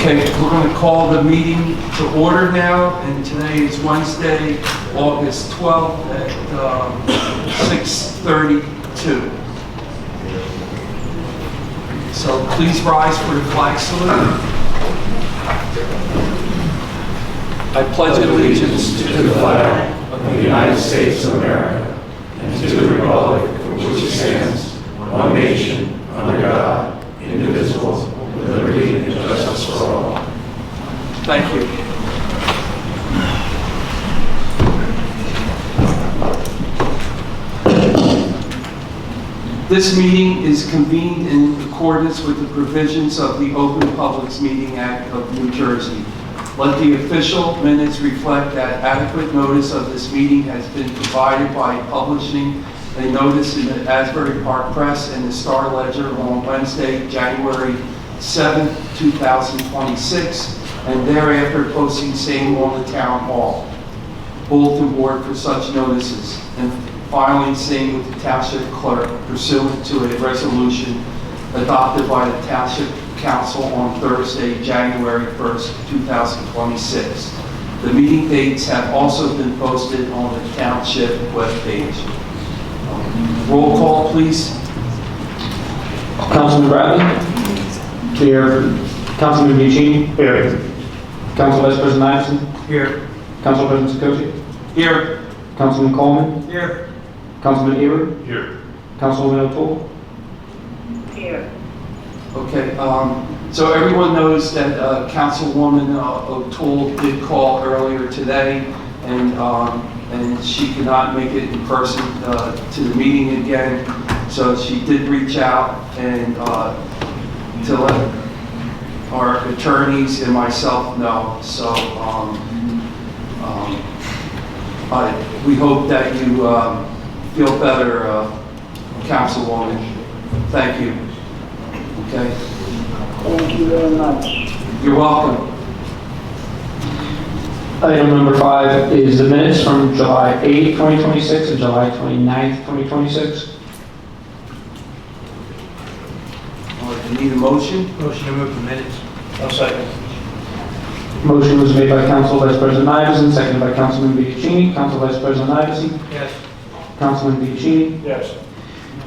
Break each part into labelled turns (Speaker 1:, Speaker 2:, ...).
Speaker 1: Okay, we're going to call the meeting to order now, and today is Wednesday, August 12th at 6:32. So please rise for the flag salute. I pledge allegiance to the flag
Speaker 2: of the United States of America and to the republic for which it stands, one nation, under God, indivisible, with liberty and justice for all.
Speaker 1: Thank you. This meeting is convened in accordance with the provisions of the Open Public Meeting Act of New Jersey. Let the official minutes reflect that adequate notice of this meeting has been provided by publishing a notice in the Asbury Park Press and the Star Ledger on Wednesday, January 7, 2026, and thereafter posting same on the Town Hall bulletin board for such notices, and filing same with the Township Clerk pursuant to a resolution adopted by the Township Council on Thursday, January 1st, 2026. The meeting dates have also been posted on the Township webpage. Roll call, please.
Speaker 3: Councilman Bradley? Here. Councilman Buccini? Here. Council Vice President Iverson? Here. Council President Sikosi?
Speaker 1: Here.
Speaker 3: Councilman Coleman?
Speaker 1: Here.
Speaker 3: Councilman Eber?
Speaker 2: Here.
Speaker 3: Councilwoman O'Toole?
Speaker 4: Here.
Speaker 1: Okay, so everyone knows that Councilwoman O'Toole did call earlier today, and she could not make it in person to the meeting again. So she did reach out and to let our attorneys and myself know. So we hope that you feel better, Councilwoman. Thank you. Okay.
Speaker 4: Thank you very much.
Speaker 1: You're welcome.
Speaker 3: Item number 5 is the minutes from July 8, 2026 and July 29th, 2026.
Speaker 1: All right, you need a motion?
Speaker 5: Motion to move the minutes.
Speaker 2: I'll second.
Speaker 3: Motion was made by Council Vice President Iverson, seconded by Councilman Buccini. Council Vice President Iverson?
Speaker 5: Yes.
Speaker 3: Councilman Buccini?
Speaker 2: Yes.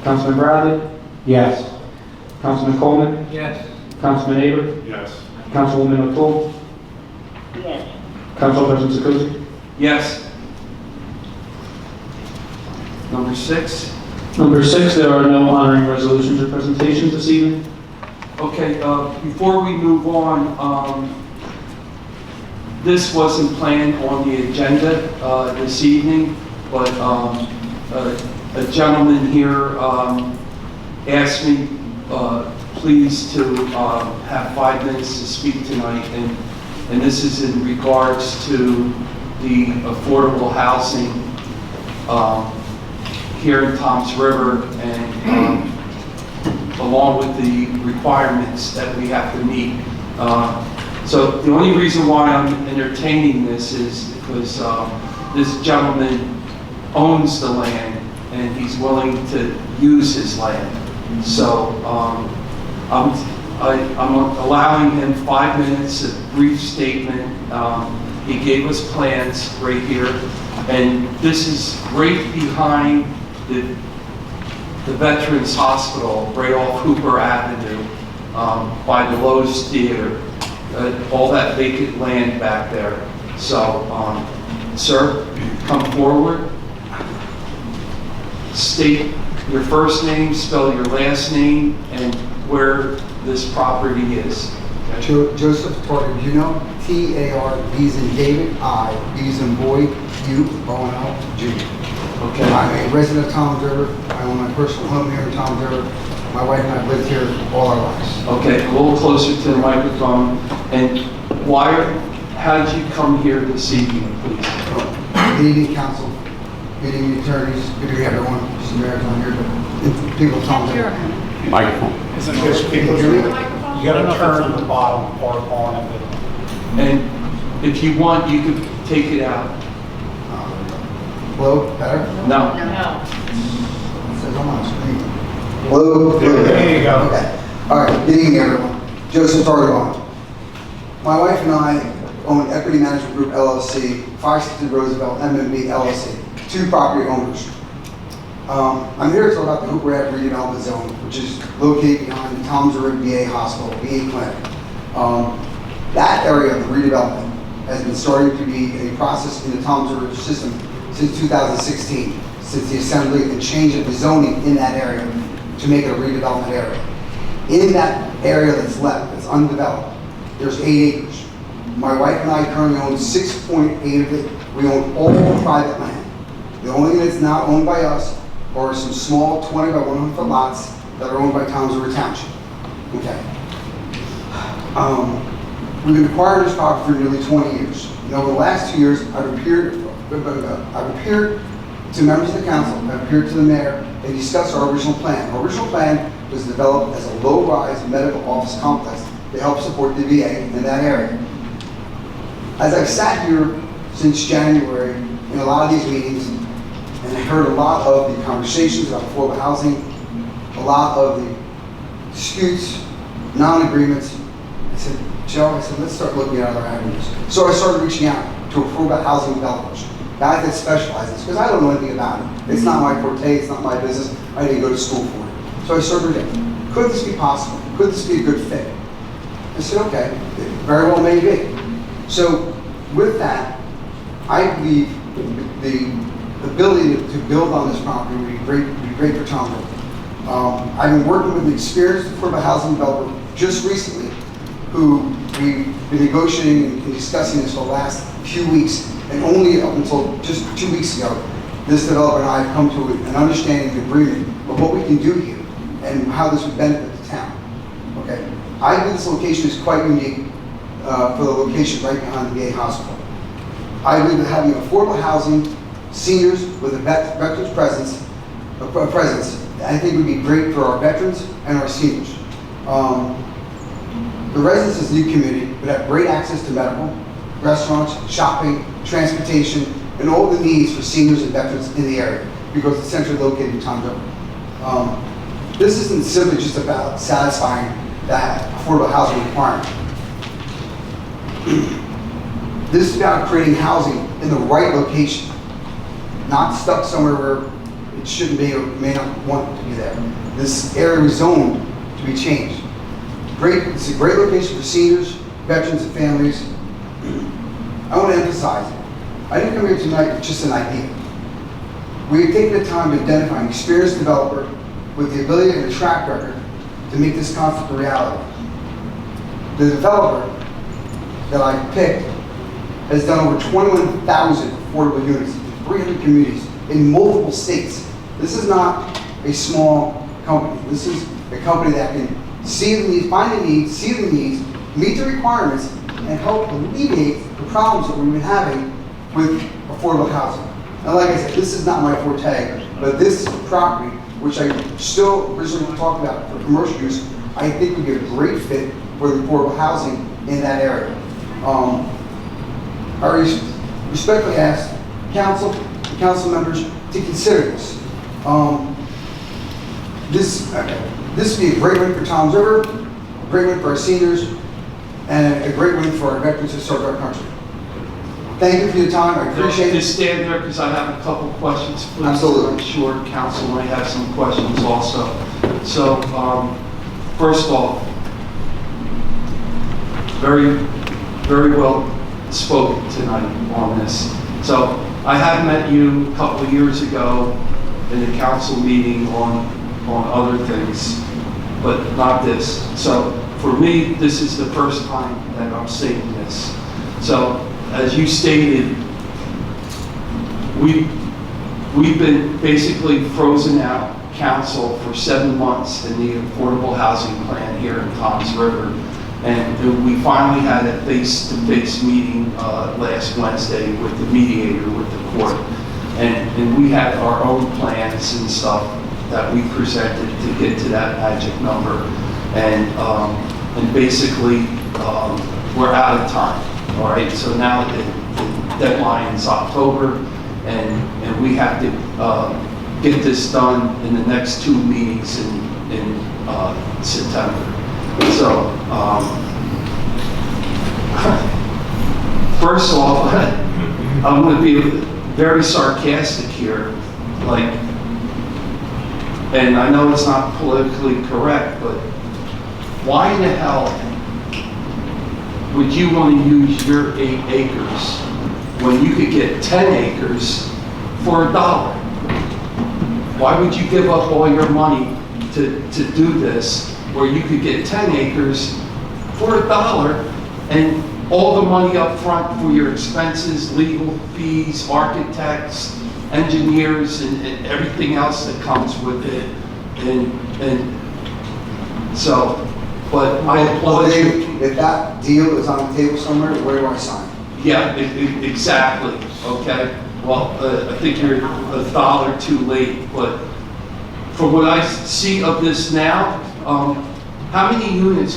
Speaker 3: Councilman Bradley? Yes. Councilman Coleman?
Speaker 5: Yes.
Speaker 3: Councilman Eber?
Speaker 2: Yes.
Speaker 3: Councilwoman O'Toole?
Speaker 4: Yes.
Speaker 3: Council President Sikosi?
Speaker 1: Yes. Number 6.
Speaker 3: Number 6, there are no honoring resolutions or presentations this evening.
Speaker 1: Okay, before we move on, this wasn't planned on the agenda this evening, but a gentleman here asked me please to have 5 minutes to speak tonight, and this is in regards to the affordable housing here in Toms River, and along with the requirements that we have to meet. So the only reason why I'm entertaining this is because this gentleman owns the land and he's willing to use his land. So I'm allowing him 5 minutes, a brief statement. He gave us plans right here, and this is right behind the Veterans Hospital, right off Hooper Avenue, by the Lowe's Theater. All that vacant land back there. So, sir, come forward. State your first name, spell your last name, and where this property is.
Speaker 6: Joseph Targino, T-A-R, B as in David, I, B as in boy, U, O-N-L, Jr.
Speaker 1: Okay.
Speaker 6: I'm a resident of Toms River. I own my personal home here in Toms River. My wife and I have lived here all our lives.
Speaker 1: Okay, a little closer to the microphone. And how did you come here this evening, please?
Speaker 6: Good evening, council. Good evening, attorneys. Good evening, everyone. Just American here, but people of Toms River.
Speaker 2: Microphone.
Speaker 6: Isn't this people hear me?
Speaker 5: You gotta turn the bottom part on of it.
Speaker 1: And if you want, you could take it out.
Speaker 6: Hello, better?
Speaker 1: No.
Speaker 6: It says I'm on screen. Hello?
Speaker 5: There you go.
Speaker 6: Okay. All right, good evening, everyone. Joseph Targino. My wife and I own Equity Management Group LLC, 560 Roosevelt MMB LLC, 2 property owners. I'm here to talk about the Hooper Ave redevelopment zone, which is located behind the Toms River VA Hospital, VA Clinic. That area of the redevelopment has been starting to be a process in the Toms River system since 2016, since the assembly and change of the zoning in that area to make it a redevelopment area. In that area that's left, that's undeveloped, there's 8 acres. My wife and I currently own 6.8 of it. We own all private land. The only thing that's not owned by us are some small 20 by 100 foot lots that are owned by Toms River Township. Okay. We've been acquiring this property for nearly 20 years. And over the last 2 years, I've appeared to members of the council, I've appeared to the mayor, and discussed our original plan. Our original plan was developed as a low-rise medical office complex to help support the VA in that area. As I've sat here since January in a lot of these meetings, and I heard a lot of the conversations about affordable housing, a lot of the disputes, non-agreements, I said, Joe, let's start looking at other avenues. So I started reaching out to affordable housing developers, guys that specialize in this, because I don't know anything about it. It's not my forte, it's not my business, I didn't go to school for it. So I started looking, could this be possible? Could this be a good fit? I said, okay, it very well may be. So with that, I believe the ability to build on this property would be great for Township. I've been working with an experienced affordable housing developer just recently, who we've been negotiating and discussing this for the last few weeks, and only up until just 2 weeks ago, this developer and I have come to an understanding and agreement of what we can do here and how this would benefit the town. Okay, I believe this location is quite unique for the location right behind the VA hospital. I believe that having affordable housing, seniors with a veterans presence, I think would be great for our veterans and our seniors. The residents of the new community would have great access to medical, restaurants, shopping, transportation, and all the needs for seniors and veterans in the area because it's centrally located in Township. This isn't simply just about satisfying that affordable housing requirement. This is about creating housing in the right location, not stuck somewhere where it shouldn't be or may not want to be there. This area was zoned to be changed. It's a great location for seniors, veterans, and families. I want to emphasize, I didn't come here tonight with just an idea. We have taken the time to identify an experienced developer with the ability and a track record to make this concept a reality. The developer that I picked has done over 21,000 affordable units in 300 communities in multiple states. This is not a small company. This is a company that can see the needs, find the needs, see the needs, meet the requirements, and help alleviate the problems that we've been having with affordable housing. And like I said, this is not my forte, but this property, which I still originally talked about for commercial use, I think would be a great fit for the affordable housing in that area. I respectfully ask council and council members to consider this. This would be a great win for Toms River, a great win for our seniors, and a great win for our veterans who serve our country. Thank you for your time. I appreciate it.
Speaker 1: Just stand there because I have a couple questions, please.
Speaker 6: Absolutely.
Speaker 1: I'm sure council might have some questions also. So, first off, very well spoken tonight on this. So, I have met you a couple of years ago in a council meeting on other things, but not this. So, for me, this is the first time that I'm saying this. So, as you stated, we've been basically frozen out council for 7 months in the affordable housing plan here in Toms River. And we finally had a face-to-face meeting last Wednesday with the mediator with the court. And we had our own plans and stuff that we presented to get to that magic number. And basically, we're out of time. All right, so now the deadline is October, and we have to get this done in the next 2 meetings in September. So First off, I'm going to be very sarcastic here, like, and I know it's not politically correct, but why in the hell would you want to use your 8 acres when you could get 10 acres for $1? Why would you give up all your money to do this, where you could get 10 acres for $1 and all the money up front for your expenses, legal fees, architects, engineers, and everything else that comes with it. And so, but I
Speaker 6: Well,
Speaker 1: applaud you.
Speaker 6: Dave, if that deal is on the table somewhere, where do I sign?
Speaker 1: Yeah, exactly, okay? Well, I think you're $1 too late, but from what I see of this now, how many units?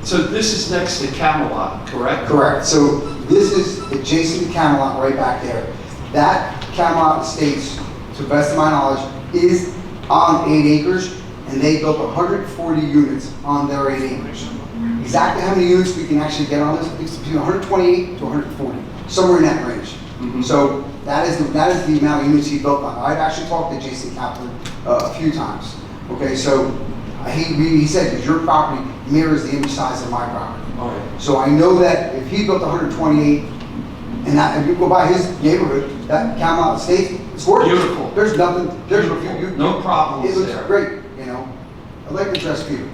Speaker 1: So this is next to Camelot, correct?
Speaker 6: Correct. So this is adjacent to Camelot right back there. That Camelot Estates, to the best of my knowledge, is on 8 acres, and they built 140 units on their 8 acres. Exactly how many units we can actually get on this, I think it's between 128 to 140, somewhere in that range.
Speaker 1: Mhm.
Speaker 6: So that is the amount of units he built on. I've actually talked to Jason Kaplan a few times. Okay, so he said that your property mirrors the image size of my property.
Speaker 1: All right.
Speaker 6: So I know that if he built 128, and that, if you go by his neighborhood, that Camelot Estates, it's gorgeous.
Speaker 1: Beautiful.
Speaker 6: There's nothing, there's
Speaker 1: No problems
Speaker 6: It looks
Speaker 1: there.
Speaker 6: great, you know. I'd like to address Peter.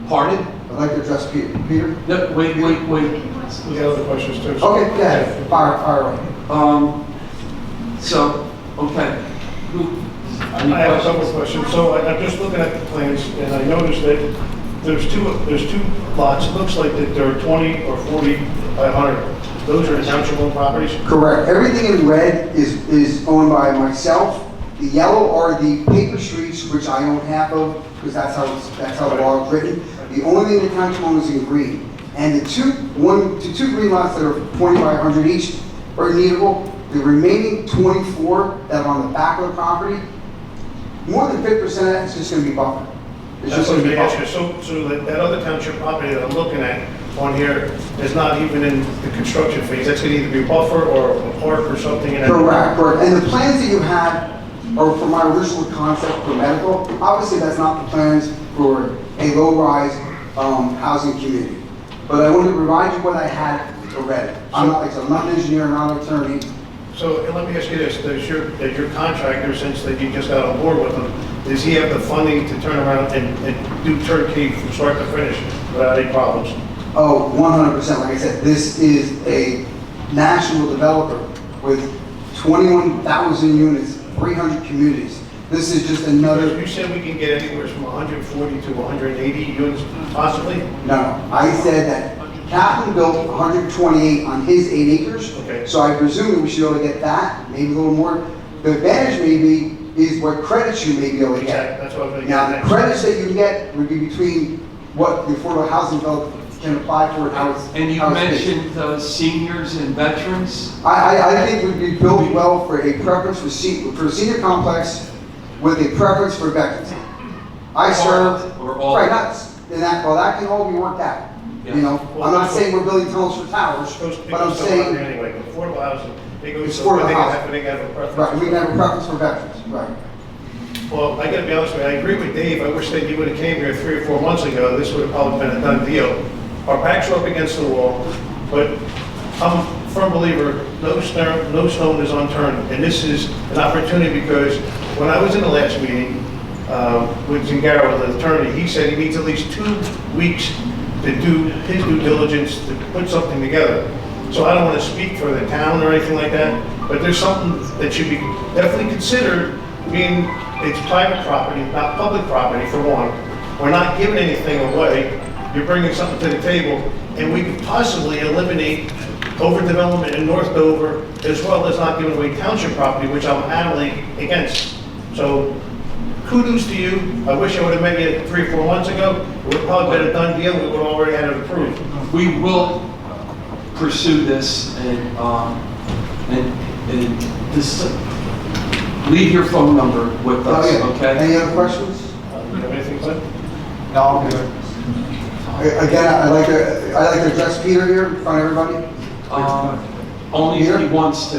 Speaker 1: Pardon?
Speaker 6: I'd like to address Peter. Peter?
Speaker 1: No, wait.
Speaker 5: We got other questions too.
Speaker 6: Okay, go ahead. Fire away.
Speaker 1: So, okay. Any
Speaker 5: I have a
Speaker 1: questions?
Speaker 5: couple of questions. So I'm just looking at the plans, and I noticed that there's two lots. It looks like that there are 20 or 40 by 100. Those are township owned properties?
Speaker 6: Correct. Everything in red is owned by myself. The yellow are the paper streets, which I own half of, because that's how the law is written. The only thing the township owns is in green. And the two green lots that are 20 by 100 each are needable. The remaining 24 that are on the back of the property, more than 50% of that is just going to be buffered. It's
Speaker 5: That's
Speaker 6: just
Speaker 5: what
Speaker 6: going to
Speaker 5: I
Speaker 6: be
Speaker 5: asked you.
Speaker 6: buffered.
Speaker 5: So that other township property that I'm looking at on here is not even in the construction phase. That's going to either be a buffer or a park or something.
Speaker 6: Correct. And the plans that you had are for my original concept for medical. Obviously, that's not the plans for a low-rise housing community. But I wanted to provide you what I had already. I'm not an engineer, I'm not an attorney.
Speaker 5: So and let me ask you this, does your contractor, since that you just got on board with him, does he have the funding to turn around and do turnkey from start to finish without any problems?
Speaker 6: Oh, 100%. Like I said, this is a national developer with 21,000 units, 300 communities. This is just another...
Speaker 5: You said we can get anywhere from 140 to 180 units possibly?
Speaker 6: No, I said that Kaplan built 128 on his 8 acres.
Speaker 5: Okay.
Speaker 6: So I presume that we should be able to get that, maybe a little more. The advantage maybe is what credits you may be able to get.
Speaker 5: Exactly, that's what I was going to
Speaker 6: Now,
Speaker 5: get
Speaker 6: the credits that you get would be between what the affordable housing developer can apply for and how it's...
Speaker 1: And you
Speaker 6: how it's paid.
Speaker 1: mentioned seniors and veterans.
Speaker 6: I think we'd be built well for a preference for a senior complex with a preference for veterans. I served...
Speaker 1: Or all.
Speaker 6: Right, well, that can all be worked out.
Speaker 1: Yeah.
Speaker 6: You know,
Speaker 5: Well,
Speaker 6: I'm not
Speaker 5: that's
Speaker 6: saying we're building tunnels for towers, but I'm saying...
Speaker 5: Anyway, affordable housing, they go
Speaker 6: It's
Speaker 5: to
Speaker 6: affordable
Speaker 5: they
Speaker 6: housing.
Speaker 5: have a preference.
Speaker 6: Right, we can have a preference for veterans, right.
Speaker 5: Well, I gotta be honest with you, I agree with Dave. I wish that you would have came here 3 or 4 months ago. This would have probably been a done deal. Our backs are up against the wall, but I'm a firm believer, no stone is unturned. And this is an opportunity because when I was in the last meeting with Zingaro, the attorney, he said he needs at least 2 weeks to do his due diligence to put something together. So I don't want to speak for the town or anything like that, but there's something that should be definitely considered, being it's private property, not public property, for one. We're not giving anything away. You're bringing something to the table, and we could possibly eliminate overdevelopment in North Dover, as well as not giving away township property, which I'm adamantly against. So kudos to you. I wish I would have met you 3 or 4 months ago. It would have probably been a done deal. We would have already had it approved.
Speaker 1: We will pursue this and this, leave your phone number with us,
Speaker 6: Oh, yeah.
Speaker 1: okay?
Speaker 6: Any other questions?
Speaker 5: You have anything, Clint?
Speaker 3: No, I'm good.
Speaker 6: Again, I'd like to address Peter here in front of everybody.
Speaker 1: Only if he wants to.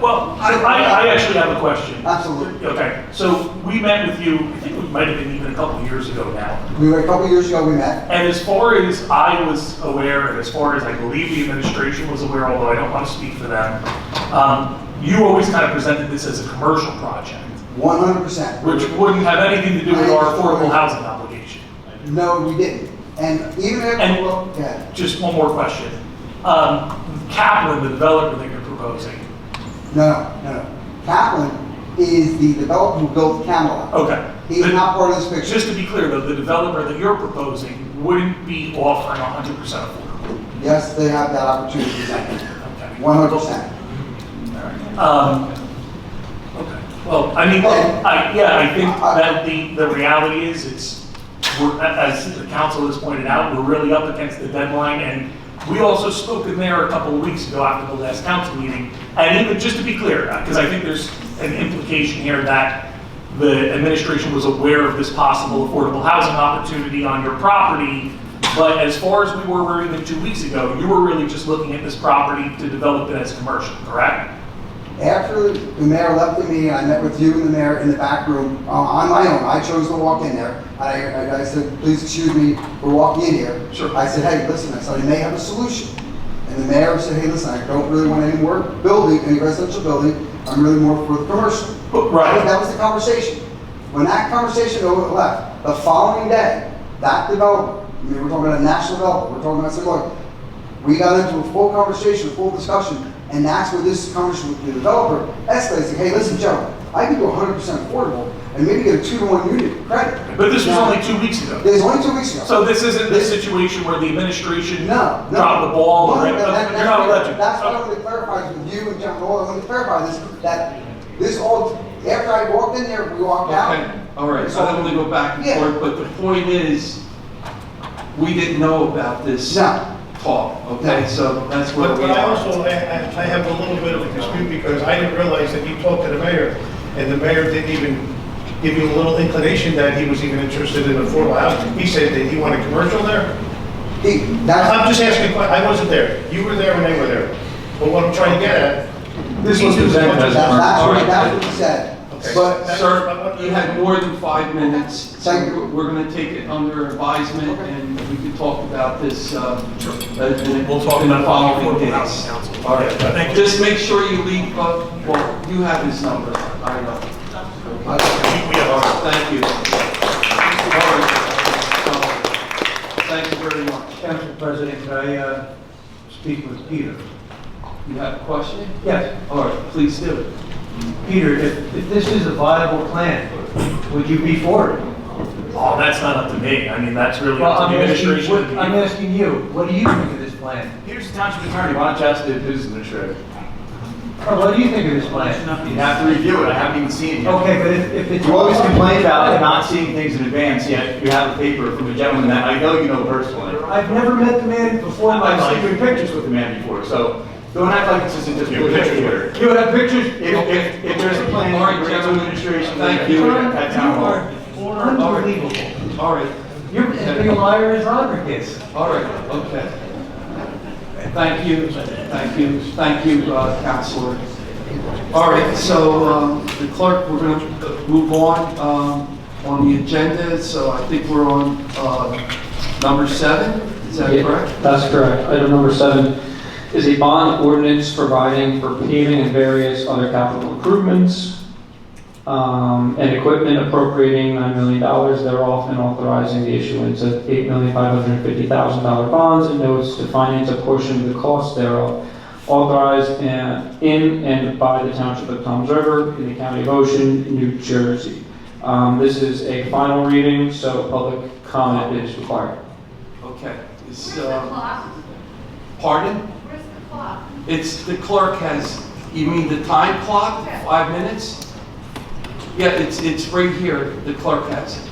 Speaker 2: Well, I actually have a question.
Speaker 6: Absolutely.
Speaker 2: Okay, so we met with you, I think it might have been even a couple of years ago now.
Speaker 6: We were, a couple of years ago, we met.
Speaker 2: And as far as I was aware, and as far as I believe the administration was aware, although I don't want to speak for them, you always kind of presented this as a commercial project,
Speaker 6: 100%.
Speaker 2: which wouldn't have anything to do with our affordable housing obligation.
Speaker 6: No, we didn't. And even if,
Speaker 2: And-
Speaker 6: well, yeah.
Speaker 2: Just one more question. Kaplan, the developer that you're proposing.
Speaker 6: No. Kaplan is the developer who built Camelot.
Speaker 2: Okay.
Speaker 6: He's not part of this picture.
Speaker 2: Just to be clear though, the developer that you're proposing wouldn't be offering 100% affordable.
Speaker 6: Yes, they have that opportunity to present.
Speaker 2: Okay.
Speaker 6: 100%.
Speaker 2: Okay. Well, I mean, I think that the reality is as the council has pointed out, we're really up against the deadline, and we also spoke in there a couple of weeks ago after the last council meeting, and even just to be clear, because I think there's an implication here that the administration was aware of this possible affordable housing opportunity on your property, but as far as we were even 2 weeks ago, you were really just looking at this property to develop it as commercial, correct?
Speaker 6: After the mayor left the meeting, I met with you and the mayor in the back room on my own. I chose to walk in there. I said, please excuse me, we're walking in here.
Speaker 2: Sure.
Speaker 6: I said, hey, listen, I said, I may have a solution. And the mayor said, hey, listen, I don't really want any more building, any residential building. I'm really more for the commercial.
Speaker 2: Right.
Speaker 6: That was the conversation. When that conversation left, the following day, that developer, I mean, we're talking about a national developer, we're talking about, I said, look, we got into a full conversation, a full discussion, and that's where this conversation with the developer escalates. Like, hey, listen, Joe, I can do 100% affordable and maybe get a 2-to-1 unit credit.
Speaker 2: But this was only 2 weeks ago.
Speaker 6: It was only 2 weeks ago.
Speaker 2: So this isn't the situation where the administration
Speaker 6: No.
Speaker 2: dropped the ball, or
Speaker 6: No,
Speaker 2: you're not alleged.
Speaker 6: That's what I wanted to clarify with you and John Noel. I wanted to clarify this, that this all, after I walked in there, we walked out.
Speaker 1: Okay, all right, so I don't want to go back and
Speaker 6: Yeah.
Speaker 1: forth, but the point is, we didn't know about this
Speaker 6: No.
Speaker 1: talk, okay?
Speaker 6: No.
Speaker 1: So that's where
Speaker 5: But
Speaker 1: we
Speaker 5: I
Speaker 1: are.
Speaker 5: also, I have a little bit of a dispute because I didn't realize that you talked to the mayor, and the mayor didn't even give you a little inclination that he was even interested in affordable housing. He said that he wanted commercial there. I'm just asking, I wasn't there. You were there and they were there. But what I'm trying to get at.
Speaker 3: This was presented as
Speaker 6: That's what he said.
Speaker 5: Okay.
Speaker 6: But,
Speaker 1: Sir, you had more than 5 minutes.
Speaker 6: Thank you.
Speaker 1: We're going to take it under advisement, and we can talk about this
Speaker 2: We'll talk
Speaker 1: in the
Speaker 2: about
Speaker 1: following
Speaker 2: affordable
Speaker 1: days.
Speaker 2: housing council.
Speaker 1: All right,
Speaker 2: Thank you.
Speaker 1: just make sure you leave, well, you have his number, I know.
Speaker 2: We
Speaker 1: All
Speaker 2: have
Speaker 1: right, thank you. All right. So, thank you very much.
Speaker 7: Council President, could I speak with Peter?
Speaker 1: You have a question?
Speaker 7: Yes.
Speaker 1: All right, please do.
Speaker 7: Peter, if this is a viable plan, would you be for it?
Speaker 2: Oh, that's not up to me. I mean, that's really
Speaker 7: Well,
Speaker 2: up to the administration.
Speaker 7: I'm asking you, what do you think of this plan?
Speaker 8: Here's the township attorney, why don't you ask the business administrator?
Speaker 7: Or what do you think of this plan?
Speaker 8: You'd have to review it, I haven't even seen it yet.
Speaker 7: Okay, but if it's...
Speaker 8: You always complain about not seeing things in advance, yet you have a paper from a gentleman that I know you know personally.
Speaker 7: I've never met the man before in my
Speaker 8: I've seen
Speaker 7: life.
Speaker 8: good pictures with the man before, so don't act like this isn't just
Speaker 2: You have
Speaker 8: a
Speaker 2: pictures
Speaker 8: picture.
Speaker 2: with
Speaker 7: You have pictures?
Speaker 8: If there's a plan,
Speaker 1: All right,
Speaker 8: bring it to
Speaker 1: gentlemen.
Speaker 8: administration,
Speaker 1: Thank
Speaker 8: we
Speaker 1: you.
Speaker 8: can do it at town hall.
Speaker 7: Unbelievable.
Speaker 1: All right,
Speaker 7: You're as big a liar as Roderick is.
Speaker 1: all right, okay. Thank you, Counselor. All right, so the clerk, we're going to move on the agenda, so I think we're on number 7, is that
Speaker 3: Yeah,
Speaker 1: correct?
Speaker 3: That's correct. Item number 7 is a bond ordinance providing for paving and various other capital improvements, and equipment appropriating $9 million thereof, and authorizing the issuance of $8,550,000 bonds and notes to finance a portion of the cost thereof, authorized in and by the Township of Toms River in the County of Ocean, New Jersey. This is a final reading, so public comment is required.
Speaker 1: Okay. Is,
Speaker 9: Where's the clock?
Speaker 1: pardon?
Speaker 9: Where's the clock?
Speaker 1: It's, the clerk has, you mean the time clock, 5 minutes? Yeah, it's right here, the clerk has it.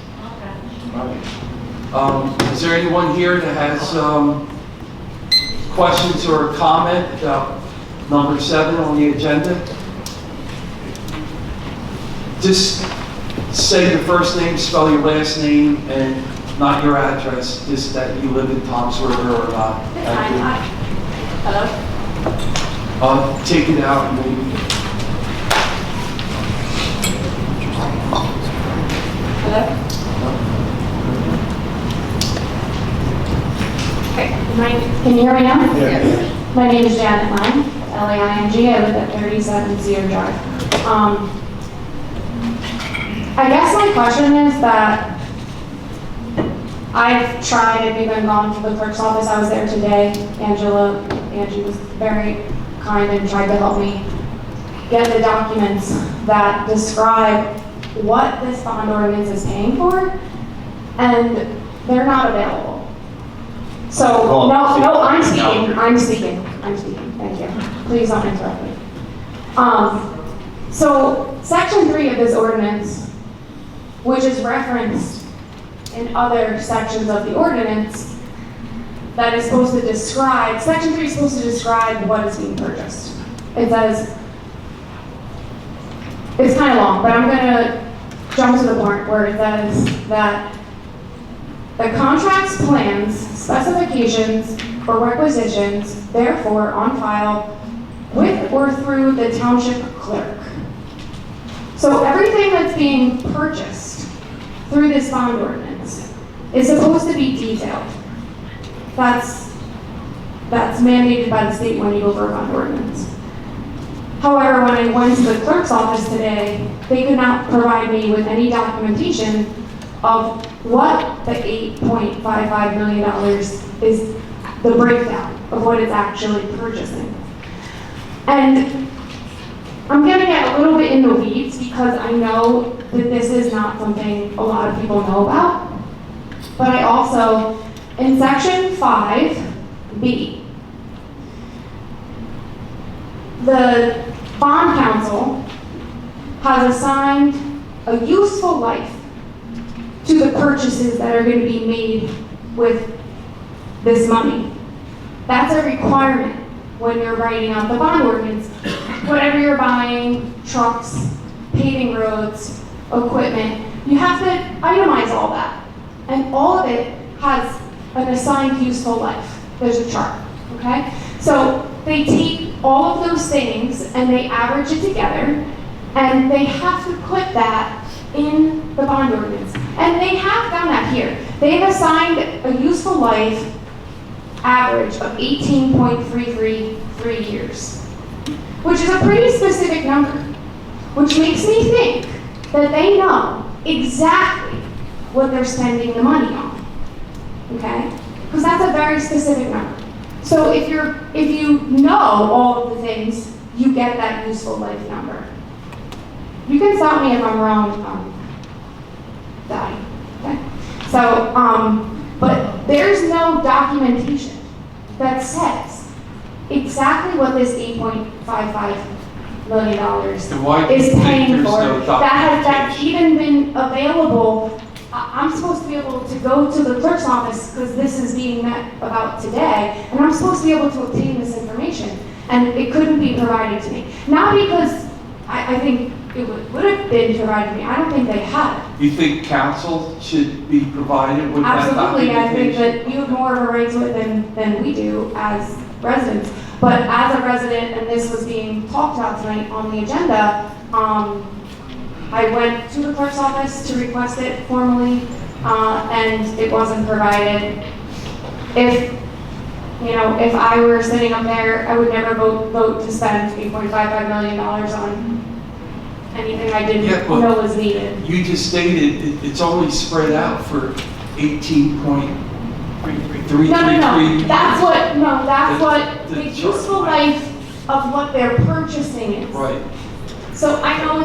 Speaker 9: Okay.
Speaker 1: Is there anyone here that has questions or comment about number 7 on the agenda? Just say your first name, spell your last name, and Not your address, just that you live in Tom's River or not.
Speaker 9: Hello?
Speaker 1: Take it out, maybe.
Speaker 9: Hello? Okay, can you hear me now?
Speaker 5: Yeah.
Speaker 9: My name is Janet Lang, Laing. I live at 37 Cedar Drive. I guess my question is that I've tried, I've even gone to the clerk's office. I was there today. Angie was very kind and tried to help me get the documents that describe what this bond ordinance is paying for, and they're not available. So, no, I'm speaking, thank you. Please don't interrupt me. So, section 3 of this ordinance, which is referenced in other sections of the ordinance, that is supposed to describe, section 3 is supposed to describe what is being purchased. It says, it's kind of long, but I'm gonna jump to the part where it says that the contracts, plans, specifications, or requisitions, therefore on file with or through the township clerk. So everything that's being purchased through this bond ordinance is supposed to be detailed. That's mandated by the state when you go for a bond ordinance. However, when I went to the clerk's office today, they could not provide me with any documentation of what the $8.55 million is, the breakdown of what it's actually purchasing. And I'm gonna get a little bit in the weeds because I know that this is not something a lot of people know about. But I also, in section 5B, the bond counsel has assigned a useful life to the purchases that are going to be made with this money. That's a requirement when you're writing out the bond ordinance. Whatever you're buying, trucks, paving roads, equipment, you have to itemize all that. And all of it has an assigned useful life. There's a chart, okay? So they take all of those things and they average it together, and they have to put that in the bond ordinance. And they have done that here. They've assigned a useful life average of 18.333 years, which is a pretty specific number, which makes me think that they know exactly what they're spending the money on, okay? Because that's a very specific number. So if you know all of the things, you get that useful life number. You can stop me if I'm wrong, Daddy, okay? So, but there's no documentation that says exactly what this $8.55 million
Speaker 1: Then why do you
Speaker 9: is
Speaker 1: think
Speaker 9: paying
Speaker 1: there's
Speaker 9: for.
Speaker 1: no
Speaker 9: That's
Speaker 1: documentation?
Speaker 9: even been available. I'm supposed to be able to go to the clerk's office because this is being met about today, and I'm supposed to be able to obtain this information, and it couldn't be provided to me. Not because I think it would have been provided to me. I don't think they had.
Speaker 1: You think council should be provided with that
Speaker 9: Absolutely, I think
Speaker 1: documentation?
Speaker 9: that you have more of a right to it than we do as residents. But as a resident, and this was being talked about tonight on the agenda, I went to the clerk's office to request it formally, and it wasn't provided. If I were sitting up there, I would never vote to spend $8.55 million on anything I didn't
Speaker 1: Yeah, but
Speaker 9: know was needed.
Speaker 1: You just stated it's only spread out for 18.333.
Speaker 9: No. That's what
Speaker 1: The
Speaker 9: the
Speaker 1: chart,
Speaker 9: useful
Speaker 1: right.
Speaker 9: life of what they're purchasing is.
Speaker 1: Right.
Speaker 9: So I know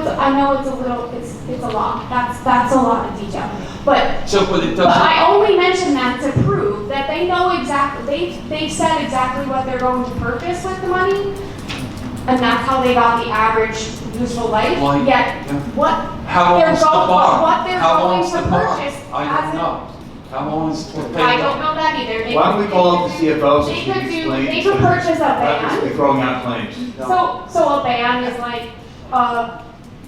Speaker 9: it's a little, it's a lot. That's a lot of detail. But
Speaker 1: But it
Speaker 9: But
Speaker 1: doesn't,
Speaker 9: I only mention that to prove that they know exactly, they said exactly what they're going to purchase with the money, and that's how they got the average useful life.
Speaker 1: Like,
Speaker 9: Yet,
Speaker 1: yeah.
Speaker 9: what
Speaker 1: how
Speaker 9: they're
Speaker 1: long's the
Speaker 9: going,
Speaker 1: bond?
Speaker 9: what they're
Speaker 1: How
Speaker 9: going
Speaker 1: long's
Speaker 9: to
Speaker 1: the bond?
Speaker 9: purchase.
Speaker 1: I don't know. How long is the pay?
Speaker 9: I don't know that either. They
Speaker 8: Why don't we
Speaker 9: could-
Speaker 8: call up the CFO so
Speaker 9: They
Speaker 8: she can
Speaker 9: could do,
Speaker 8: explain?
Speaker 9: they could purchase a
Speaker 8: Obviously
Speaker 9: van.
Speaker 8: throwing out claims.
Speaker 9: So a ban is like,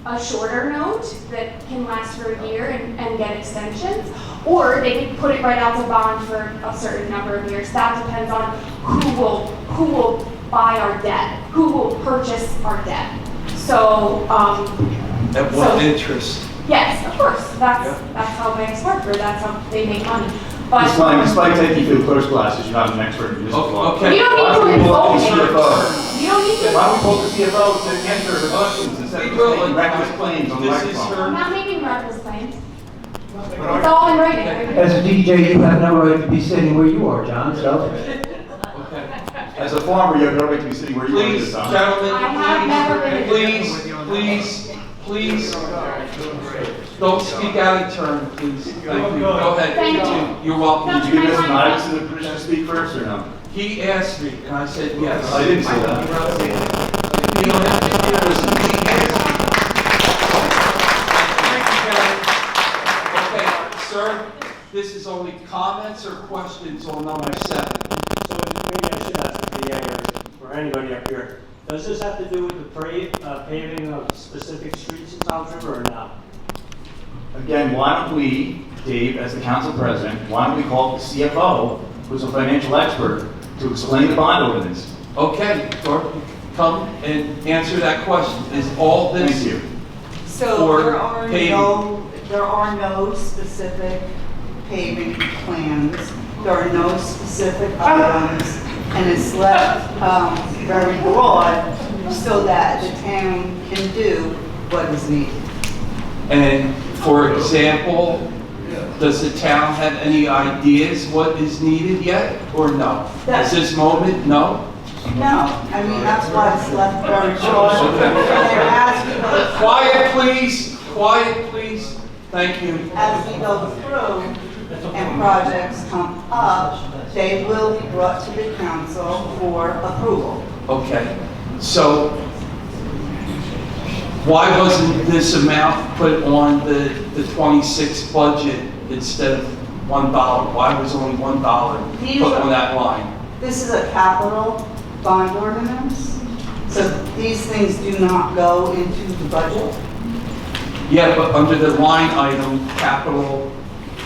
Speaker 9: a shorter note that can last for a year and get extensions, or they could put it right out to bond for a certain number of years. That depends on who will buy our debt, who will purchase our debt. So,
Speaker 1: At what interest?
Speaker 9: yes, of course, that's how banks work, or that's how they make money. But
Speaker 8: Despite taking field clerk's classes, you're not an expert in municipal law.
Speaker 1: Okay.
Speaker 9: you don't need to insult me. You don't need to.
Speaker 8: Why don't we call the CFO to answer the questions instead of
Speaker 1: Well,
Speaker 8: making reckless claims on the
Speaker 1: This is
Speaker 8: microphone?
Speaker 9: I'm
Speaker 1: her,
Speaker 9: not making reckless claims. It's all in writing.
Speaker 7: As a DJ, you have no right to be sitting where you are, John, so.
Speaker 1: okay.
Speaker 8: As a farmer, you have no right to be sitting where you are
Speaker 1: Please,
Speaker 8: this time.
Speaker 1: gentlemen,
Speaker 9: I have never been.
Speaker 1: please, don't speak out of turn, please. Thank you. Go ahead.
Speaker 9: Thank you.
Speaker 1: You're welcome.
Speaker 8: Did you give Mr. Iverson the permission to speak first or no?
Speaker 1: He asked me, and I said yes.
Speaker 8: I didn't say that.
Speaker 1: You don't have to hear this. He asked me. Okay, sir, this is only comments or questions on number 7?
Speaker 10: So maybe I should ask the DA or anybody up here, does this have to do with the paving of specific streets in Township or not?
Speaker 8: Again, why don't we, Dave, as the council president, why don't we call the CFO, who's a financial expert, to explain the bond ordinance?
Speaker 1: Okay, Dorothy, come and answer that question. Is all this?
Speaker 8: Thank you.
Speaker 11: So
Speaker 1: For
Speaker 11: there are no specific paving plans, there are no specific items, and it's left very broad so that the town can do what is needed.
Speaker 1: And for example, does the town have any ideas what is needed yet, or no? At this moment, no?
Speaker 11: No, I mean, that's why it's left very broad. And they're asking us,
Speaker 1: Quiet, please. Thank you.
Speaker 11: as we go through and projects come up, they will be brought to the council for approval.
Speaker 1: Okay, so why wasn't this amount put on the 26 budget instead of $1? Why was only $1 put on that line?
Speaker 11: This is a capital bond ordinance, so these things do not go into the budget.
Speaker 1: Yeah, but under the line item, capital,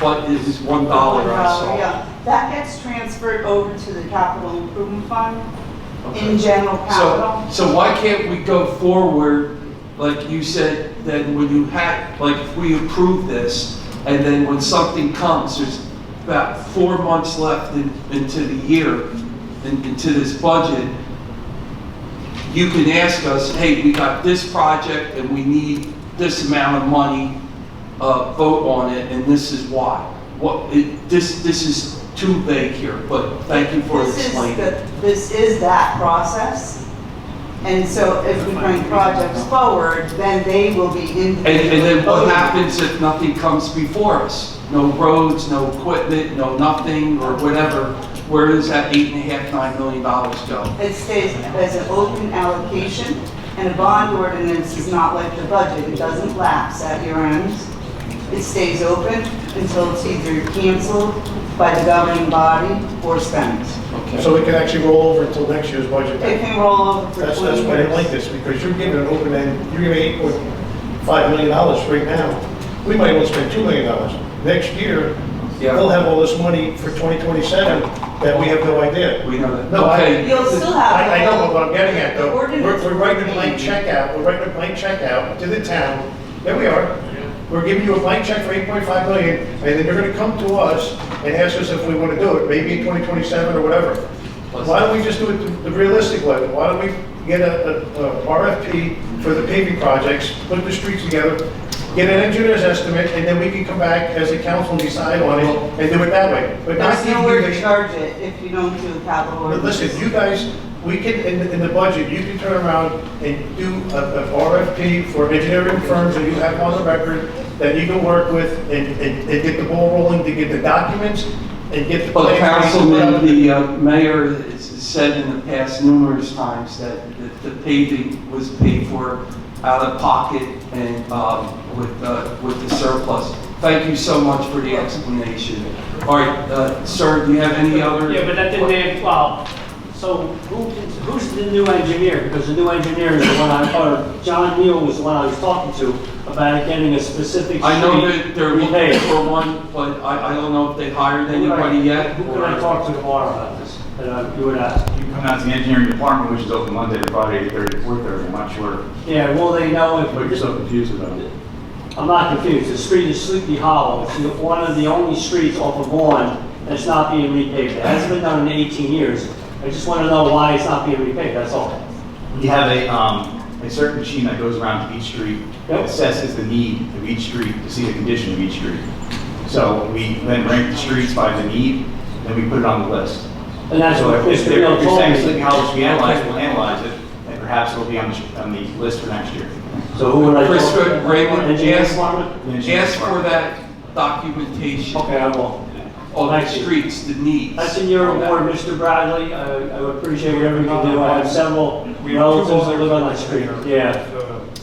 Speaker 1: what is $1 I saw?
Speaker 11: Yeah, that gets transferred over to the capital improvement fund in general capital.
Speaker 1: So why can't we go forward, like you said, then when you had, like if we approve this, and then when something comes, there's about 4 months left into the year, into this budget, you can ask us, hey, we got this project and we need this amount of money, vote on it, and this is why. This is too vague here, but thank you for explaining.
Speaker 11: This is that process. And so if we bring projects forward, then they will be in.
Speaker 1: And then what happens if nothing comes before us? No roads, no equipment, no nothing, or whatever? Where does that $8.5, $9 million go?
Speaker 11: It stays as an open allocation, and a bond ordinance is not like the budget. It doesn't lapse at your end. It stays open until it's either canceled by the governing body or spent.
Speaker 1: Okay.
Speaker 5: So we can actually roll over until next year's budget.
Speaker 11: It can roll over for 2
Speaker 5: That's
Speaker 11: years.
Speaker 5: why I didn't like this, because you're giving an open end, you're giving $8.5 million right now. We might want to spend $2 million. Next year,
Speaker 1: Yeah.
Speaker 5: they'll have all this money for 2027 that we have no idea.
Speaker 1: We know that.
Speaker 5: No,
Speaker 1: Okay.
Speaker 11: You'll still have.
Speaker 5: I know, but what I'm getting at though,
Speaker 11: The ordinance
Speaker 5: we're writing a
Speaker 11: will
Speaker 5: blank
Speaker 11: be-
Speaker 5: check out, we're writing a blank check out to the town. There we are. We're giving you a blank check for 8.5 million, and then you're gonna come to us and ask us if we wanna do it, maybe in 2027 or whatever. Why don't we just do it the realistic way? Why don't we get a RFP for the paving projects, put the streets together, get an engineer's estimate, and then we can come back as a council and decide on it and do it that way. But not
Speaker 11: There's
Speaker 5: give
Speaker 11: nowhere
Speaker 5: you
Speaker 11: to
Speaker 5: the-
Speaker 11: charge it if you don't do a capital
Speaker 5: But
Speaker 11: ordinance.
Speaker 5: listen, you guys, we can, in the budget, you can turn around and do a RFP for engineering firms that you have on the record that you can work with and get the ball rolling, to get the documents and get the.
Speaker 1: Well,
Speaker 5: plans.
Speaker 1: Councilman, the mayor has said in the past numerous times that the paving was paid for out of pocket and with the surplus. Thank you so much for the explanation. All right, sir, do you have any other?
Speaker 10: Yeah, but that didn't, well, So who's the new engineer? Because the new engineer is the one or John Neal was the one I was talking to about getting a specific street
Speaker 1: I know that they're looking
Speaker 10: repaved.
Speaker 1: for one, but I don't know if they hired anybody yet.
Speaker 10: Who can I talk to tomorrow about this? You would ask.
Speaker 8: You come out to the engineering department, which is open Monday to Friday, 8:30 to 4:30, I'm not sure
Speaker 10: Yeah, will they know if...
Speaker 8: what you're so confused about.
Speaker 10: I'm not confused. The street is Sleepy Hollow. It's one of the only streets off of Vaughan that's not being repaved. It hasn't been done in 18 years. I just want to know why it's not being repaved, that's all.
Speaker 8: We have a certain machine that goes around to each street, that assesses the need of each street to see the condition of each street. So we then rank the streets by the need, then we put it on the list.
Speaker 10: And that's
Speaker 8: So
Speaker 10: what
Speaker 8: if
Speaker 10: Mr.
Speaker 8: you're
Speaker 10: Neal told
Speaker 8: saying
Speaker 10: me.
Speaker 8: Sleepy Hollow should be analyzed, we'll analyze it, and perhaps it'll be on the list for next year.
Speaker 10: So who would I
Speaker 1: Chris
Speaker 10: talk to?
Speaker 1: Raymond,
Speaker 10: Engineering
Speaker 1: ask
Speaker 10: department?
Speaker 1: for that documentation
Speaker 10: Okay, I will.
Speaker 1: of the
Speaker 10: Thank you.
Speaker 1: streets, the needs.
Speaker 10: That's in your award, Mr. Bradley. I would appreciate whatever you can do. I have several relatives that live on that street. Yeah.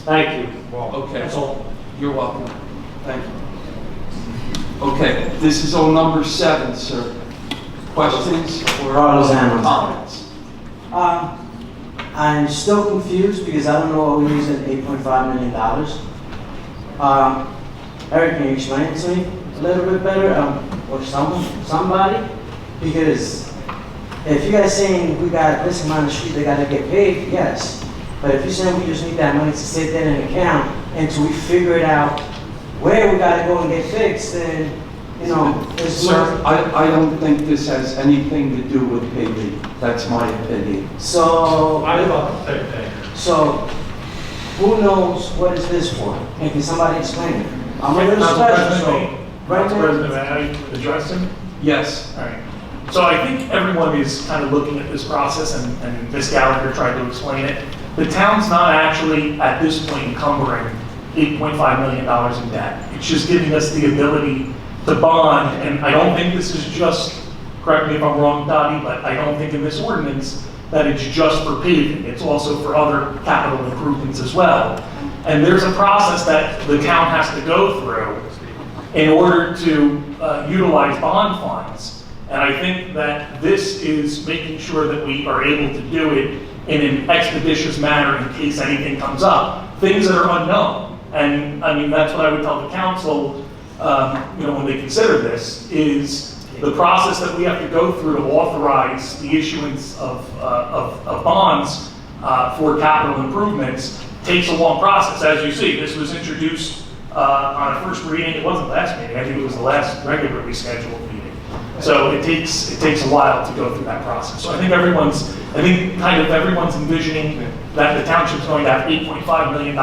Speaker 10: Thank you.
Speaker 1: Okay,
Speaker 10: That's all.
Speaker 1: you're welcome. Thank you. Okay, this is on number 7, sir. Questions or comments?
Speaker 12: I'm still confused because I don't know what we're using $8.5 million. Eric, can you explain it to me a little bit better, or somebody? Because if you guys saying we got this amount of street that got to get paved, yes. But if you're saying we just need that money to sit there in an account until we figure it out where we got to go and get fixed, then, you know, it's
Speaker 1: Sir, I don't think this has anything to do with paving. That's my opinion.
Speaker 12: So, so who knows what is this for? And can somebody explain it? I'm a little special, so right
Speaker 2: Council
Speaker 12: there.
Speaker 2: President, may I address him?
Speaker 1: Yes.
Speaker 2: All right. So I think everyone is kind of looking at this process, and Ms. Gallagher tried to explain it. The town's not actually, at this point, encumbering $8.5 million in debt. It's just giving us the ability to bond, and I don't think this is just, correct me if I'm wrong, Dottie, but I don't think in this ordinance that it's just for paving. It's also for other capital improvements as well. And there's a process that the town has to go through in order to utilize bond funds. And I think that this is making sure that we are able to do it in an expeditious manner in case anything comes up. Things that are unknown. And I mean, that's what I would tell the council, when they consider this, is the process that we have to go through to authorize the issuance of bonds for capital improvements takes a long process. As you see, this was introduced on a first reading. It wasn't last meeting. I think it was the last regularly scheduled meeting. So it takes a while to go through that process. So I think everyone's envisioning that the township's going to have $8.5 million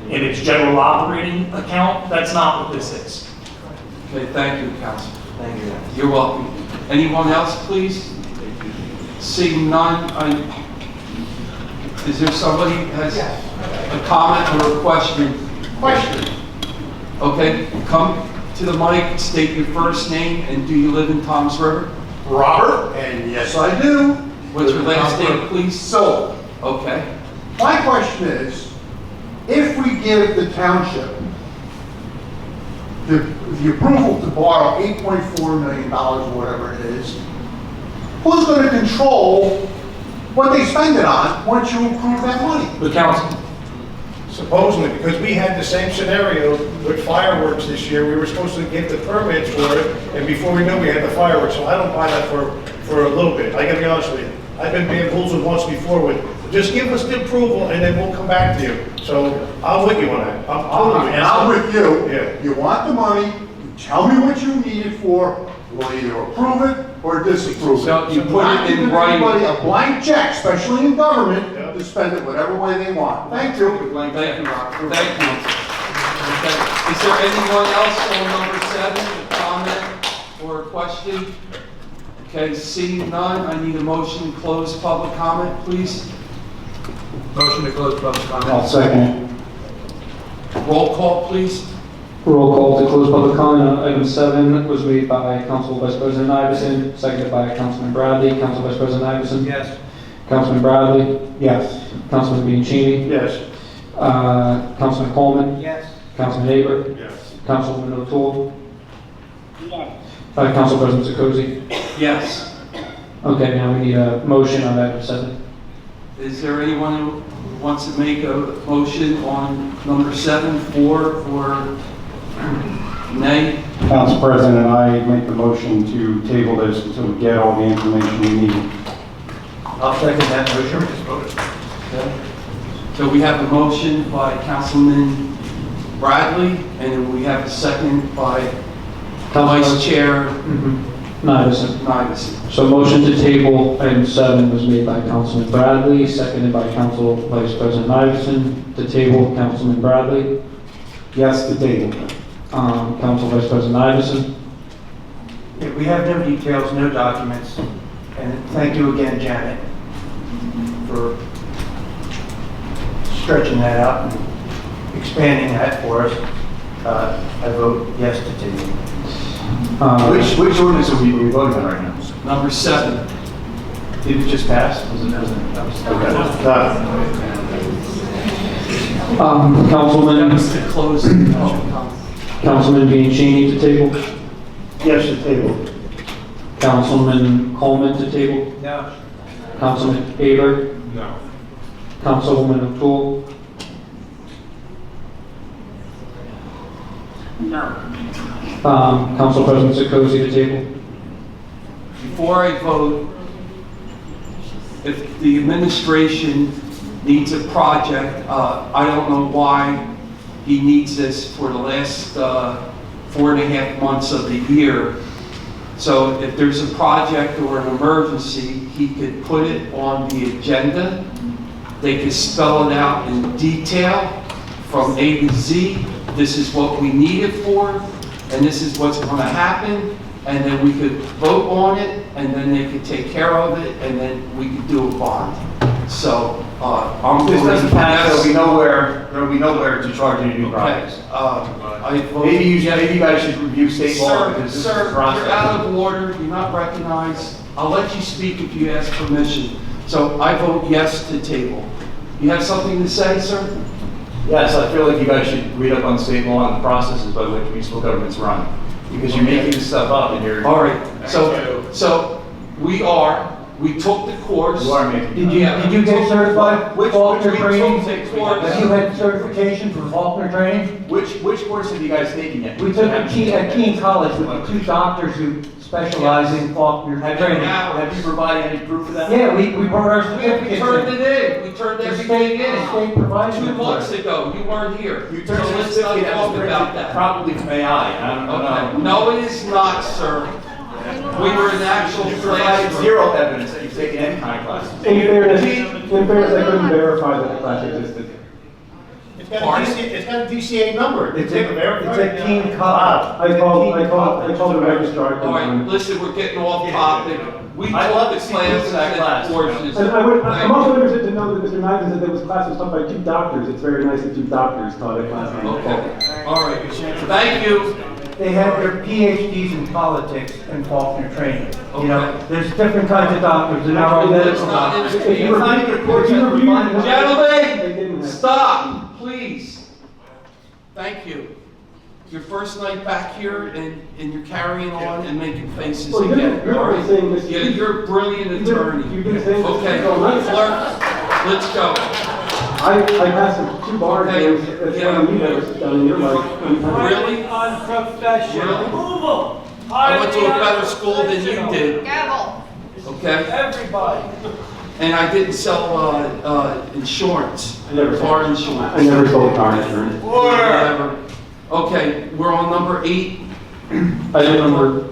Speaker 2: in its general operating account. That's not what this is.
Speaker 1: Okay, thank you, Council.
Speaker 12: Thank you.
Speaker 1: You're welcome. Anyone else, please? Seeing none, is there somebody who has a comment or a question? Okay, come to the mic, state your first name, and do you live in Toms River?
Speaker 13: Robert, and yes, I do.
Speaker 1: What's your last name, please?
Speaker 13: So,
Speaker 1: Okay.
Speaker 13: my question is, if we give the township the approval to borrow $8.4 million, or whatever it is, who's going to control what they spend it on once you approve that money?
Speaker 2: The council.
Speaker 5: Supposedly, because we had the same scenario with fireworks this year. We were supposed to give the permits for it, and before we knew, we had the fireworks. So I don't buy that for a little bit. I gotta be honest with you. I've been bamboozled once before with, just give us the approval and then we'll come back to you. So I'm with you on that. I'm totally.
Speaker 13: And I'm with you.
Speaker 5: Yeah.
Speaker 13: You want the money, you tell me what you need it for, we'll either approve it or disapprove it.
Speaker 1: So you put
Speaker 13: Not
Speaker 1: it in
Speaker 13: giving
Speaker 1: writing.
Speaker 13: anybody a blank check, especially in government,
Speaker 5: Yeah.
Speaker 13: to spend it whatever way they want. Thank you.
Speaker 1: Thank you, Robert. Thank you. Okay. Is there anyone else on number 7, a comment or a question? Okay, seeing none, I need a motion to close public comment, please.
Speaker 7: Motion to close public comment.
Speaker 3: I'll second it.
Speaker 1: Roll call, please.
Speaker 3: Roll call to close public comment on item 7 was made by Council Vice President Iverson, seconded by Councilman Bradley. Council Vice President Iverson?
Speaker 7: Yes.
Speaker 3: Councilman Bradley? Yes. Councilman Bianchini?
Speaker 5: Yes.
Speaker 3: Councilman Coleman?
Speaker 7: Yes.
Speaker 3: Councilman Aber?
Speaker 5: Yes.
Speaker 3: Councilman O'Toole?
Speaker 4: Yes.
Speaker 3: Council President Zukosi?
Speaker 1: Yes.
Speaker 3: Okay, now we need a motion on item 7.
Speaker 1: Is there anyone who wants to make a motion on number 7, for or nay?
Speaker 14: Council President, I make the motion to table this until we get all the information we need.
Speaker 7: I'll second that motion.
Speaker 1: Okay. So we have a motion by Councilman Bradley, and then we have a second by Vice Chair
Speaker 3: Nivison.
Speaker 1: Nivison.
Speaker 3: So motion to table item 7 was made by Councilman Bradley, seconded by Council Vice President Nivison. To table, Councilman Bradley.
Speaker 14: Yes, to table.
Speaker 3: Council Vice President Nivison.
Speaker 7: Yeah, we have no details, no documents, and thank you again, Janet, for stretching that out and expanding that for us. I vote yes to table.
Speaker 8: Which ordinance are we voting on right now?
Speaker 1: Number 7.
Speaker 8: Did it just pass? Was it?
Speaker 3: Councilman.
Speaker 1: That was to close the public comment.
Speaker 3: Councilman Bianchini to table.
Speaker 7: Yes to table.
Speaker 3: Councilman Coleman to table.
Speaker 7: No.
Speaker 3: Councilman Aber.
Speaker 14: No.
Speaker 3: Councilwoman O'Toole.
Speaker 4: No.
Speaker 3: Council President Sikosi to table.
Speaker 1: Before I vote, if the administration needs a project, I don't know why he needs this for the last 4.5 months of the year. So if there's a project or an emergency, he could put it on the agenda. They could spell it out in detail from A to Z. This is what we need it for, and this is what's going to happen. And then we could vote on it, and then they could take care of it, and then we could do a bond. So I'm
Speaker 8: This
Speaker 1: voting
Speaker 8: doesn't pass,
Speaker 1: yes.
Speaker 8: so we know where to charge any new projects.
Speaker 1: I vote
Speaker 8: Maybe you
Speaker 1: yes.
Speaker 8: guys should review state law because this is
Speaker 1: Sir,
Speaker 8: a
Speaker 1: you're
Speaker 8: process.
Speaker 1: out of order, you're not recognized. I'll let you speak if you ask permission. So I vote yes to table. You have something to say, sir?
Speaker 8: Yes, I feel like you guys should read up on state law and the processes by which municipal governments run. Because you're making this stuff up and you're...
Speaker 1: All right, so we took the course.
Speaker 8: You are making...
Speaker 7: Did you get certified
Speaker 8: Which
Speaker 7: Faulkner
Speaker 8: we
Speaker 7: training?
Speaker 8: took the course.
Speaker 7: Have you had certification for Faulkner training?
Speaker 8: Which course have you guys taken yet?
Speaker 7: We took at Keene College with the 2 doctors who specialize in Faulkner training.
Speaker 8: Have you provided any proof of that?
Speaker 7: Yeah, we brought our
Speaker 1: We
Speaker 7: certificates
Speaker 1: turned
Speaker 7: in.
Speaker 1: it in. We turned
Speaker 7: The
Speaker 1: everything
Speaker 7: state
Speaker 1: in.
Speaker 7: provided
Speaker 1: 2
Speaker 7: it for
Speaker 1: months
Speaker 7: us.
Speaker 1: ago, you weren't here.
Speaker 8: You
Speaker 1: So
Speaker 8: turned in a
Speaker 1: let's not
Speaker 8: certificate that
Speaker 1: talk
Speaker 8: was
Speaker 1: about
Speaker 8: printed
Speaker 1: that.
Speaker 8: probably from AI. I don't
Speaker 1: Okay,
Speaker 8: know.
Speaker 1: no, it is not, sir. We were in actual
Speaker 8: You provided
Speaker 1: classroom.
Speaker 8: zero evidence that you've taken any kind of classes.
Speaker 14: In fairness, I couldn't verify that the class existed.
Speaker 5: It's got a DCA number.
Speaker 7: It's at Keene College.
Speaker 14: I called the registrar.
Speaker 1: All right, listen, we're getting off topic. We
Speaker 8: I'd
Speaker 1: took
Speaker 8: love
Speaker 1: the
Speaker 8: to see proof of that class,
Speaker 1: classes and courses.
Speaker 14: And I'm
Speaker 1: Thank
Speaker 14: also
Speaker 1: you.
Speaker 14: interested to know that Mr. Knight said there was class was taught by 2 doctors. It's very nice that 2 doctors taught a class.
Speaker 1: Okay, all right. Thank you.
Speaker 7: They have their PhDs in politics and Faulkner training. You know,
Speaker 1: Okay.
Speaker 7: there's different kinds of doctors, and not all medical
Speaker 1: not
Speaker 7: doctors.
Speaker 1: in-
Speaker 8: It's not even a course that's provided.
Speaker 1: Gentlemen, stop, please. Thank you. Your first night back here, and you're carrying on and making faces
Speaker 14: Well,
Speaker 1: again.
Speaker 14: you're
Speaker 1: all
Speaker 14: already
Speaker 1: right?
Speaker 14: saying this.
Speaker 1: Yeah, you're a brilliant attorney.
Speaker 14: You've been saying this.
Speaker 1: Okay, clerk, let's go.
Speaker 14: I passed 2 bar
Speaker 1: Okay,
Speaker 14: exams. That's
Speaker 1: yeah.
Speaker 14: why you never sit down in your life.
Speaker 1: Really?
Speaker 10: Unprofessional.
Speaker 1: Really?
Speaker 10: Move 'em.
Speaker 1: I went to a better school than you did,
Speaker 15: Gavel.
Speaker 1: okay?
Speaker 10: Everybody.
Speaker 1: And I didn't sell insurance,
Speaker 14: I never sold-
Speaker 1: car insurance.
Speaker 14: I never sold car insurance.
Speaker 1: Whatever. Okay, we're on number 8.
Speaker 3: Item number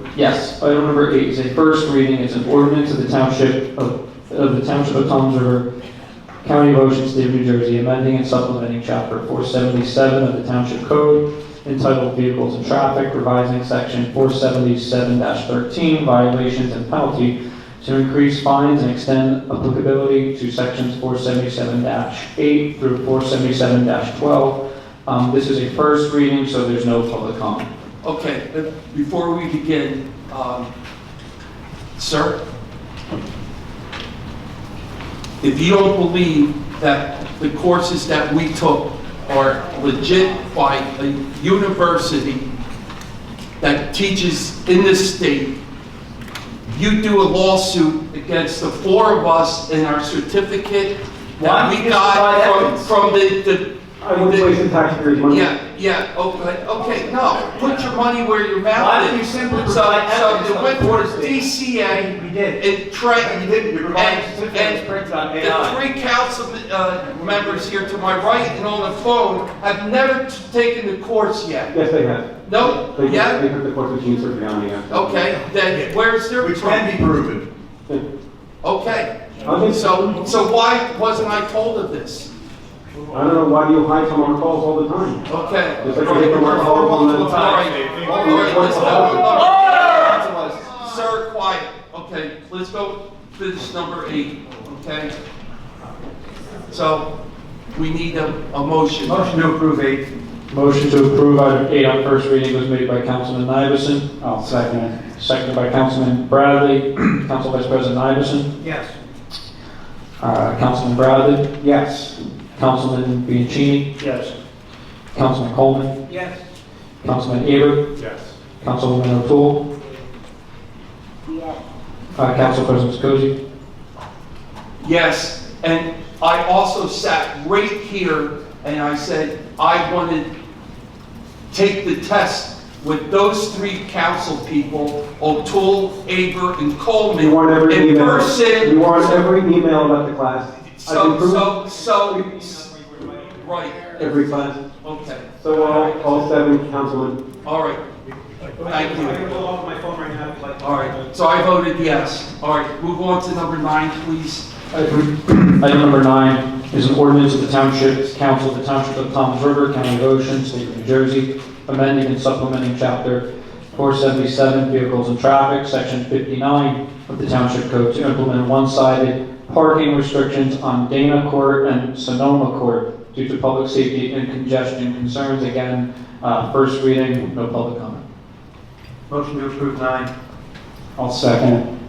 Speaker 3: 8 is a first reading. It's an ordinance of the Township of Toms River, County of Ocean, State of New Jersey, amending and supplementing Chapter 477 of the Township Code entitled Vehicles and Traffic, revising Section 477-13, Violations and Penalty, to increase fines and extend applicability to Sections 477-8 through 477-12. This is a first reading, so there's no public comment.
Speaker 1: Okay, before we begin, sir, if you don't believe that the courses that we took are legit by a university that teaches in this state, you do a lawsuit against the four of us in our certificate
Speaker 3: Why
Speaker 1: that
Speaker 3: don't
Speaker 1: we
Speaker 3: you just provide
Speaker 1: got
Speaker 3: evidence?
Speaker 1: from the
Speaker 3: I wouldn't waste the taxpayers' money.
Speaker 1: yeah, okay, no, put your money where your mouth is.
Speaker 3: Why don't you simply provide
Speaker 1: So
Speaker 3: evidence
Speaker 1: it
Speaker 3: on
Speaker 1: went
Speaker 3: the
Speaker 1: for
Speaker 3: board's
Speaker 1: DCA.
Speaker 3: We did.
Speaker 1: And Trent,
Speaker 3: And you didn't. You provided
Speaker 1: and-
Speaker 3: certificates
Speaker 1: and
Speaker 3: printed on
Speaker 1: the
Speaker 3: AI.
Speaker 1: 3 council members here to my right and on the phone have never taken the course yet.
Speaker 3: Yes, they have.
Speaker 1: No,
Speaker 3: They
Speaker 1: yeah?
Speaker 3: took the course with Gene Cipriani. Yeah.
Speaker 1: Okay, then where's their?
Speaker 8: Which can be proven.
Speaker 1: Okay,
Speaker 3: I think
Speaker 1: so why wasn't I told of this?
Speaker 3: I don't know why you hide from our calls all the time.
Speaker 1: Okay.
Speaker 3: Just like you hide from our calls all the
Speaker 1: All
Speaker 3: time.
Speaker 1: right, all right, let's go. Sir, quiet. Okay, let's go finish number 8, okay? So, we need a motion.
Speaker 7: Motion to approve 8.
Speaker 3: Motion to approve item 8 on first reading was made by Councilman Iverson.
Speaker 14: I'll second it.
Speaker 3: Seconded by Councilman Bradley. Council Vice President Iverson.
Speaker 7: Yes.
Speaker 3: Councilman Bradley.
Speaker 14: Yes.
Speaker 3: Councilman Bianchini.
Speaker 2: Yes.
Speaker 3: Councilman Coleman.
Speaker 7: Yes.
Speaker 3: Councilman Aber.
Speaker 8: Yes.
Speaker 3: Councilwoman O'Toole.
Speaker 4: Yes.
Speaker 3: Council President Scosi.
Speaker 1: Yes, and I also sat right here and I said, I want to take the test with those 3 council people, O'Toole, Aber, and Coleman.
Speaker 3: You want every
Speaker 1: in
Speaker 3: email.
Speaker 1: person.
Speaker 3: You want every email about the class.
Speaker 1: Right,
Speaker 3: Every class.
Speaker 1: okay,
Speaker 3: So all 7 councilmen.
Speaker 1: all right, thank you.
Speaker 7: go off my phone right now if you'd like.
Speaker 1: All right, so I voted yes. All right, move on to number 9, please.
Speaker 3: Item number 9 is an ordinance of the Township Council of the Township of Toms River, County of Ocean, State of New Jersey, amending and supplementing Chapter 477, Vehicles and Traffic, Section 59 of the Township Code to implement one-sided parking restrictions on Dana Court and Sonoma Court due to public safety and congestion concerns. Again, first reading, no public comment.
Speaker 7: Motion to approve 9.
Speaker 14: I'll second it.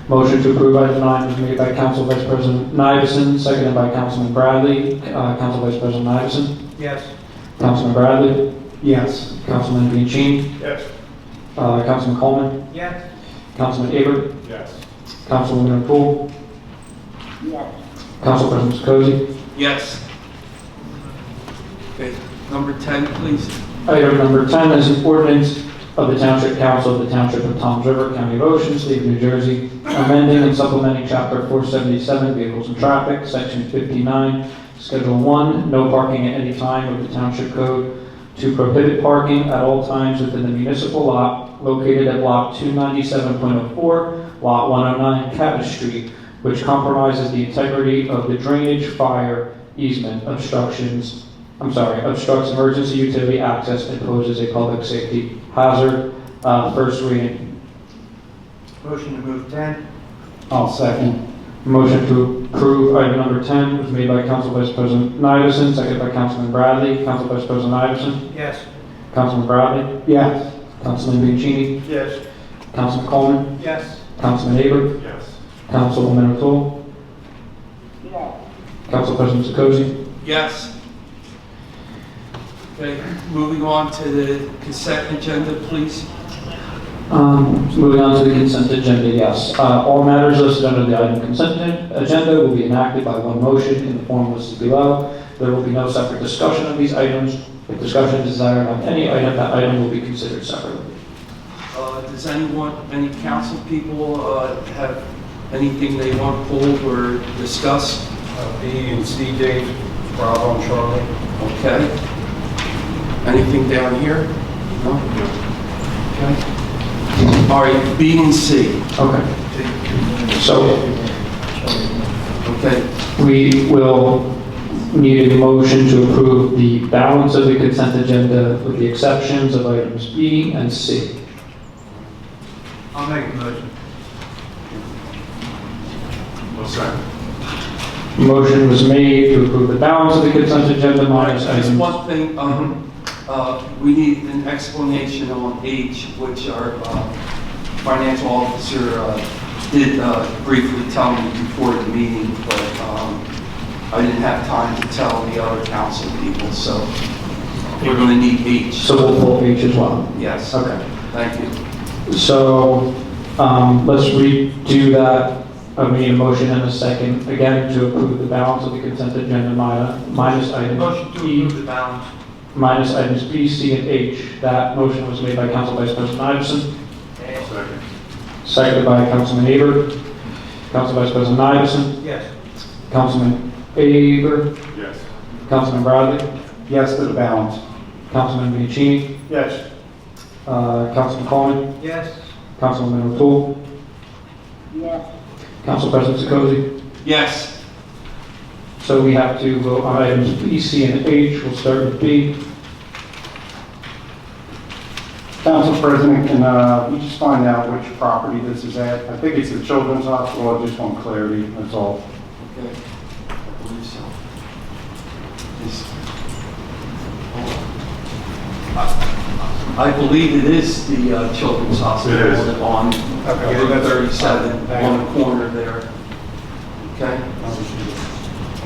Speaker 3: Motion to approve item 9 was made by Council Vice President Iverson, seconded by Councilman Bradley. Council Vice President Iverson.
Speaker 7: Yes.
Speaker 3: Councilman Bradley.
Speaker 14: Yes.
Speaker 3: Councilman Bianchini.
Speaker 5: Yes.
Speaker 3: Councilman Coleman.
Speaker 7: Yes.
Speaker 3: Councilman Aber.
Speaker 8: Yes.
Speaker 3: Councilwoman O'Toole.
Speaker 4: Yes.
Speaker 3: Council President Scosi.
Speaker 1: Yes. Okay, number 10, please.
Speaker 3: Item number 10 is an ordinance of the Township Council of the Township of Toms River, County of Ocean, State of New Jersey, amending and supplementing Chapter 477, Vehicles and Traffic, Section 59, Schedule 1, no parking at any time of the Township Code, to prohibit parking at all times within the municipal lot located at Block 297.04, Lot 109, Cabbage Street, which compromises the integrity of the drainage, fire, easement, obstructs emergency utility access, and poses a public safety hazard. First reading.
Speaker 7: Motion to move 10.
Speaker 14: I'll second.
Speaker 3: Motion to approve item number 10 was made by Council Vice President Iverson, seconded by Councilman Bradley. Council Vice President Iverson.
Speaker 7: Yes.
Speaker 3: Councilman Bradley.
Speaker 14: Yes.
Speaker 3: Councilman Bianchini.
Speaker 5: Yes.
Speaker 3: Councilman Coleman.
Speaker 7: Yes.
Speaker 3: Councilman Aber.
Speaker 8: Yes.
Speaker 3: Councilwoman O'Toole.
Speaker 4: Yes.
Speaker 3: Council President Sikosi.
Speaker 1: Yes. Okay, moving on to the consent agenda, please.
Speaker 3: Moving on to the consent agenda, yes. All matters listed under the item consent agenda will be enacted by one motion in the form listed below. There will be no separate discussion of these items. If discussion is desired on any item, that item will be considered separately.
Speaker 1: Does any council people have anything they want pulled or discuss?
Speaker 14: B and C, Dave, Bravo and Charlie.
Speaker 1: Okay. Anything down here? No? Okay. All right, B and C.
Speaker 3: Okay. So
Speaker 1: Okay.
Speaker 3: we will need a motion to approve the balance of the consent agenda with the exceptions of items B and C.
Speaker 7: I'll make the motion.
Speaker 8: Well, second.
Speaker 3: Motion was made to approve the balance of the consent agenda minus
Speaker 1: Just
Speaker 3: items.
Speaker 1: one thing, we need an explanation on H, which our financial officer did briefly tell me before the meeting, but I didn't have time to tell the other council people, so we're going to need H.
Speaker 3: So we'll pull H as well.
Speaker 1: Yes.
Speaker 3: Okay.
Speaker 1: Thank you.
Speaker 3: So Let's redo that. We need a motion and a second, again, to approve the balance of the consent agenda minus items
Speaker 7: Motion to
Speaker 3: E,
Speaker 7: approve the balance.
Speaker 3: minus items B, C, and H. That motion was made by Council Vice President Iverson,
Speaker 13: Second.
Speaker 3: seconded by Councilman Aber. Council Vice President Iverson,
Speaker 7: Yes.
Speaker 3: Councilman Aber,
Speaker 14: Yes.
Speaker 3: Councilman Bradley,
Speaker 14: Yes to the balance.
Speaker 3: Councilman Bianchini,
Speaker 13: Yes.
Speaker 3: Councilman Coleman,
Speaker 7: Yes.
Speaker 3: Councilwoman O'Toole,
Speaker 4: yes,
Speaker 3: Council President Zakozy.
Speaker 1: Yes.
Speaker 3: So we have to vote on items B, C, and H. We'll start with B.
Speaker 14: Council President, can we just find out which property this is at? I think it's the Children's Hospital, I just want clarity, that's all.
Speaker 1: Okay. I believe so. I believe it is the Children's Hospital
Speaker 14: It is.
Speaker 1: on
Speaker 13: Okay.
Speaker 1: Route 37,
Speaker 13: Thank
Speaker 1: on
Speaker 13: you.
Speaker 1: the corner there. Okay?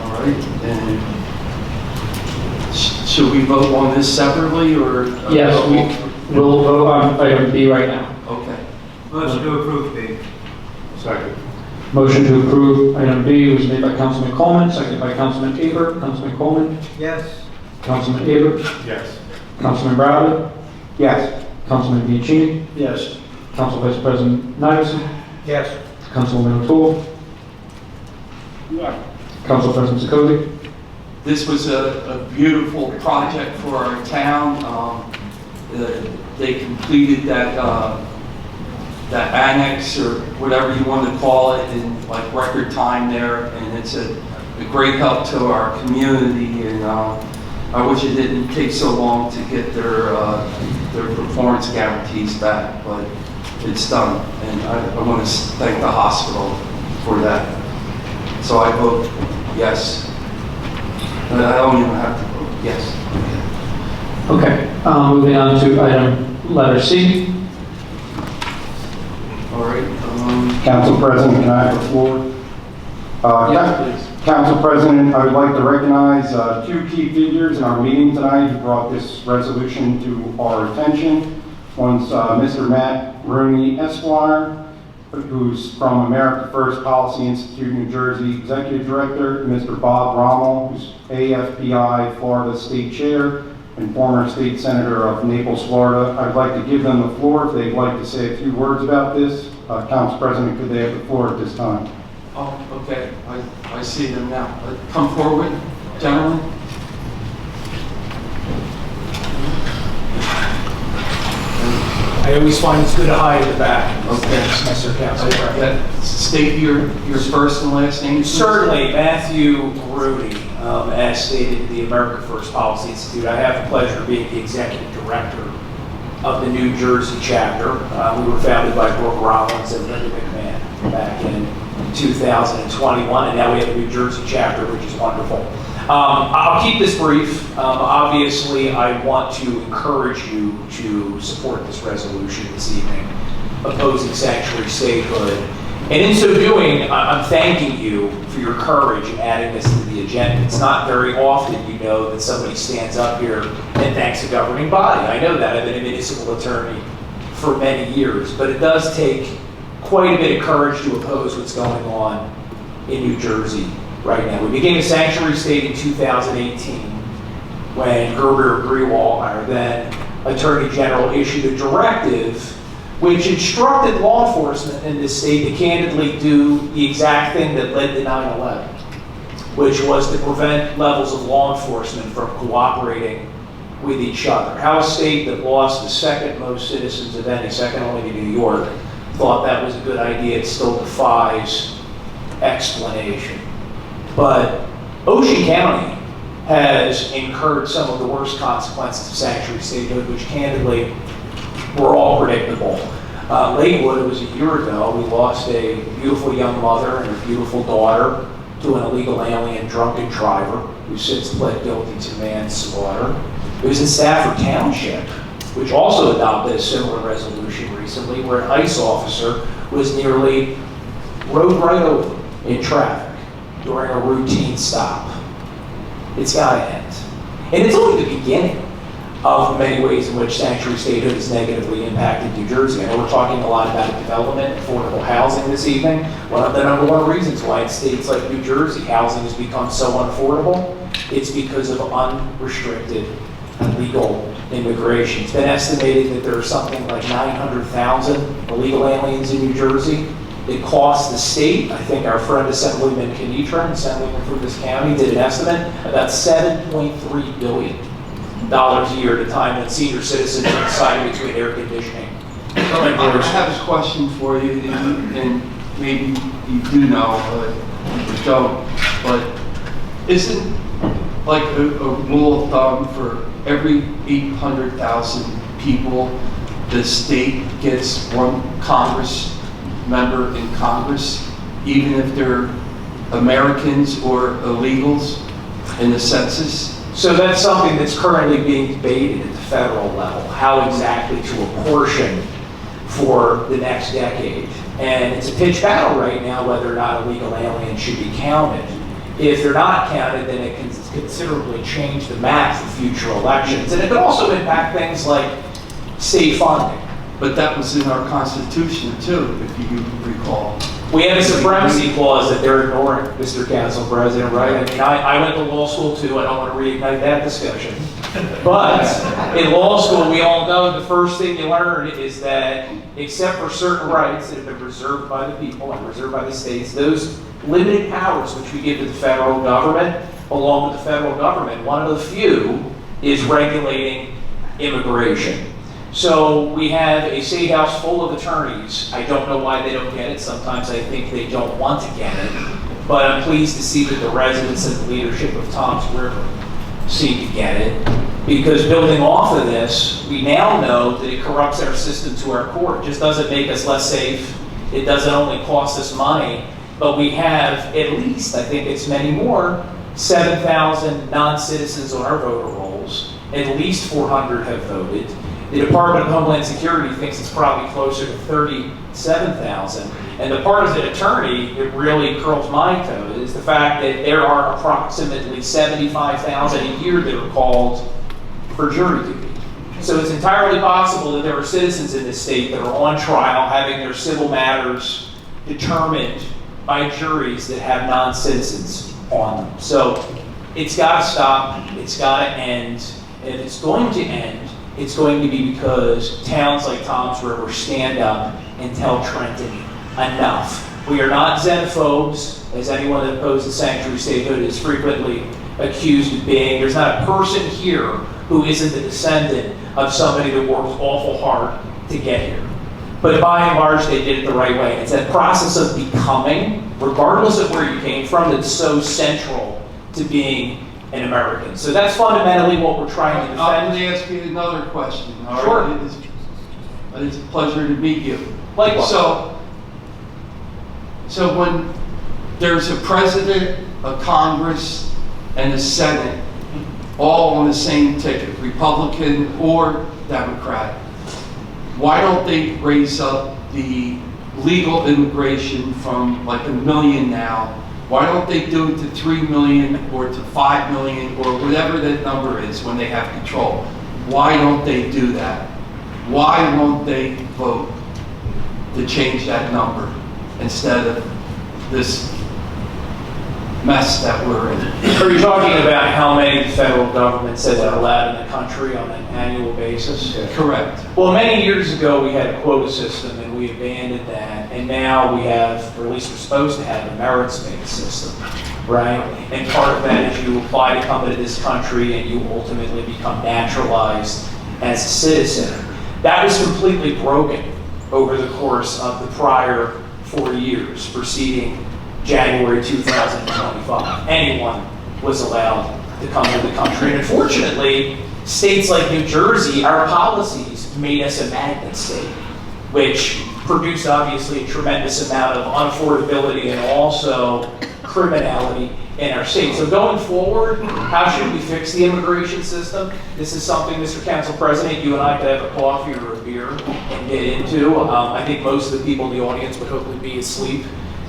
Speaker 1: All right, and should we vote on this separately, or?
Speaker 3: Yes, we'll vote on item B right now.
Speaker 1: Okay.
Speaker 7: Motion to approve, B.
Speaker 13: Second.
Speaker 3: Motion to approve item B was made by Councilman Coleman, seconded by Councilman Aber. Councilman Coleman,
Speaker 7: Yes.
Speaker 3: Councilman Aber,
Speaker 13: Yes.
Speaker 3: Councilman Bradley,
Speaker 14: Yes.
Speaker 3: Councilman Bianchini,
Speaker 13: Yes.
Speaker 3: Council Vice President Iverson,
Speaker 7: Yes.
Speaker 3: Councilwoman O'Toole,
Speaker 4: yes,
Speaker 3: Council President Zakozy.
Speaker 1: This was a beautiful project for our town. They completed that annex, or whatever you want to call it, in like record time there, and it's a great help to our community, and I wish it didn't take so long to get their performance guarantees back, but it's done, and I want to thank the hospital for that. So I vote yes. But I don't even have to vote yes.
Speaker 3: Okay, moving on to item letter C.
Speaker 1: All right.
Speaker 14: Council President, can I have the floor?
Speaker 1: Yeah, please.
Speaker 14: Council President, I would like to recognize two key figures in our meeting tonight who brought this resolution to our attention. One's Mr. Matt Rooney Esquire, who's from America First Policy Institute, New Jersey, Executive Director, Mr. Bob Rommel, who's AFPI Florida State Chair and former State Senator of Naples, Florida. I'd like to give them the floor if they'd like to say a few words about this. Council President, could they have the floor at this time?
Speaker 1: Oh, okay. I see them now. Come forward, gentlemen.
Speaker 15: I always find it's good to hide in the back.
Speaker 1: Okay.
Speaker 15: Mr. Council.
Speaker 1: State your first and last name, please.
Speaker 15: Certainly, Matthew Rooney, as stated, the America First Policy Institute. I have the pleasure of being the executive director of the New Jersey chapter. We were founded by Brooke Rollins and Linda McMahon back in 2021, and now we have a New Jersey chapter, which is wonderful. I'll keep this brief. Obviously, I want to encourage you to support this resolution this evening, opposing sanctuary statehood. And in so doing, I'm thanking you for your courage in adding this to the agenda. It's not very often, you know, that somebody stands up here and thanks a governing body. I know that. I've been a municipal attorney for many years, but it does take quite a bit of courage to oppose what's going on in New Jersey right now. We became a sanctuary state in 2018 when Gerber Grewal, our then Attorney General, issued a directive which instructed law enforcement in this state to candidly do the exact thing that led to 9/11, which was to prevent levels of law enforcement from cooperating with each other. How a state that lost the second most citizens of any, second only to New York, thought that was a good idea, it still defies explanation. But Ocean County has incurred some of the worst consequences of sanctuary statehood, which candidly were all predictable. Lakewood, it was a year ago, we lost a beautiful young mother and a beautiful daughter to an illegal alien drunken driver who since pled guilty to manslaughter. It was in Stafford Township, which also adopted a similar resolution recently, where an ICE officer was nearly rode right over in traffic during a routine stop. It's got to end. And it's only the beginning of many ways in which sanctuary statehood has negatively impacted New Jersey. I know we're talking a lot about development, affordable housing this evening. One of the number one reasons why in states like New Jersey housing has become so unaffordable, it's because of unrestricted illegal immigration. It's been estimated that there are something like 900,000 illegal aliens in New Jersey. It costs the state, I think our friend Assemblyman Kenitra, Assemblyman from this county, did an estimate, about $7.3 billion a year at a time when senior citizens are deciding between air conditioning.
Speaker 1: I have a question for you, and maybe you do know, or don't, but isn't like a rule of thumb for every 800,000 people, the state gets one Congress member in Congress, even if they're Americans or illegals in the census?
Speaker 15: So that's something that's currently being debated at the federal level, how exactly to apportion for the next decade. And it's a pitched battle right now whether or not illegal aliens should be counted. If they're not counted, then it can considerably change the map for future elections. And it could also impact things like state funding.
Speaker 1: But that was in our Constitution too, if you recall.
Speaker 15: We have a supremacy clause that they're ignoring, Mr. Council President, right? I mean, I went to law school too. I don't want to reignite that discussion. But in law school, we all know the first thing you learn is that except for certain rights that have been reserved by the people and reserved by the states, those limited powers which we give to the federal government, along with the federal government, one of the few is regulating immigration. So we have a state house full of attorneys. I don't know why they don't get it. Sometimes I think they don't want to get it. But I'm pleased to see that the residents and the leadership of Tom's River seem to get it. Because building off of this, we now know that it corrupts our system to our core. It just doesn't make us less safe. It doesn't only cost us money, but we have at least, I think it's many more, 7,000 non-citizens on our voter rolls. At least 400 have voted. The Department of Homeland Security thinks it's probably closer to 37,000. And the partisan attorney that really curls my toes is the fact that there are approximately 75,000 a year that are called for jury duty. So it's entirely possible that there are citizens in this state that are on trial having their civil matters determined by juries that have non-citizens on them. So it's got to stop, it's got to end, and if it's going to end, it's going to be because towns like Tom's River stand up and tell Trenton, enough. We are not xenophobes, as anyone that opposes sanctuary statehood is frequently accused of being. There's not a person here who isn't the descendant of somebody that worked awful hard to get here. But by and large, they did it the right way. It's that process of becoming, regardless of where you came from, that's so central to being an American. So that's fundamentally what we're trying to defend.
Speaker 1: Let me ask you another question. All
Speaker 15: Sure.
Speaker 1: right? It's a pleasure to meet you.
Speaker 15: Likewise.
Speaker 1: So when there's a president, a Congress, and a Senate, all on the same ticket, Republican or Democrat, why don't they raise up the legal immigration from like 1 million now? Why don't they do it to 3 million or to 5 million or whatever that number is when they have control? Why don't they do that? Why won't they vote to change that number instead of this mess that we're in?
Speaker 15: Are you talking about how many the federal government says are allowed in the country on an annual basis?
Speaker 1: Correct.
Speaker 15: Well, many years ago we had a quota system and we abandoned that, and now we have, or at least we're supposed to have, a merits-based system, right? And part of that is you apply to come into this country and you ultimately become naturalized as a citizen. That was completely broken over the course of the prior 4 years preceding January 2025. Anyone was allowed to come into the country. And unfortunately, states like New Jersey, our policies made us a magnet state, which produced obviously a tremendous amount of unaffordability and also criminality in our state. So going forward, how should we fix the immigration system? This is something, Mr. Council President, you and I could have a coffee or a beer and get into. I think most of the people in the audience would hopefully be asleep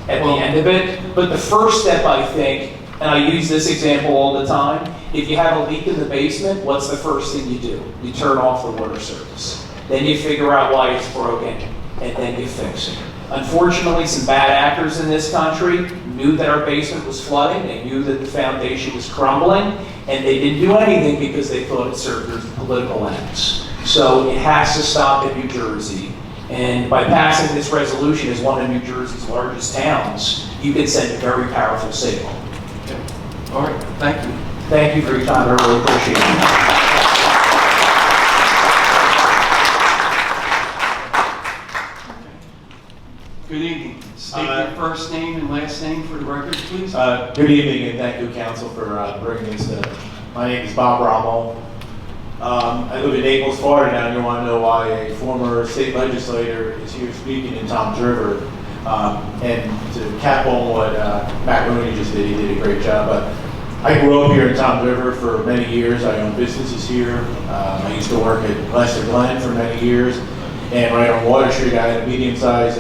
Speaker 15: at the end of it. But the first step, I think, and I use this example all the time, if you have a leak in the basement, what's the first thing you do? You turn off the water service. Then you figure out why it's broken, and then you fix it. Unfortunately, some bad actors in this country knew that our basement was flooding, they knew that the foundation was crumbling, and they didn't do anything because they thought it served their political ends. So it has to stop in New Jersey. And by passing this resolution as one of New Jersey's largest towns, you can send a very powerful signal.
Speaker 1: All right, thank you.
Speaker 15: Thank you for your time, I really appreciate it.
Speaker 1: Good evening. State your first name and last name for the record, please.
Speaker 16: Good evening, and thank you, council, for bringing this to. My name is Bob Rommel. I live in Naples, Florida now, and you want to know why a former state legislator is here speaking in Toms River. And to cap on what Matt Rooney just did, he did a great job. But I grew up here in Toms River for many years. I own businesses here. I used to work at Lester Glenn for many years. And right on Water Street, I had a medium-sized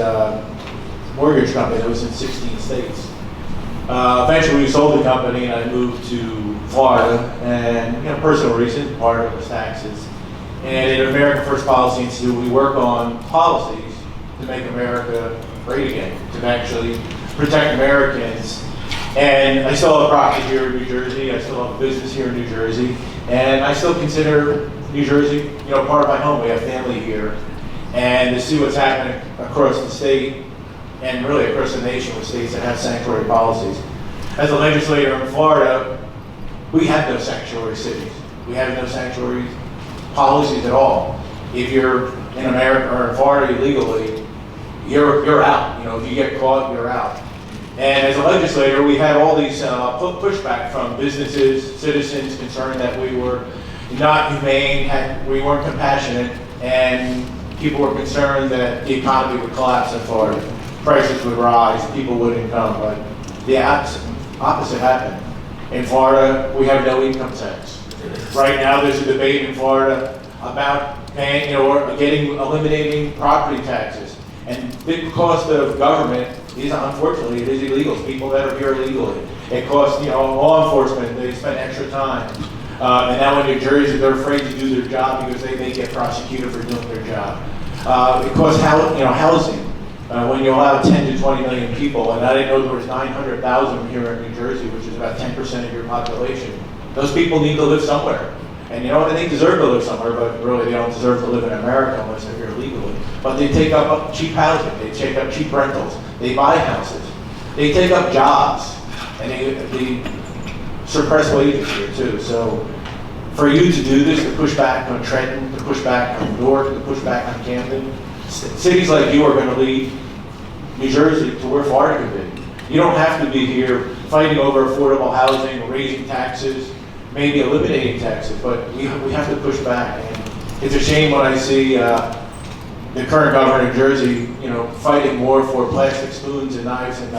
Speaker 16: mortgage company that was in 16 states. Eventually, we sold the company, and I moved to Florida, and personal reasons, part of it was taxes. And at American First Policy Institute, we work on policies to make America great again, to actually protect Americans. And I still have a property here in New Jersey. I still have a business here in New Jersey, and I still consider New Jersey, part of my home. We have family here, and to see what's happening across the state and really across the nation with states that have sanctuary policies. As a legislator in Florida, we have no sanctuary cities. We have no sanctuary policies at all. If you're in America or in Florida illegally, you're out. If you get caught, you're out. And as a legislator, we had all these pushback from businesses, citizens concerned that we were not humane, we weren't compassionate, and people were concerned that the economy would collapse in Florida. Prices would rise, people wouldn't come, but the opposite happened. In Florida, we have no income tax. Right now, there's a debate in Florida about paying, eliminating property taxes. And the cost of government is, unfortunately, it is illegal. It's people that are here illegally. It costs, law enforcement, they spend extra time. And now in New Jersey, they're afraid to do their job because they may get prosecuted for doing their job. It costs, housing. When you allow 10 to 20 million people, and I didn't know there was 900,000 here in New Jersey, which is about 10% of your population. Those people need to live somewhere. And they deserve to live somewhere, but really they don't deserve to live in America unless they're here legally. But they take up cheap housing, they take up cheap rentals, they buy houses, they take up jobs, and they suppress wages here too. So for you to do this, to push back on Trenton, to push back on Newark, to push back on Camden, cities like you are going to lead New Jersey to where Florida could be. You don't have to be here fighting over affordable housing, raising taxes, maybe eliminating taxes, but we have to push back. And it's a shame when I see the current governor of New Jersey, fighting more for plastic spoons and knives, and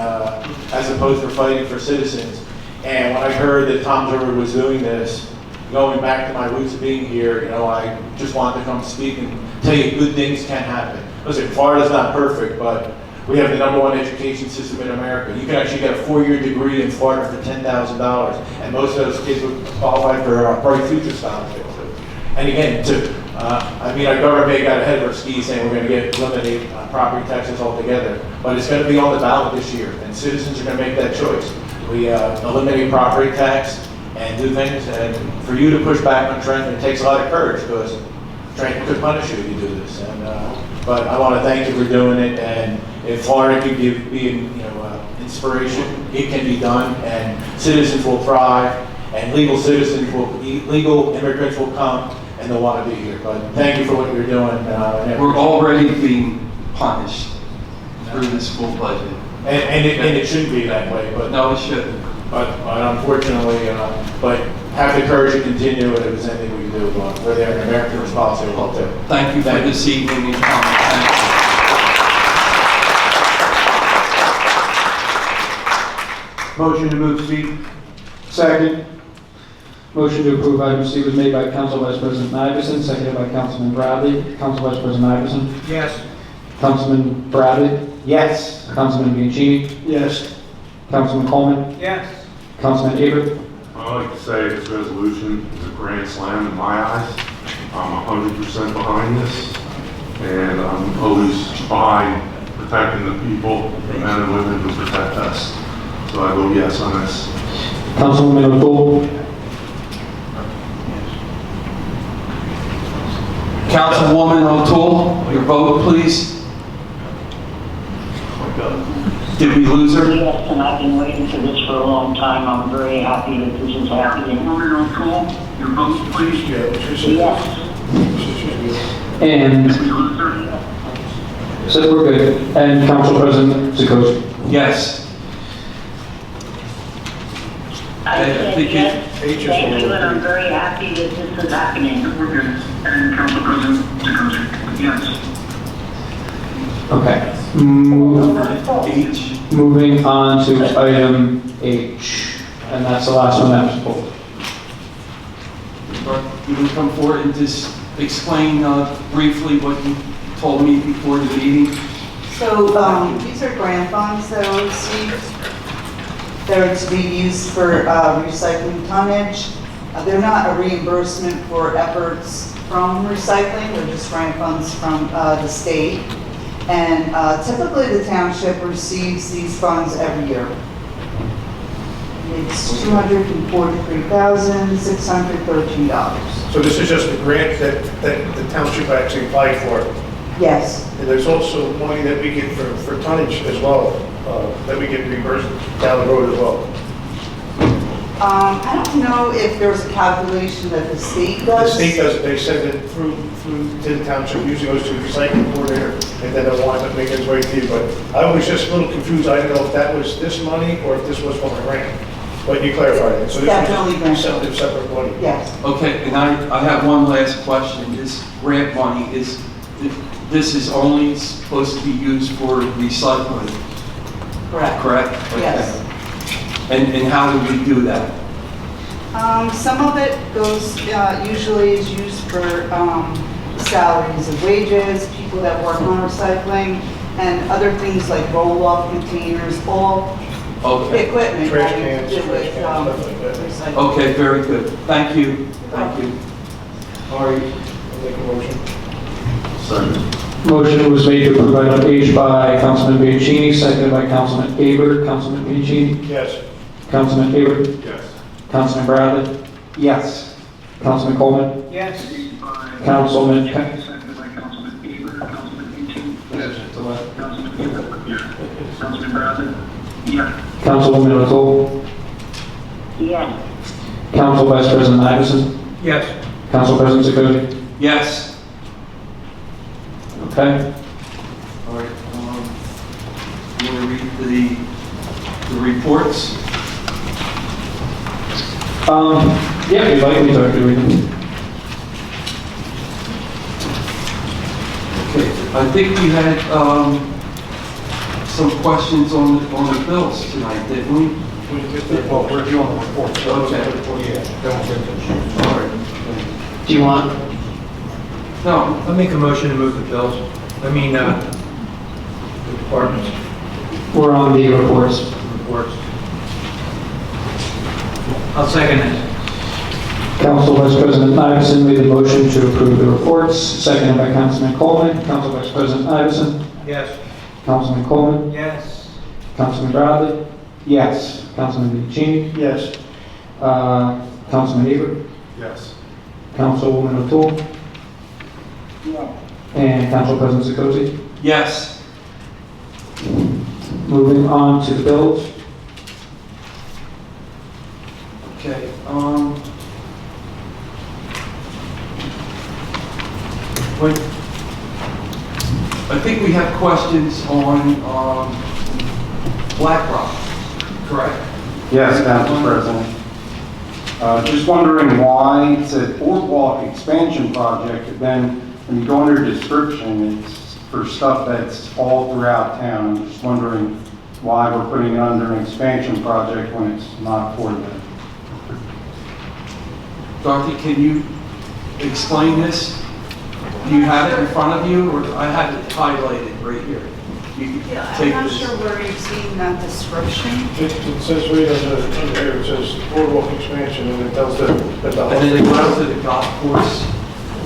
Speaker 16: as opposed to fighting for citizens. And when I heard that Toms River was doing this, going back to my roots of being here, I just wanted to come speak and tell you good things can happen. Listen, Florida's not perfect, but we have the #1 education system in America. You can actually get a 4-year degree in Florida for $10,000, and most of those kids would qualify for a Bright Future Scholarship. And again, our government got ahead of our skis saying we're going to eliminate property taxes altogether, but it's going to be on the ballot this year, and citizens are going to make that choice. We eliminate property tax and do things, and for you to push back on Trenton, it takes a lot of courage, because Trenton could punish you if you do this. But I want to thank you for doing it, and if Florida could be inspiration, it can be done, and citizens will thrive, and legal immigrants will come, and they'll want to be here. But thank you for what you're doing.
Speaker 1: We're already being punished through the school budget.
Speaker 16: And it shouldn't be that way, but
Speaker 1: no, it shouldn't.
Speaker 16: But unfortunately, but have the courage to continue, and if there's anything we can do, we're there, and American Responsibility will help too.
Speaker 1: Thank you for this evening and comment. Thank you.
Speaker 7: Motion to move C.
Speaker 3: Second. Motion to approve item C was made by Council Vice President Iverson, seconded by Councilman Bradley. Council Vice President Iverson?
Speaker 7: Yes.
Speaker 3: Councilman Bradley?
Speaker 8: Yes.
Speaker 3: Councilman Bianchini?
Speaker 7: Yes.
Speaker 3: Councilman Coleman?
Speaker 7: Yes.
Speaker 3: Councilman Aber?
Speaker 17: I'd like to say this resolution is a grand slam in my eyes. I'm 100% behind this, and I'm always behind protecting the people, the men and women who protect us. So I vote yes on this.
Speaker 3: Councilwoman O'Toole?
Speaker 1: Councilwoman O'Toole, your vote, please. Did we lose her?
Speaker 4: Yes, and I've been waiting for this for a long time. I'm very happy that this is happening. Councilwoman O'Toole, your vote, please. Yes.
Speaker 3: And, so we're good. And Council President Zukoski?
Speaker 1: Yes.
Speaker 4: I said
Speaker 1: think
Speaker 4: yes,
Speaker 5: H is
Speaker 4: thank you,
Speaker 5: one.
Speaker 4: and I'm very happy that this is happening. We're good. And Council President Township, yes.
Speaker 3: Okay.
Speaker 1: H.
Speaker 3: Moving on to item H, and that's the last one that was pulled.
Speaker 1: You can come forward and just explain briefly what you told me before the meeting.
Speaker 11: So, these are grant funds that were received. They're to be used for recycling tonnage. They're not a reimbursement for efforts from recycling, they're just grant funds from the state. And typically the township receives these funds every year. It's $243,613.
Speaker 5: So this is just a grant that the township actually applied for.
Speaker 11: Yes.
Speaker 5: And there's also money that we get for tonnage as well, that we get reimbursed down the road as well.
Speaker 11: I don't know if there's a calculation that the state
Speaker 5: The
Speaker 11: does.
Speaker 5: state does, they send it through to the township, usually goes to the recycling coordinator, and then it winds up making its way to you. But I was just a little confused, I didn't know if that was this money or if this was from a grant. But you clarified it, so this
Speaker 11: Definitely grant.
Speaker 5: is separate money.
Speaker 11: Yes.
Speaker 1: Okay, and I have one last question. This grant money this is only supposed to be used for recycling,
Speaker 11: Correct.
Speaker 1: correct?
Speaker 11: Yes.
Speaker 1: Okay. And how do we do that?
Speaker 11: Some of it goes, usually is used for salaries and wages, people that work on recycling, and other things like roll-off containers, all
Speaker 1: Okay.
Speaker 11: equipment.
Speaker 5: Trash
Speaker 11: having to
Speaker 5: cans,
Speaker 11: do
Speaker 5: trash
Speaker 11: with,
Speaker 5: cans, stuff like that.
Speaker 11: recycling.
Speaker 1: Okay, very good. Thank you. Thank you.
Speaker 5: All right, I'll make a motion.
Speaker 17: Second.
Speaker 3: Motion was made to approve item H by Councilman Bianchini, seconded by Councilman Aber. Councilman Bianchini?
Speaker 5: Yes.
Speaker 3: Councilman Aber?
Speaker 17: Yes.
Speaker 3: Councilman Bradley?
Speaker 14: Yes.
Speaker 3: Councilman Coleman?
Speaker 7: Yes.
Speaker 3: Councilman
Speaker 4: Seconded by Councilman Bieber, Councilman Eaton. Councilman Bieber, yes. Councilman Bradley, yes.
Speaker 3: Councilwoman O'Toole?
Speaker 4: Yes.
Speaker 3: Council Vice President Iverson?
Speaker 7: Yes.
Speaker 3: Council President Zukoski?
Speaker 1: Yes.
Speaker 3: Okay.
Speaker 1: All right. You want to read the reports?
Speaker 3: Yeah, if you'd like me to, I can read them.
Speaker 1: Okay. I think we had some questions on the bills tonight, didn't we?
Speaker 13: Well, we're doing the report.
Speaker 1: Okay. All right.
Speaker 3: Do you want?
Speaker 1: No,
Speaker 7: I'll make a motion to move the bills. The departments.
Speaker 3: We're on the reports.
Speaker 7: Reports. I'll second it.
Speaker 3: Council Vice President Iverson made the motion to approve the reports, seconded by Councilman Coleman. Council Vice President Iverson?
Speaker 7: Yes.
Speaker 3: Councilman Coleman?
Speaker 7: Yes.
Speaker 3: Councilman Bradley? Yes. Councilman Bianchini?
Speaker 5: Yes.
Speaker 3: Councilman Aber?
Speaker 17: Yes.
Speaker 3: Councilwoman O'Toole?
Speaker 4: Yes.
Speaker 3: And Council President Zukoski?
Speaker 1: yes.
Speaker 3: Moving on to the bills.
Speaker 1: Okay. Wait. I think we have questions on Black Rock, correct?
Speaker 14: Yes, Council President. Just wondering why it's a boardwalk expansion project, but then when you go under description, it's for stuff that's all throughout town. I'm just wondering why we're putting it under an expansion project when it's not for that.
Speaker 1: Dorothy, can you explain this? Do you have it in front of you, or I have it highlighted right here? you could
Speaker 11: Yeah, I'm
Speaker 1: take
Speaker 11: not
Speaker 1: this.
Speaker 11: sure where you've seen that description.
Speaker 5: It says right under here, it says boardwalk expansion, and it tells that the.
Speaker 1: And then it goes to the golf course.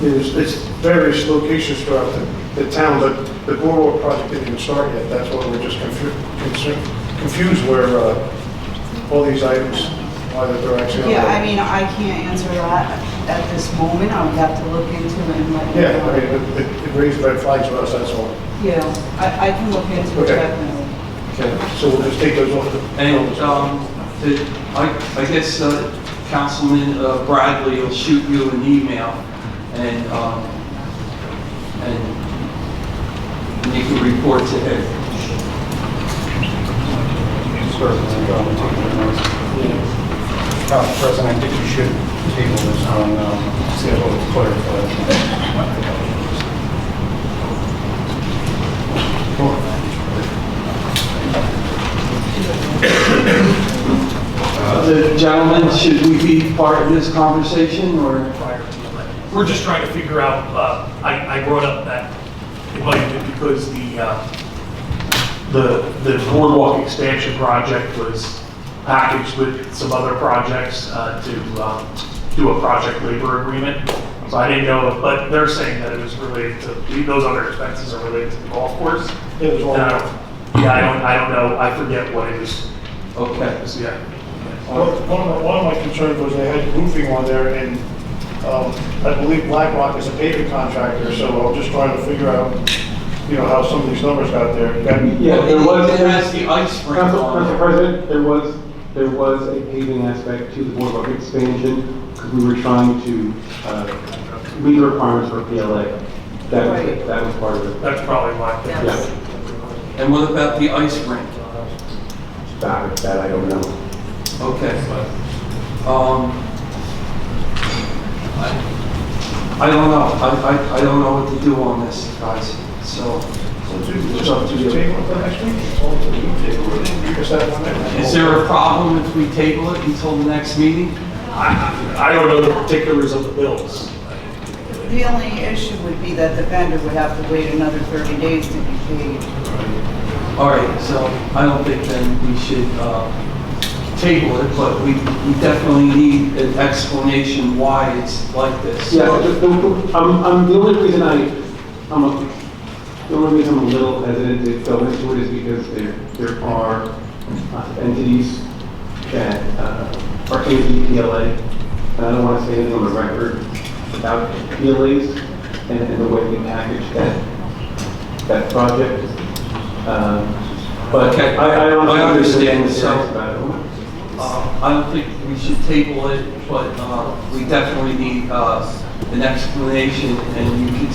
Speaker 5: It's various locations throughout the town, but the boardwalk project didn't even start yet. That's why we're just confused where all these items, why that they're actually on
Speaker 11: Yeah,
Speaker 5: there.
Speaker 11: I mean, I can't answer that at this moment. I would have to look into it and let you
Speaker 5: Yeah,
Speaker 11: know.
Speaker 5: I mean, it raised red flags for us, that's all.
Speaker 11: Yeah, I can look into it
Speaker 5: Okay.
Speaker 11: definitely.
Speaker 5: Okay, so we'll just take those off the.
Speaker 1: And, I guess, Councilman Bradley will shoot you an email and you can report to him.
Speaker 14: Council President, I think you should table this on, schedule to clarify.
Speaker 1: The gentlemen, should we be part of this conversation or?
Speaker 2: We're just trying to figure out, I brought up that it might have been because the boardwalk expansion project was packaged with some other projects to do a project labor agreement. So I didn't know, but they're saying that it was related to, those other expenses are related to the golf course.
Speaker 5: It was all.
Speaker 2: And I don't know, I forget what it is.
Speaker 1: Okay.
Speaker 2: Yeah.
Speaker 5: One of my concerns was they had roofing on there, and I believe BlackRock is a paving contractor, so I'm just trying to figure out, how some of these numbers got there.
Speaker 14: Yeah, there was.
Speaker 1: It has the ice rink on
Speaker 14: Council
Speaker 1: there.
Speaker 14: President, there was a paving aspect to the boardwalk expansion, because we were trying to meet the requirements for PLA. That was part of it.
Speaker 2: That's probably why.
Speaker 14: Yeah.
Speaker 1: And what about the ice rink?
Speaker 14: That I don't know.
Speaker 1: Okay. I don't know. I don't know what to do on this, guys. So it's up to you. Is there a problem if we table it until the next meeting?
Speaker 2: I don't know the particulars of the bills.
Speaker 11: The only issue would be that the vendor would have to wait another 30 days to be paid.
Speaker 1: All right, so I don't think then we should table it, but we definitely need an explanation why it's like this.
Speaker 14: Yeah, the only reason I'm a little hesitant to go into it is because there are entities that are in the PLA, and I don't want to say anything on the record about PLAs and the way we package that project. But
Speaker 1: Okay,
Speaker 14: I
Speaker 1: understand.
Speaker 14: So,
Speaker 1: I don't think we should table it, but we definitely need an explanation, and you can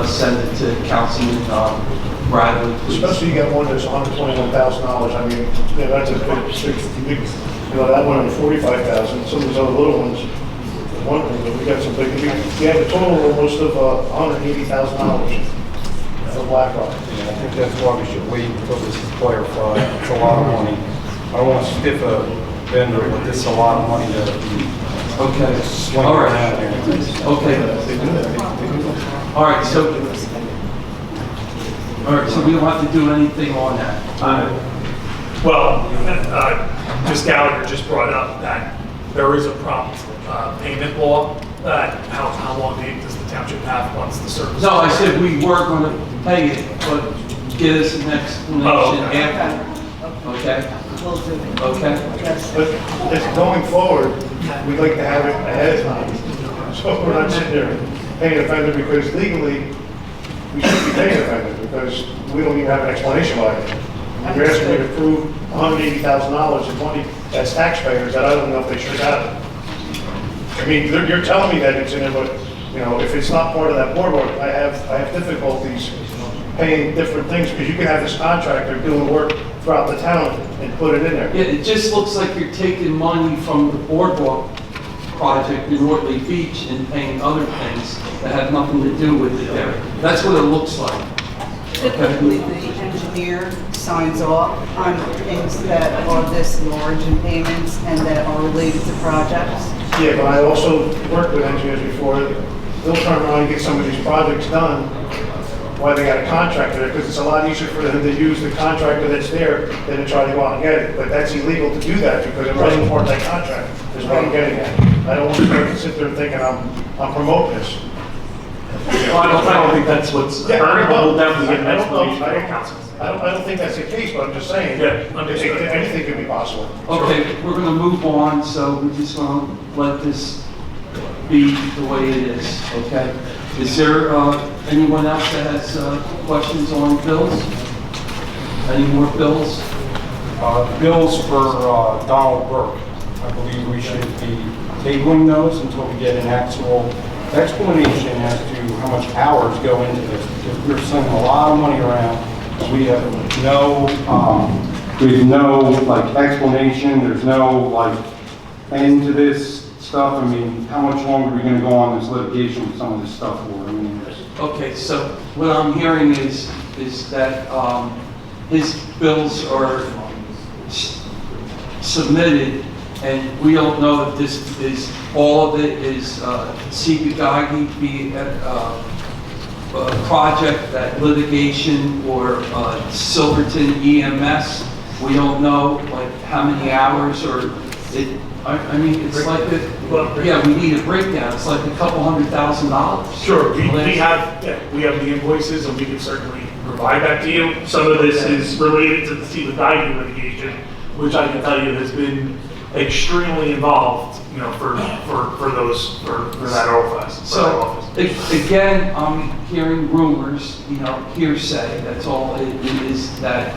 Speaker 1: send it to Councilman Bradley, please.
Speaker 5: Especially you got one that's $121,000. I mean, that's a big, that one only $45,000. Some of these other little ones, one thing, but we got some big, we have a total almost of $180,000 for BlackRock.
Speaker 14: I think that's why we should wait until this is clarified. It's a lot of money. I don't want to stiff a vendor, but this is a lot of money to
Speaker 1: Okay.
Speaker 14: swing
Speaker 1: All
Speaker 14: around
Speaker 1: right.
Speaker 14: there.
Speaker 1: Okay. All right, so we don't have to do anything on that.
Speaker 2: Well, Ms. Gallagher just brought up that there is a prompt payment law. How long does the township have once the service?
Speaker 1: No, I said we were going to pay it, but get us an explanation after. Okay?
Speaker 11: We'll do it.
Speaker 1: Okay?
Speaker 11: Yes.
Speaker 5: But if going forward, we'd like to have it ahead of time. So we're not sitting there paying a vendor, because legally, we shouldn't be paying a vendor, because we don't even have an explanation why. You're asking me to prove $180,000 in money as taxpayers that I don't know if they should have. I mean, you're telling me that it's in there, but, if it's not part of that boardwalk, I have difficulties paying different things, because you can have this contractor doing work throughout the town and put it in there.
Speaker 1: Yeah, it just looks like you're taking money from the boardwalk project in Nortley Beach and paying other things that have nothing to do with it there. That's what it looks like.
Speaker 11: Typically, the engineer signs off on things that are this large in payments and that are related to projects.
Speaker 5: Yeah, but I also worked with engineers before. They'll turn around and get some of these projects done, why they got a contractor there, because it's a lot easier for them to use the contractor that's there than to try to go out and get it. But that's illegal to do that because it wasn't part of that contract, is what I'm getting at. I don't want to sit there thinking I'm promoting this.
Speaker 2: Well, I don't think that's what's occurring, but we'll definitely get an
Speaker 5: I don't know.
Speaker 2: explanation from the council.
Speaker 5: I don't think that's the case, but I'm just saying.
Speaker 2: Yeah, understood.
Speaker 5: Anything could be possible.
Speaker 1: Okay, we're going to move on, so we're just going to let this be the way it is, okay? Is there anyone else that has questions on bills? Any more bills?
Speaker 14: Bills for Donald Burke. I believe we should be tabling those until we get an actual explanation as to how much hours go into this, because we're sending a lot of money around. We have no like explanation. There's no like end to this stuff. I mean, how much longer are we going to go on this litigation with some of this stuff for? I mean,
Speaker 1: Okay, so what I'm hearing is that his bills are submitted, and we don't know if this is, all of it is CPGI project, that litigation, or Silverton EMS. We don't know like how many hours, or it. I mean, it's like yeah, we need a breakdown. It's like a couple $100,000.
Speaker 2: Sure, we have the invoices, and we can certainly provide that to you. Some of this is related to the Stephen Divey litigation, which I can tell you has been extremely involved, you know, for that office.
Speaker 1: So again, I'm hearing rumors, you know, hearsay. That's all it is, that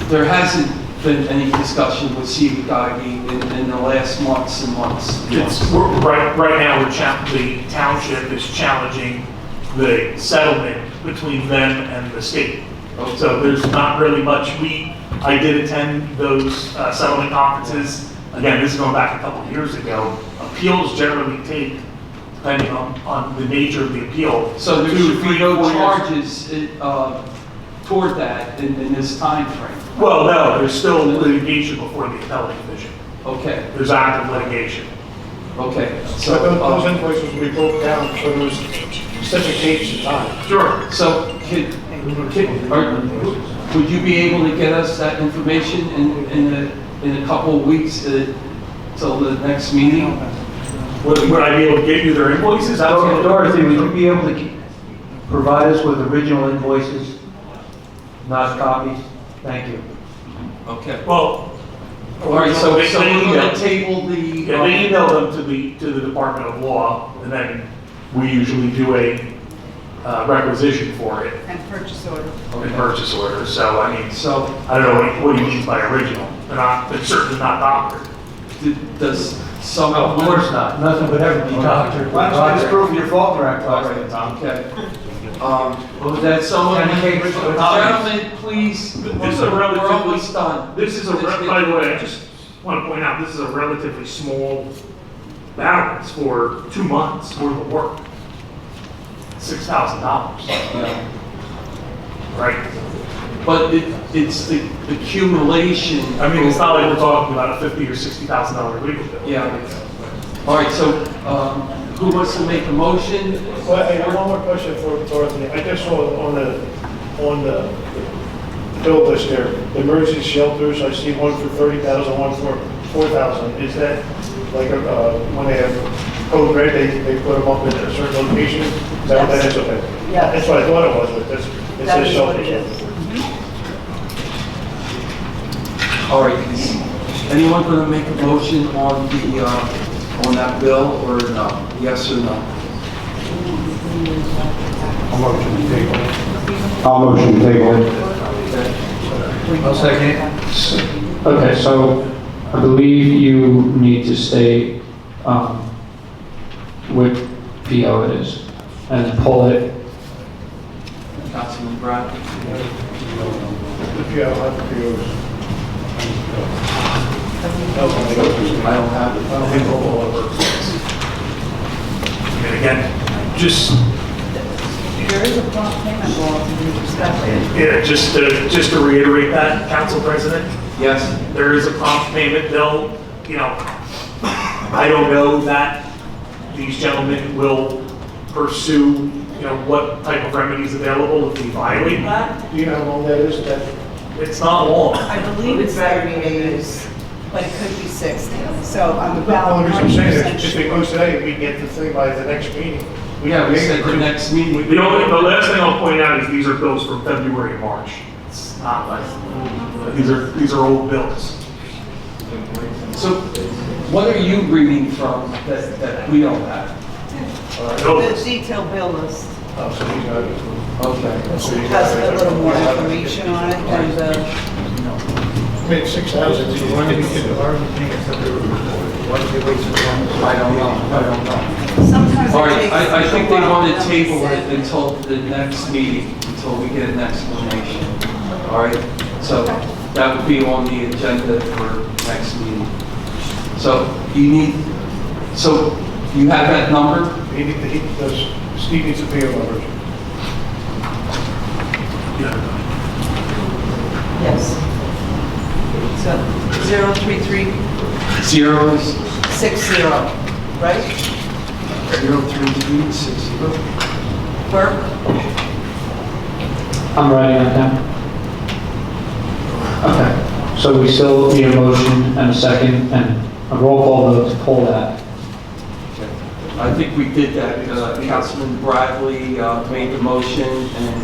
Speaker 1: there hasn't been any discussion with CPGI in the last months and months.
Speaker 2: Right now, the township is challenging the settlement between them and the state.
Speaker 1: Okay.
Speaker 2: So there's not really much. I did attend those settlement conferences. Again, this is going back a couple of years ago. Appeals generally take, depending on the nature of the appeal.
Speaker 1: So there should be no charges toward that in this time frame.
Speaker 2: Well, no, there's still litigation before the appellate division.
Speaker 1: Okay.
Speaker 2: There's active litigation.
Speaker 1: Okay.
Speaker 5: So those invoices will be broken down for those specific dates and times.
Speaker 2: Sure.
Speaker 1: So would you be able to get us that information in a couple of weeks till the next meeting?
Speaker 2: Would I be able to get you their invoices?
Speaker 7: Dorothy, would you be able to provide us with original invoices, not copies? Thank you.
Speaker 1: Okay.
Speaker 2: Well,
Speaker 1: all right. So we're going to table the.
Speaker 2: Yeah, they email them to the Department of Law, and then we usually do a requisition for it.
Speaker 11: And purchase order.
Speaker 2: And purchase order. So I mean, I don't know what he means by original. They're certainly not doctored.
Speaker 1: Does some?
Speaker 7: Of course not. Nothing would ever be doctored.
Speaker 5: Why don't you just prove your fault direct last time?
Speaker 1: Okay. That someone, gentlemen, please.
Speaker 2: This is a
Speaker 1: We're almost done.
Speaker 2: This is by the way, I just want to point out, this is a relatively small balance for 2 months worth of work. $6,000.
Speaker 1: Yeah.
Speaker 2: Right.
Speaker 1: But it's the accumulation.
Speaker 2: I mean, it's not like we're talking about a $50,000 or $60,000 legal bill.
Speaker 1: Yeah. All right. So who wants to make a motion?
Speaker 5: Well, I have one more question for Dorothy. I just saw on the bill list there, the emergency shelters, I see one for 30,000, one for 4,000. Is that like when they have code red, they put them up in a certain location? Is that what that is? Okay.
Speaker 11: Yeah.
Speaker 5: That's what I thought it was, but it
Speaker 11: That
Speaker 5: says
Speaker 11: is what
Speaker 5: shelters.
Speaker 11: it is.
Speaker 1: All right. Is anyone going to make a motion on that bill, or no? Yes or no?
Speaker 14: I'll motion to table it. I'll motion to table it.
Speaker 7: I'll second it.
Speaker 3: Okay, so I believe you need to state what PO it is and pull it.
Speaker 1: Councilman Brown?
Speaker 5: Yeah, I'll have to do
Speaker 1: I don't have it.
Speaker 2: I don't think we'll pull over. And again, just
Speaker 11: There is a prompt payment law to be discussed.
Speaker 2: yeah, just to reiterate that, Council President.
Speaker 1: Yes.
Speaker 2: There is a prompt payment bill. You know, I don't know that these gentlemen will pursue what type of remedies available if we violate that.
Speaker 5: Do you know how long that is?
Speaker 2: It's not long.
Speaker 11: I believe it's 30 days, but it could be 60. So I'm
Speaker 5: The
Speaker 11: about
Speaker 5: only reason I'm saying
Speaker 11: 100%
Speaker 5: is, if it goes today, we get the thing by the next meeting.
Speaker 1: Yeah, we said the next meeting.
Speaker 2: The last thing I'll point out is these are bills from February and March. It's not like, these are old bills.
Speaker 1: So what are you reading from that we don't have?
Speaker 11: The detailed bill list
Speaker 5: Oh, so you got it.
Speaker 1: Okay.
Speaker 5: So you
Speaker 11: has
Speaker 5: got
Speaker 11: a little more information on it than the,
Speaker 5: I mean, 6,000, so why do we get the army thing instead of, why did they wait so long?
Speaker 1: I don't know.
Speaker 11: sometimes
Speaker 1: All
Speaker 11: it
Speaker 1: right,
Speaker 11: takes.
Speaker 1: I think
Speaker 11: a
Speaker 1: they
Speaker 11: while
Speaker 1: want to
Speaker 11: to
Speaker 1: table
Speaker 11: set.
Speaker 1: it until the next meeting, until we get an explanation. All right, so that would be on the agenda for next meeting. So you have that number?
Speaker 5: Steve needs a PO number.
Speaker 11: Yes. So 03360,
Speaker 1: Zeros,
Speaker 11: right?
Speaker 1: 03360.
Speaker 11: Burke?
Speaker 3: I'm writing that down. Okay, so we still need a motion and a second and a roll call vote to pull that.
Speaker 1: I think we did that. Councilman Bradley made the motion, and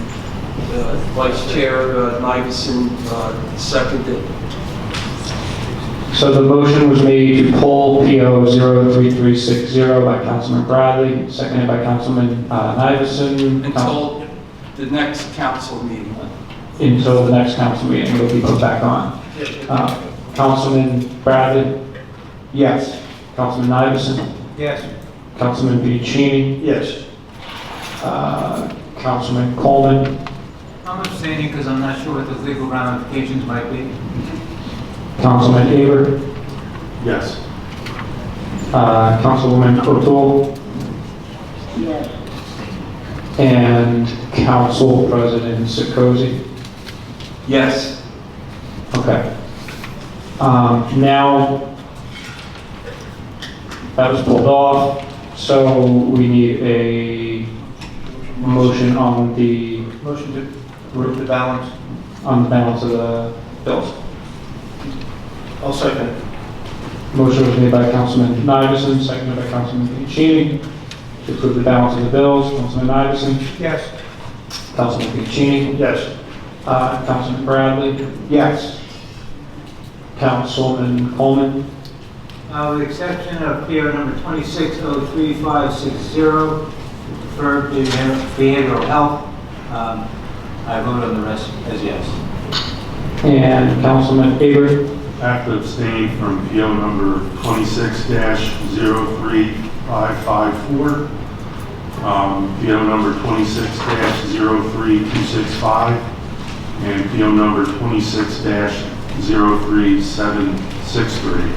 Speaker 1: Vice Chair Nivison seconded.
Speaker 3: So the motion was made to pull PO 03360 by Councilman Bradley, seconded by Councilman Nivison.
Speaker 1: Until the next council meeting.
Speaker 3: Until the next council meeting, it'll be put back on. Councilman Bradley?
Speaker 14: Yes.
Speaker 3: Councilman Nivison?
Speaker 7: Yes.
Speaker 3: Councilman Piccini?
Speaker 7: Yes.
Speaker 3: Councilman Coleman?
Speaker 7: I'm abstaining because I'm not sure what the legal ramifications might be.
Speaker 3: Councilman Aber?
Speaker 14: Yes.
Speaker 3: Councilwoman O'Toole?
Speaker 4: Yes.
Speaker 3: And Council President Sikosi?
Speaker 1: Yes.
Speaker 3: Okay. Now, that was pulled off, so we need a motion on the...
Speaker 7: Motion to approve the balance.
Speaker 3: On the balance of the bills.
Speaker 5: I'll second.
Speaker 3: Motion was made by Councilman Nivison, seconded by Councilman Piccini to approve the balance of the bills. Councilman Nivison?
Speaker 7: Yes.
Speaker 3: Councilman Piccini?
Speaker 5: Yes.
Speaker 3: Councilman Bradley?
Speaker 14: Yes.
Speaker 3: Councilman Coleman?
Speaker 7: With the exception of PO number 2603560, referred to behavioral health, I vote on the rest as yes.
Speaker 3: And Councilman Aber?
Speaker 17: I have to abstain from PO number 26-03554, PO number 26-03265, and PO number 26-03763.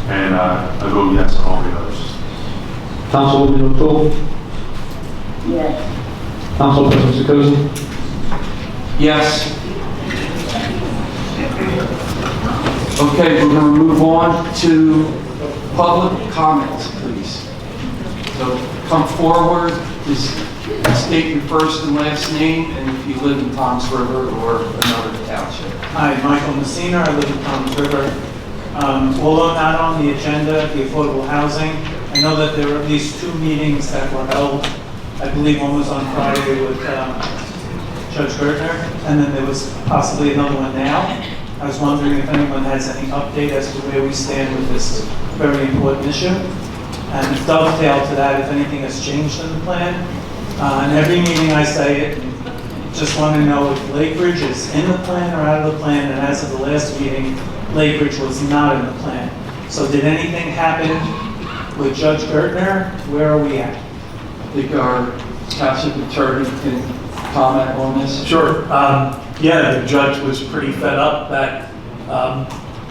Speaker 17: And I vote yes on all the others.
Speaker 3: Councilwoman O'Toole?
Speaker 4: Yes.
Speaker 3: Council President Sikosi?
Speaker 1: Yes. Okay, we're going to move on to public comments, please. So come forward, just state your first and last name, and if you live in Toms River or another township.
Speaker 18: Hi, Michael Messina, I live in Toms River. Although not on the agenda, the affordable housing, I know that there were at least 2 meetings that were held. I believe one was on Friday with Judge Gertner, and then there was possibly another one now. I was wondering if anyone has any update as to where we stand with this very important issue. And dovetail to that, if anything has changed in the plan. In every meeting I say it, just want to know if Lakeridge is in the plan or out of the plan, and as of the last meeting, Lakeridge was not in the plan. So did anything happen with Judge Gertner? Where are we at?
Speaker 1: I think our township attorney can comment on this.
Speaker 2: Sure. Yeah, the judge was pretty fed up that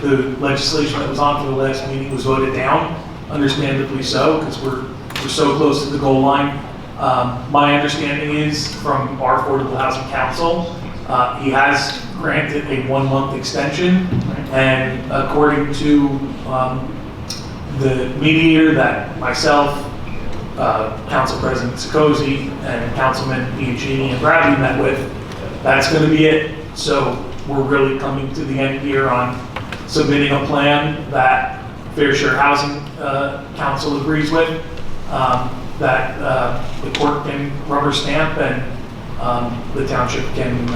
Speaker 2: the legislation that was on for the last meeting was voted down, understandably so, because we're so close to the goal line. My understanding is from our Affordable Housing Council, he has granted a 1-month extension, and according to the mediator that myself, Council President Sikosi and Councilman Bianchini and Bradley met with, that's going to be it. So we're really coming to the end here on submitting a plan that Fair Share Housing Council agrees with, that the court can rubber stamp and the township can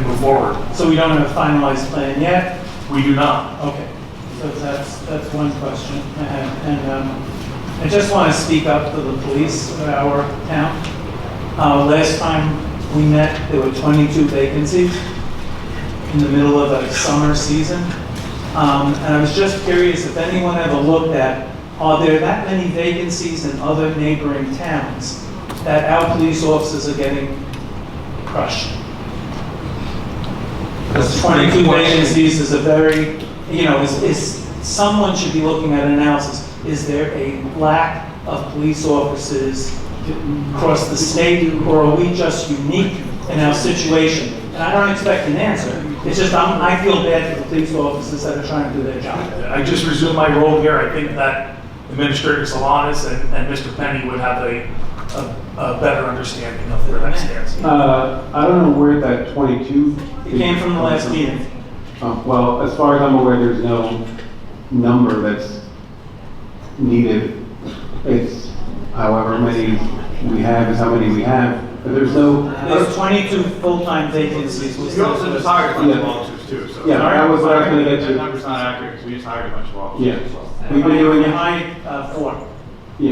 Speaker 2: move forward.
Speaker 18: So we don't have a finalized plan yet?
Speaker 2: We do not.
Speaker 18: Okay, so that's one question I have. And I just want to speak up to the police of our town. Last time we met, there were 22 vacancies in the middle of a summer season. And I was just curious if anyone ever looked at, are there that many vacancies in other neighboring towns that our police officers are getting crushed? Because 22 vacancies is a very, someone should be looking at an analysis. Is there a lack of police officers across the state, or are we just unique in our situation? And I don't expect an answer. It's just I feel bad for the police officers that are trying to do their job.
Speaker 2: I just resumed my role here. I think that Administrator Solanas and Mr. Penny would have a better understanding of where that stands.
Speaker 14: I don't know where that 22.
Speaker 18: It came from the last meeting.
Speaker 14: Well, as far as I'm aware, there's no number that's needed. It's however many we have is how many we have. But there's no.
Speaker 18: There's 22 full-time vacancies.
Speaker 8: We also just hired a bunch of officers too, so.
Speaker 14: Yeah, that was what I was going to get to.
Speaker 8: That number's not accurate, because we just hired a bunch of officers.
Speaker 14: Yeah. We've been doing it.
Speaker 18: hired 4.
Speaker 14: Yeah.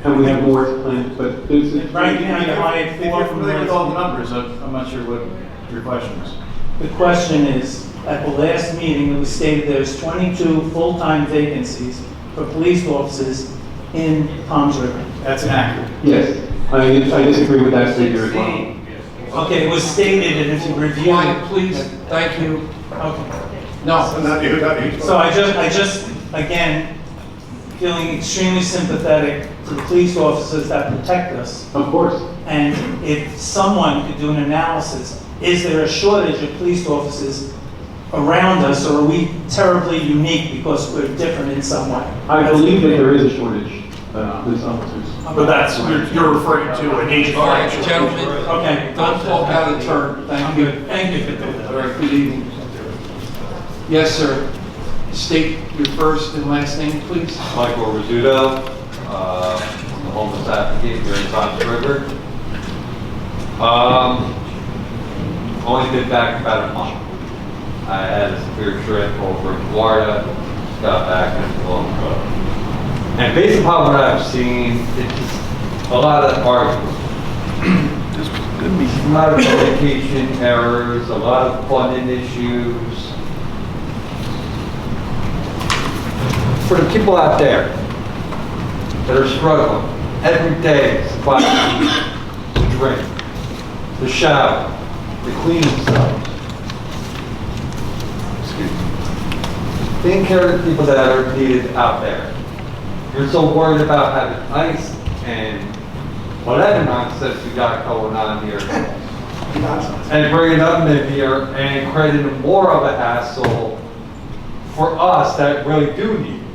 Speaker 14: And we have more to plan, but there's.
Speaker 18: Right now, you hired
Speaker 8: If
Speaker 18: 4
Speaker 8: you're
Speaker 18: from
Speaker 8: familiar with all the
Speaker 18: last.
Speaker 8: numbers, I'm not sure what your question is.
Speaker 18: The question is, at the last meeting, it was stated there's 22 full-time vacancies for police officers in Tom's River.
Speaker 8: That's inaccurate.
Speaker 14: Yes. I disagree with that figure as well.
Speaker 18: Okay, it was stated, and if you review
Speaker 1: Quiet,
Speaker 18: it.
Speaker 1: please. Thank you.
Speaker 18: Okay.
Speaker 1: No.
Speaker 5: Not you.
Speaker 18: So I just, again, feeling extremely sympathetic to the police officers that protect us.
Speaker 14: Of course.
Speaker 18: And if someone could do an analysis, is there a shortage of police officers around us, or are we terribly unique because we're different in some way?
Speaker 14: I believe that there is a shortage of police officers.
Speaker 2: But that's, you're referring to an agent.
Speaker 1: All right, gentlemen.
Speaker 18: Okay.
Speaker 1: Don't talk out of turn. Thank you.
Speaker 18: Thank you.
Speaker 1: All right, good evening. Yes, sir. State your first and last name, please.
Speaker 19: Michael Rizzuto, the homeless advocate here in Township River. Only been back about a month. I had a severe trip over in Florida, just got back and it's a long road. And based upon what I've seen, it's just a lot of arguments. A lot of communication errors, a lot of funding issues. For the people out there that are struggling every day to buy food, to drink, to shower, to clean themselves. Excuse me. Taking care of the people that are needed out there. You're so worried about having ice and whatever nonsense we got going on here. And bringing them in here and creating more of a hassle for us that really do need it.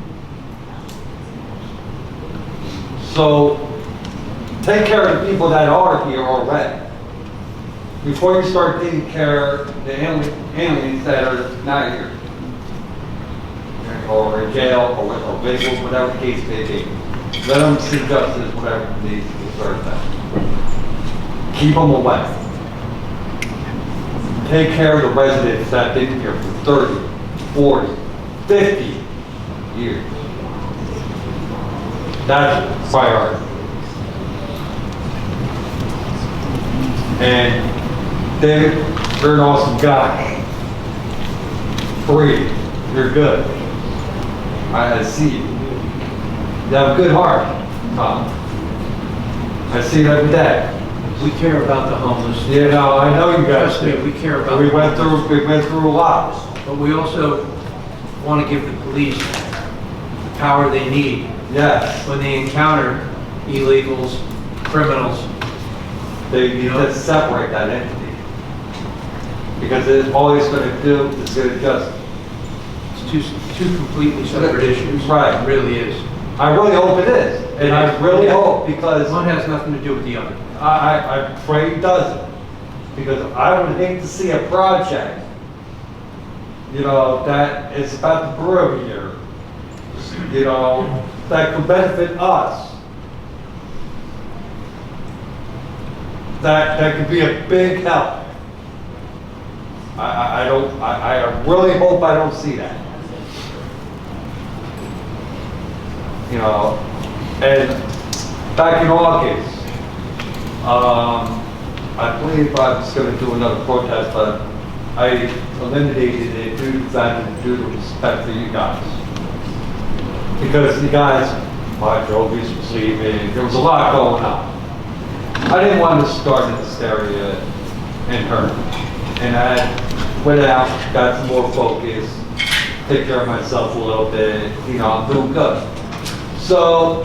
Speaker 19: So, take care of the people that are here already. Before you start taking care of the aliens that are not here. Or in jail, or vehicles, whatever the case may be. Let them see justice, whatever needs to be served them. Keep them away. Take care of the residents that have been here for 30, 40, 50 years. That's priority. And David, you're an awesome guy. Breathe. You're good. I see you. You have a good heart, Tom. I see it every day.
Speaker 20: We care about the homeless.
Speaker 19: You know, I know you guys
Speaker 20: Trust me,
Speaker 19: do.
Speaker 20: we care about
Speaker 19: We
Speaker 20: the
Speaker 19: went
Speaker 20: homeless.
Speaker 19: through a lot.
Speaker 20: But we also want to give the police the power they need
Speaker 19: Yes.
Speaker 20: when they encounter illegals, criminals.
Speaker 19: They need to separate that entity. Because all it's going to do is going to just...
Speaker 20: It's two completely separate issues.
Speaker 19: Right.
Speaker 20: It really is.
Speaker 19: I really hope it is, and I really hope, because
Speaker 20: One has nothing to do with the other.
Speaker 19: I pray it doesn't, because I would hate to see a project, you know, that is about the borough here, you know, that could benefit us. That could be a big help. I really hope I don't see that. You know, and back in August, I believe I was going to do another protest, but I eliminated it due to the fact and due to respect for you guys. Because you guys, my Jovies was leaving, there was a lot going on. I didn't want to start an hysteria in her. And I went out, got some more focus, take care of myself a little bit, you know, I'm doing good. So,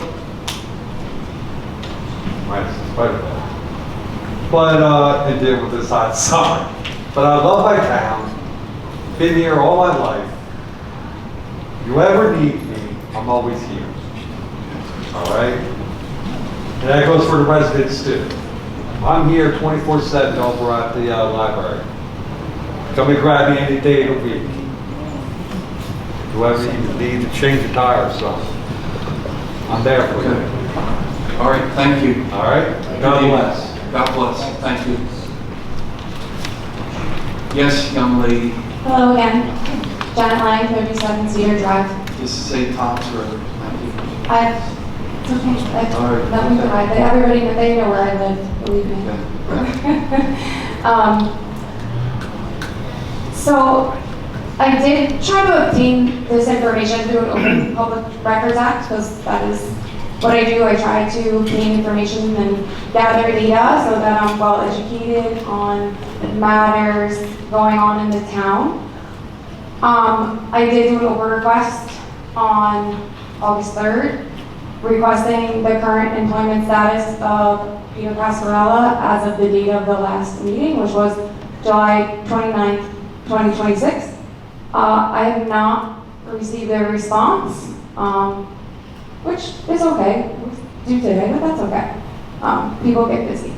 Speaker 19: and deal with this hot summer. But I love my town, been here all my life. You ever need me, I'm always here. All right? And that goes for the residents too. I'm here 24/7 over at the library. Come and grab me any day of the week. Whoever you need to change a tire or something, I'm there for you.
Speaker 1: All right, thank you.
Speaker 19: All right? God bless.
Speaker 1: God bless, thank you. Yes, young lady,
Speaker 9: Hello again. Janet Lang, 37 Cedar Drive.
Speaker 1: this is St. Tom's Road. Thank you.
Speaker 9: It's okay.
Speaker 1: All right.
Speaker 9: Let me provide. Everybody, they know where I live, believe me. So I did try to obtain this information through an Open Public Records Act, because that is what I do. I try to obtain information and gather data so that I'm well educated on matters going on in the town. I did do an open request on August 3rd, requesting the current employment status of Peter Pascarella as of the date of the last meeting, which was July 29th, 2026. I have not received a response, which is okay. It was due today, but that's okay. People get busy.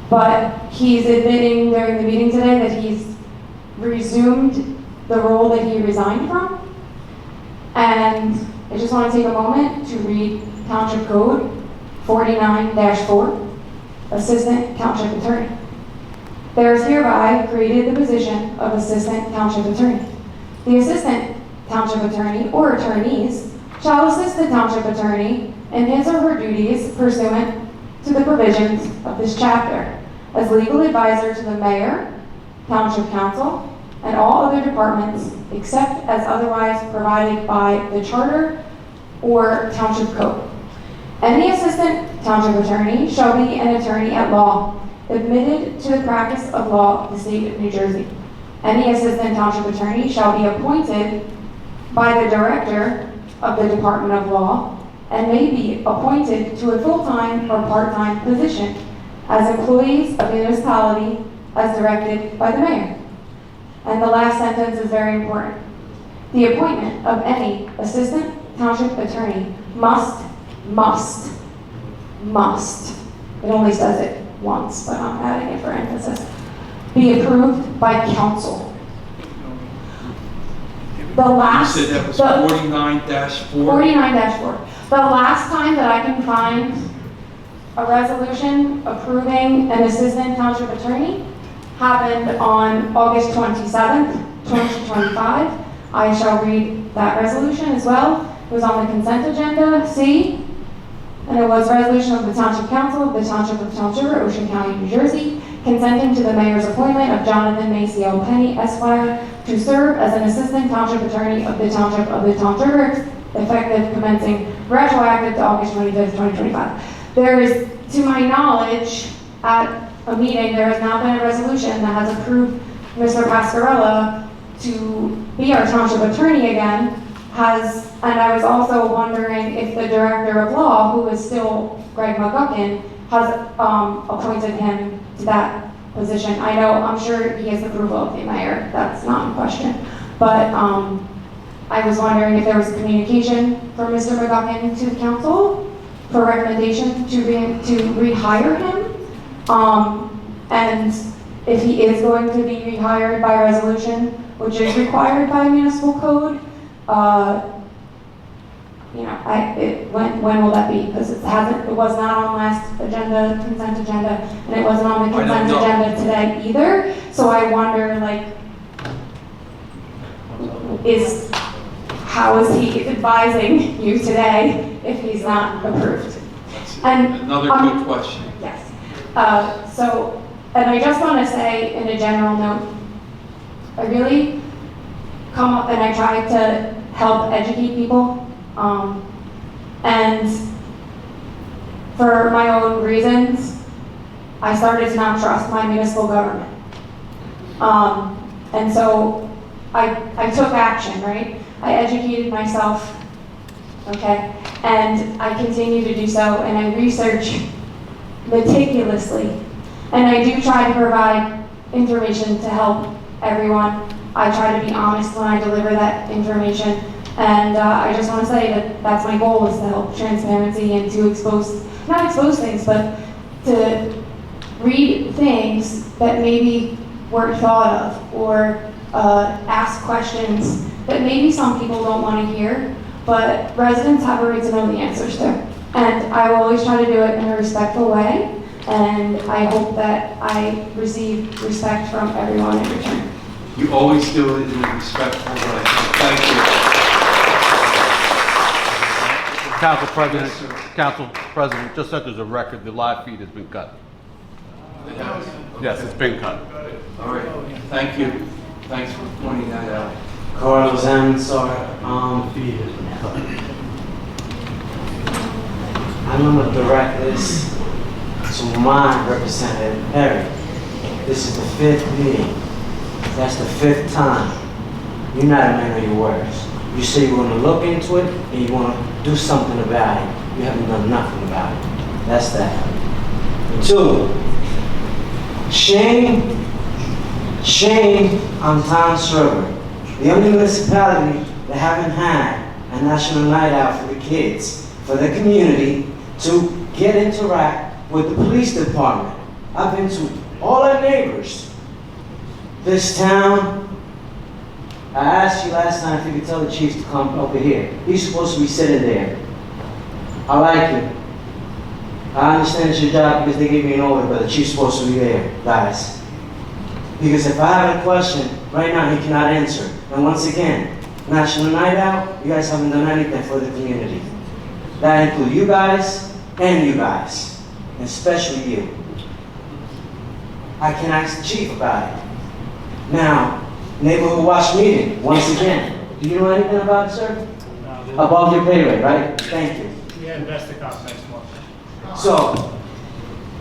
Speaker 9: But he's admitting during the meeting today that he's resumed the role that he resigned from. And I just want to take a moment to read Township Code 49-4, Assistant Township Attorney. There is hereby created the position of Assistant Township Attorney. The Assistant Township Attorney or attorneys shall assist the Township Attorney in his or her duties pursuant to the provisions of this chapter as legal advisor to the Mayor, Township Council, and all other departments except as otherwise provided by the Charter or Township Code. Any Assistant Township Attorney shall be an attorney at law, admitted to the practice of law of the state of New Jersey. Any Assistant Township Attorney shall be appointed by the Director of the Department of Law and may be appointed to a full-time or part-time position as employees of the municipality as directed by the Mayor. And the last sentence is very important. The appointment of any Assistant Township Attorney must, it only says it once, but I'm adding it for emphasis, be approved by council. The last,
Speaker 1: You said that was 49-4?
Speaker 9: 49-4. The last time that I can find a resolution approving an Assistant Township Attorney happened on August 27th, 2025. I shall read that resolution as well. It was on the consent agenda, C, and it was resolution of the Township Council of the Township of Township, Ocean County, New Jersey, consenting to the mayor's appointment of Jonathan Maceo Penny, Esquire, to serve as an Assistant Township Attorney of the Township of the Township, effective commencing retroactive to August 25th, 2025. There is, to my knowledge, at a meeting, there has not been a resolution that has approved Mr. Pascarella to be our Township Attorney again. And I was also wondering if the Director of Law, who is still Greg McGuckin, has appointed him to that position. I'm sure he has approval of the mayor, that's not in question. But I was wondering if there was communication from Mr. McGuckin to the council for recommendation to rehire him. And if he is going to be rehired by resolution, which is required by municipal code, when will that be? Because it was not on last consent agenda, and it wasn't on the consent agenda today either. So I wonder, how is he advising you today if he's not approved? And
Speaker 1: Another good question.
Speaker 9: yes. And I just want to say, in a general note, I really come up and I try to help educate people. And for my own reasons, I started to not trust my municipal government. And so I took action, right? I educated myself, okay? And I continue to do so, and I research meticulously. And I do try to provide information to help everyone. I try to be honest when I deliver that information. And I just want to say that that's my goal, is to help transparency and to not expose things, but to read things that maybe weren't thought of, or ask questions that maybe some people don't want to hear, but residents have a right to know the answers to. And I will always try to do it in a respectful way, and I hope that I receive respect from everyone in return.
Speaker 1: You always do it in a respectful way. Thank you.
Speaker 21: Council President, just so there's a record, the live feed has been cut. Yes, it's been cut.
Speaker 1: All right, thank you. Thanks for pointing that out.
Speaker 12: Carlos Ansar, I'm going to direct this to my representative, Perry. This is the 5th meeting. That's the 5th time. You're not a man of your words. You say you want to look into it and you want to do something about it. You haven't done nothing about it. That's that. And 2, shame on Township, the only municipality that haven't had a national night out for the kids, for the community, to interact with the police department. I've been to all our neighbors. This town, I asked you last time if you could tell the chief to come over here. He's supposed to be sitting there. I like it. I understand it's your job because they gave me an order, but the chief's supposed to be there, guys. Because if I have a question, right now he cannot answer. And once again, National Night Out, you guys haven't done anything for the community. That includes you guys, and especially you. I can ask the chief about it. Now, neighborhood watch meeting, once again. Do you know anything about it, sir? Above your pay rate, right? Thank you.
Speaker 10: Yeah, that's the cost next month.
Speaker 12: So,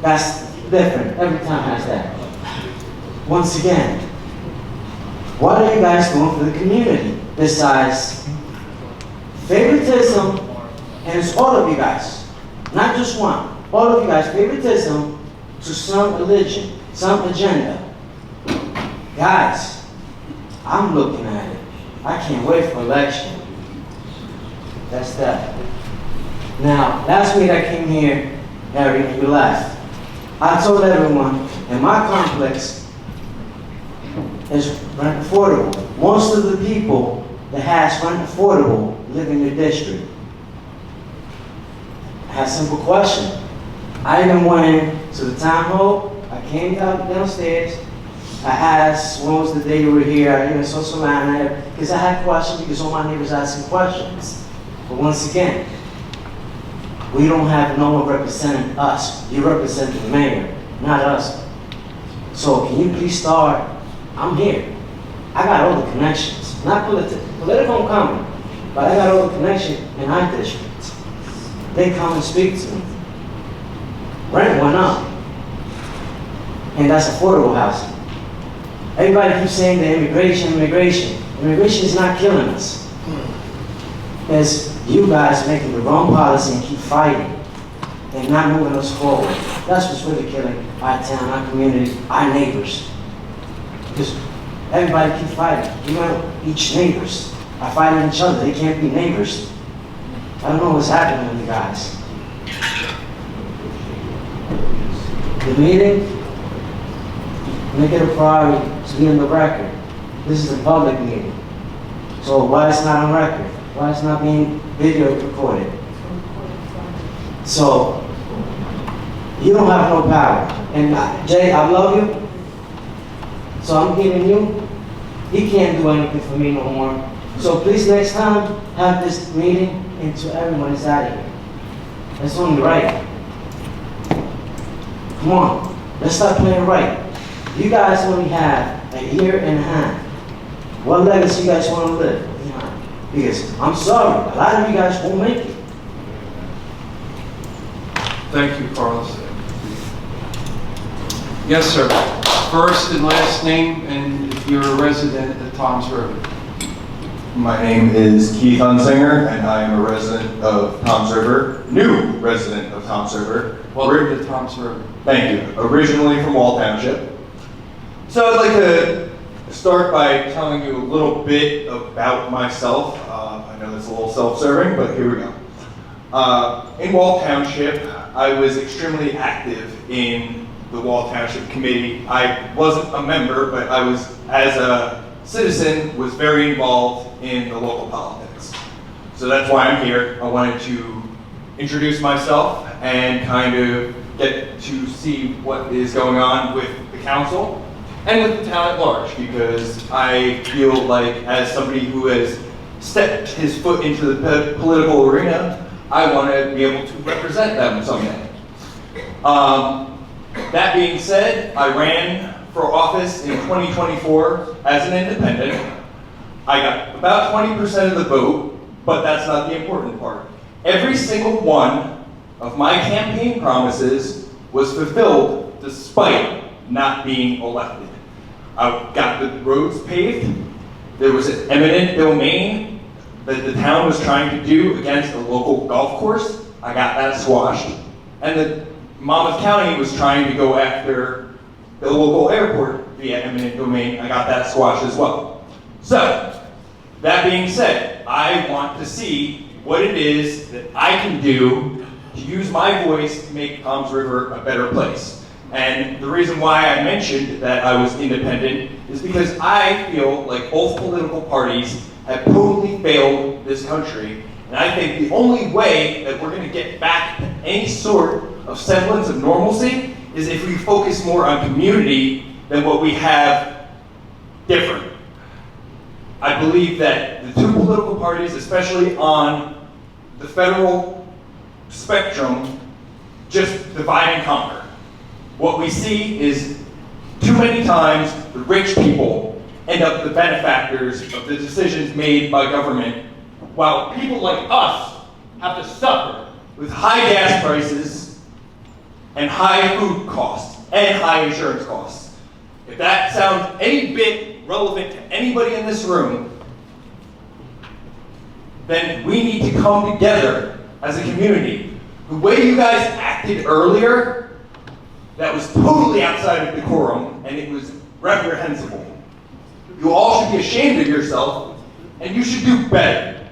Speaker 12: that's different. Every town has that. Once again, what are you guys doing for the community besides favoritism? And it's all of you guys, not just one. All of you guys, favoritism to some religion, some agenda. Guys, I'm looking at it. I can't wait for election. That's that. Now, last week I came here, Harry, and you left. I told everyone, in my complex is rent affordable. Most of the people that has rent affordable live in your district. I had a simple question. I even went to the town hall. I came downstairs. I asked, when was the day you were here? I even saw some man because I had questions because all my neighbors asking questions. But once again, we don't have no one representing us. You represent the mayor, not us. So can you please start? I'm here. I got all the connections, not political coming, but I got all the connections in our district. They come and speak to me. Rent went up, and that's affordable housing. Everybody keeps saying the immigration. Immigration is not killing us. It's you guys making the wrong policy and keep fighting and not moving us forward. That's what's really killing our town, our community, our neighbors. Because everybody keep fighting. You know, each neighbors. are fighting each other. They can't be neighbors. I don't know what's happening with you guys. The meeting, make it a priority to be on the record. This is a public meeting. So why it's not on record? Why it's not being video recorded? So, you don't have no power. And Jay, I love you. So I'm giving you, he can't do anything for me no more. So please next time, have this meeting until everyone is out of here. That's only right. Come on, let's start playing right. You guys only have a year and a half. What legacy you guys want to live? Because I'm sorry, a lot of you guys won't make it.
Speaker 1: Thank you, Carlos. Yes, sir. First and last name, and if you're a resident at Toms River.
Speaker 6: My name is Keith Hunsinger, and I am a resident of Toms River, new resident of Toms River.
Speaker 1: Welcome to Toms River.
Speaker 6: Thank you. Originally from Wall Township. So I'd like to start by telling you a little bit about myself. I know that's a little self-serving, but here we go. In Wall Township, I was extremely active in the Wall Township Committee. I wasn't a member, but I was, as a citizen, was very involved in the local politics. So that's why I'm here. I wanted to introduce myself and kind of get to see what is going on with the council and with the town at large, because I feel like, as somebody who has stepped his foot into the political arena, I want to be able to represent them someday. That being said, I ran for office in 2024 as an independent. I got about 20% of the vote, but that's not the important part. Every single one of my campaign promises was fulfilled despite not being elected. I got the roads paved. There was an eminent domain that the town was trying to do against a local golf course. I got that squashed. And the Monmouth County was trying to go after the local airport via eminent domain. I got that squashed as well. So, that being said, I want to see what it is that I can do to use my voice to make Toms River a better place. And the reason why I mentioned that I was independent is because I feel like both political parties have totally failed this country. And I think the only way that we're going to get back to any sort of semblance of normalcy is if we focus more on community than what we have different. I believe that the two political parties, especially on the federal spectrum, just divide and conquer. What we see is too many times the rich people end up the benefactors of the decisions made by government, while people like us have to suffer with high gas prices and high food costs and high insurance costs. If that sounds any bit relevant to anybody in this room, then we need to come together as a community. The way you guys acted earlier, that was totally outside of decorum, and it was reprehensible. You all should be ashamed of yourself, and you should do better.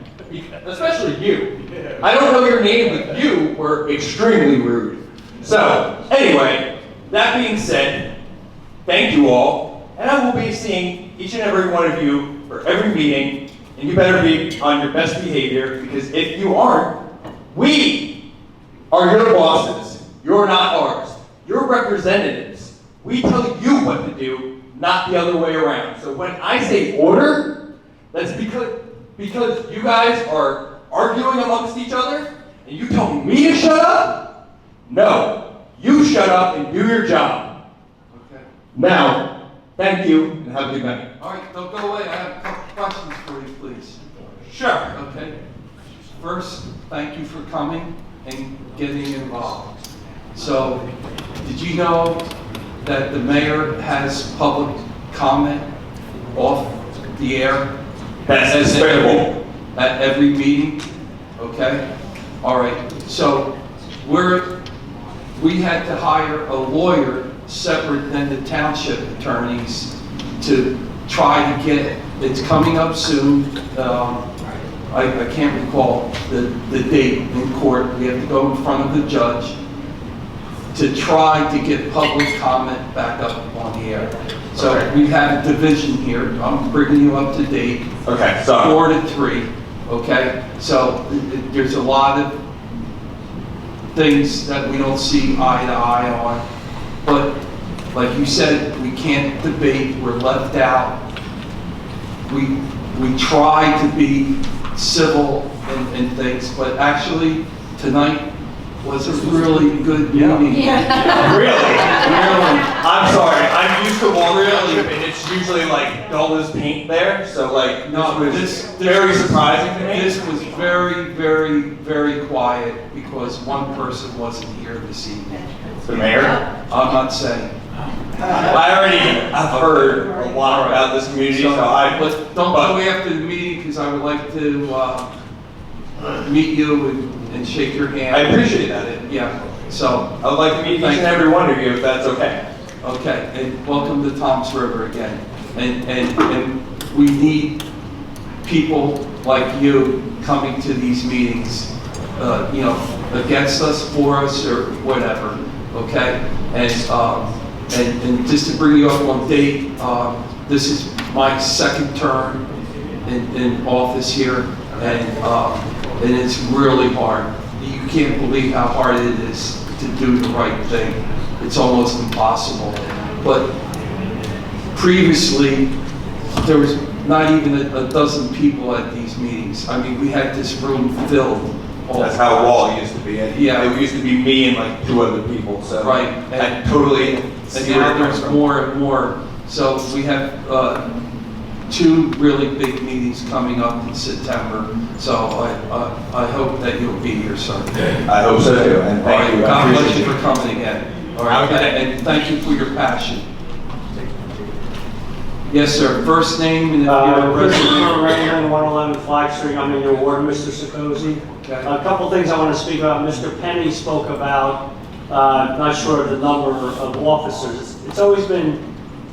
Speaker 6: Especially you. I don't know your name, but you were extremely rude. So, anyway, that being said, thank you all, and I will be seeing each and every one of you for every meeting, and you better be on your best behavior, because if you aren't, we are your bosses. You're not ours. You're representatives. We tell you what to do, not the other way around. So when I say order, that's because you guys are arguing amongst each other, and you tell me to shut up? No, you shut up and do your job. Okay. Now, thank you, and have a good night.
Speaker 1: All right, don't go away. I have a couple questions for you, please.
Speaker 6: Sure.
Speaker 1: Okay. First, thank you for coming and getting involved. So, did you know that the mayor has public comment off the air?
Speaker 6: That's despicable.
Speaker 1: At every meeting? Okay. All right. So, we had to hire a lawyer separate than the township attorneys to try to get, it's coming up soon. I can't recall the date in court. We have to go in front of the judge to try to get public comment back up on the air. So we have a division here. I'm bringing you up to date.
Speaker 6: Okay, so
Speaker 1: 4 to 3. Okay, so there's a lot of things that we don't see eye to eye on. But like you said, we can't debate. We're left out. We try to be civil and things, but actually tonight was a really good meeting.
Speaker 6: Yeah. Really? I'm sorry. I'm used to Wall Township, and it's usually like all this paint there. So like,
Speaker 1: No,
Speaker 6: this was very surprising to me.
Speaker 1: This was very, very, very quiet because one person wasn't here this evening.
Speaker 6: The mayor?
Speaker 1: I'm not saying.
Speaker 6: I've heard a lot about this community,
Speaker 1: but don't go after the meeting because I would like to meet you and shake your hand.
Speaker 6: I appreciate that.
Speaker 1: Yeah. So
Speaker 6: I would like to meet each and every one of you if that's okay.
Speaker 1: Okay, and welcome to Tom's River again. And we need people like you coming to these meetings, against us, for us, or whatever. Okay, and just to bring you up on date, this is my second term in office here, and it's really hard. You can't believe how hard it is to do the right thing. It's almost impossible. But previously, there was not even a dozen people at these meetings. I mean, we had this room filled.
Speaker 6: That's how Wall used to be.
Speaker 1: Yeah.
Speaker 6: It used to be me and like 2 other people. So
Speaker 1: right.
Speaker 6: I totally.
Speaker 1: And now there's more and more. So we have 2 really big meetings coming up in September. So I hope that you'll be here, sir.
Speaker 6: I hope so too. And thank you.
Speaker 1: God bless you for coming again. All right. And thank you for your passion. Yes, sir. First name and
Speaker 10: Christopher Raymond, 111 Flag Street. I'm in your ward, Mr. Sikosi.
Speaker 1: Okay.
Speaker 10: A couple things I want to speak about. Mr. Penny spoke about, not sure of the number of officers. It's always been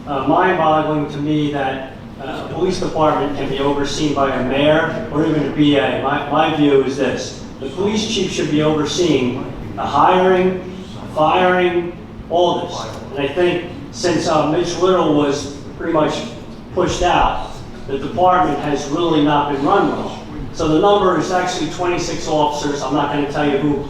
Speaker 10: mind-boggling to me that a police department can be overseen by a mayor or even a BA. My view is this. The police chief should be overseeing the hiring, firing, all this. And I think since Mitch Little was pretty much pushed out, the department has really not been run well. So the number is actually 26 officers. I'm not going to tell you who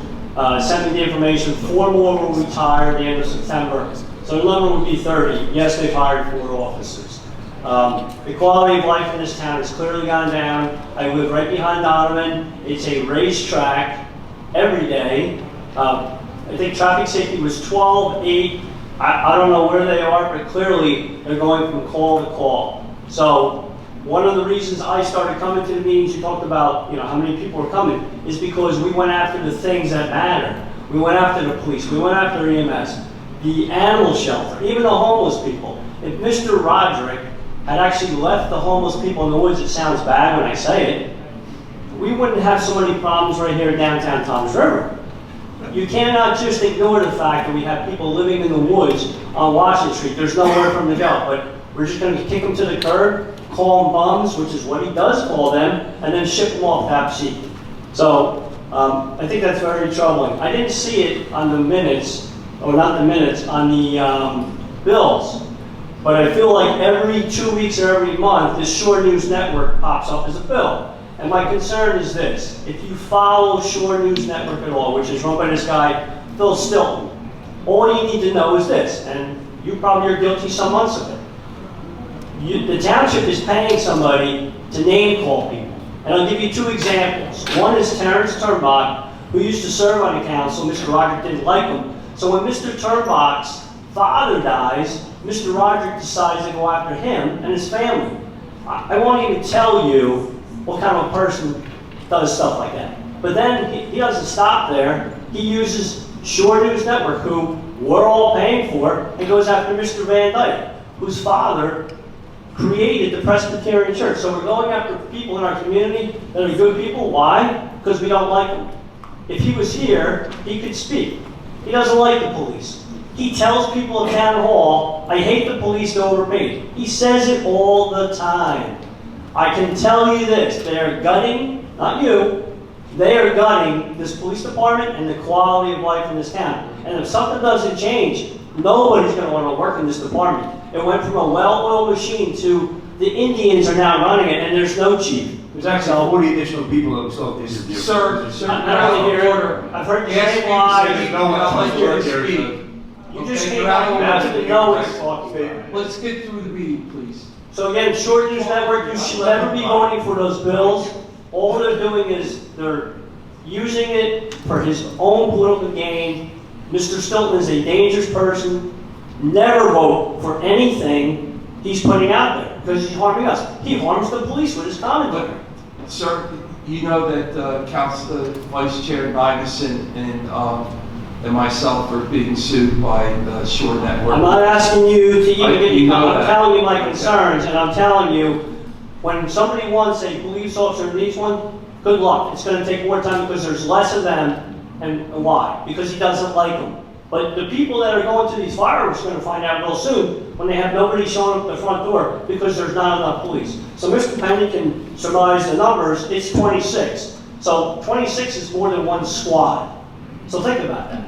Speaker 10: sent me the information. 4 more will retire at the end of September. So the number would be 30. Yes, they've hired 4 officers. The quality of life in this town has clearly gone down. I live right behind Donovan. It's a racetrack every day. I think traffic safety was 12, 8. I don't know where they are, but clearly they're going from call to call. So one of the reasons I started coming to the meetings, you talked about, how many people are coming, is because we went after the things that matter. We went after the police, we went after EMS, the animal shelter, even the homeless people. If Mr. Roderick had actually left the homeless people in the woods, it sounds bad when I say it, we wouldn't have so many problems right here in downtown Toms River. You cannot just ignore the fact that we have people living in the woods on Washington Street. There's nowhere for them to go, but we're just going to kick them to the curb, call them bums, which is what he does call them, and then ship them off Pepsi. So I think that's very troubling. I didn't see it on the minutes, or not the minutes, on the bills, but I feel like every 2 weeks or every month, this Shore News Network pops up as a bill. And my concern is this: if you follow Shore News Network at all, which is run by this guy, Phil Stilton, all you need to know is this, and you probably are guilty some months of it. The township is paying somebody to name call people. And I'll give you 2 examples. One is Terrence Turnbach, who used to serve on the council. Mr. Roderick didn't like him. So when Mr. Turnbach's father dies, Mr. Roderick decides to go after him and his family. I won't even tell you what kind of a person does stuff like that. But then he doesn't stop there. He uses Shore News Network, who we're all paying for, and goes after Mr. Van Dyke, whose father created the Presbyterian Church. So we're going after people in our community that are good people. Why? Because we don't like them. If he was here, he could speak. He doesn't like the police. He tells people at town hall, I hate the police, they're overpaid. He says it all the time. I can tell you this, they are gutting, not you, they are gutting this police department and the quality of life in this town. And if something doesn't change, nobody's going to want to work in this department. It went from a well-oiled machine to the Indians are now running it, and there's no chief.
Speaker 7: There's actually 40 additional people that we still have to interview.
Speaker 1: Sir,
Speaker 10: I don't hear it. I've heard you say lies. You just came out, you have to know what you're talking about.
Speaker 1: Let's get through the meeting, please.
Speaker 10: So again, Short News Network, you should never be voting for those bills. All they're doing is they're using it for his own political gain. Mr. Stilton is a dangerous person. Never vote for anything he's putting out there because he's harming us. He harms the police with his commentary.
Speaker 1: But, sir, you know that Council Vice Chair Magnuson and myself are being sued by the Shore Network.
Speaker 10: I'm not asking you to even get
Speaker 1: you know
Speaker 10: I'm
Speaker 1: that.
Speaker 10: telling you my concerns, and I'm telling you, when somebody wants a police officer needs one, good luck. It's going to take more time because there's less of them, and why? Because he doesn't like them. But the people that are going to these fireworks are going to find out real soon when they have nobody showing up at the front door because there's not enough police. So Mr. Penny can surmise the numbers, it's 26. So 26 is more than one squad. So think about that.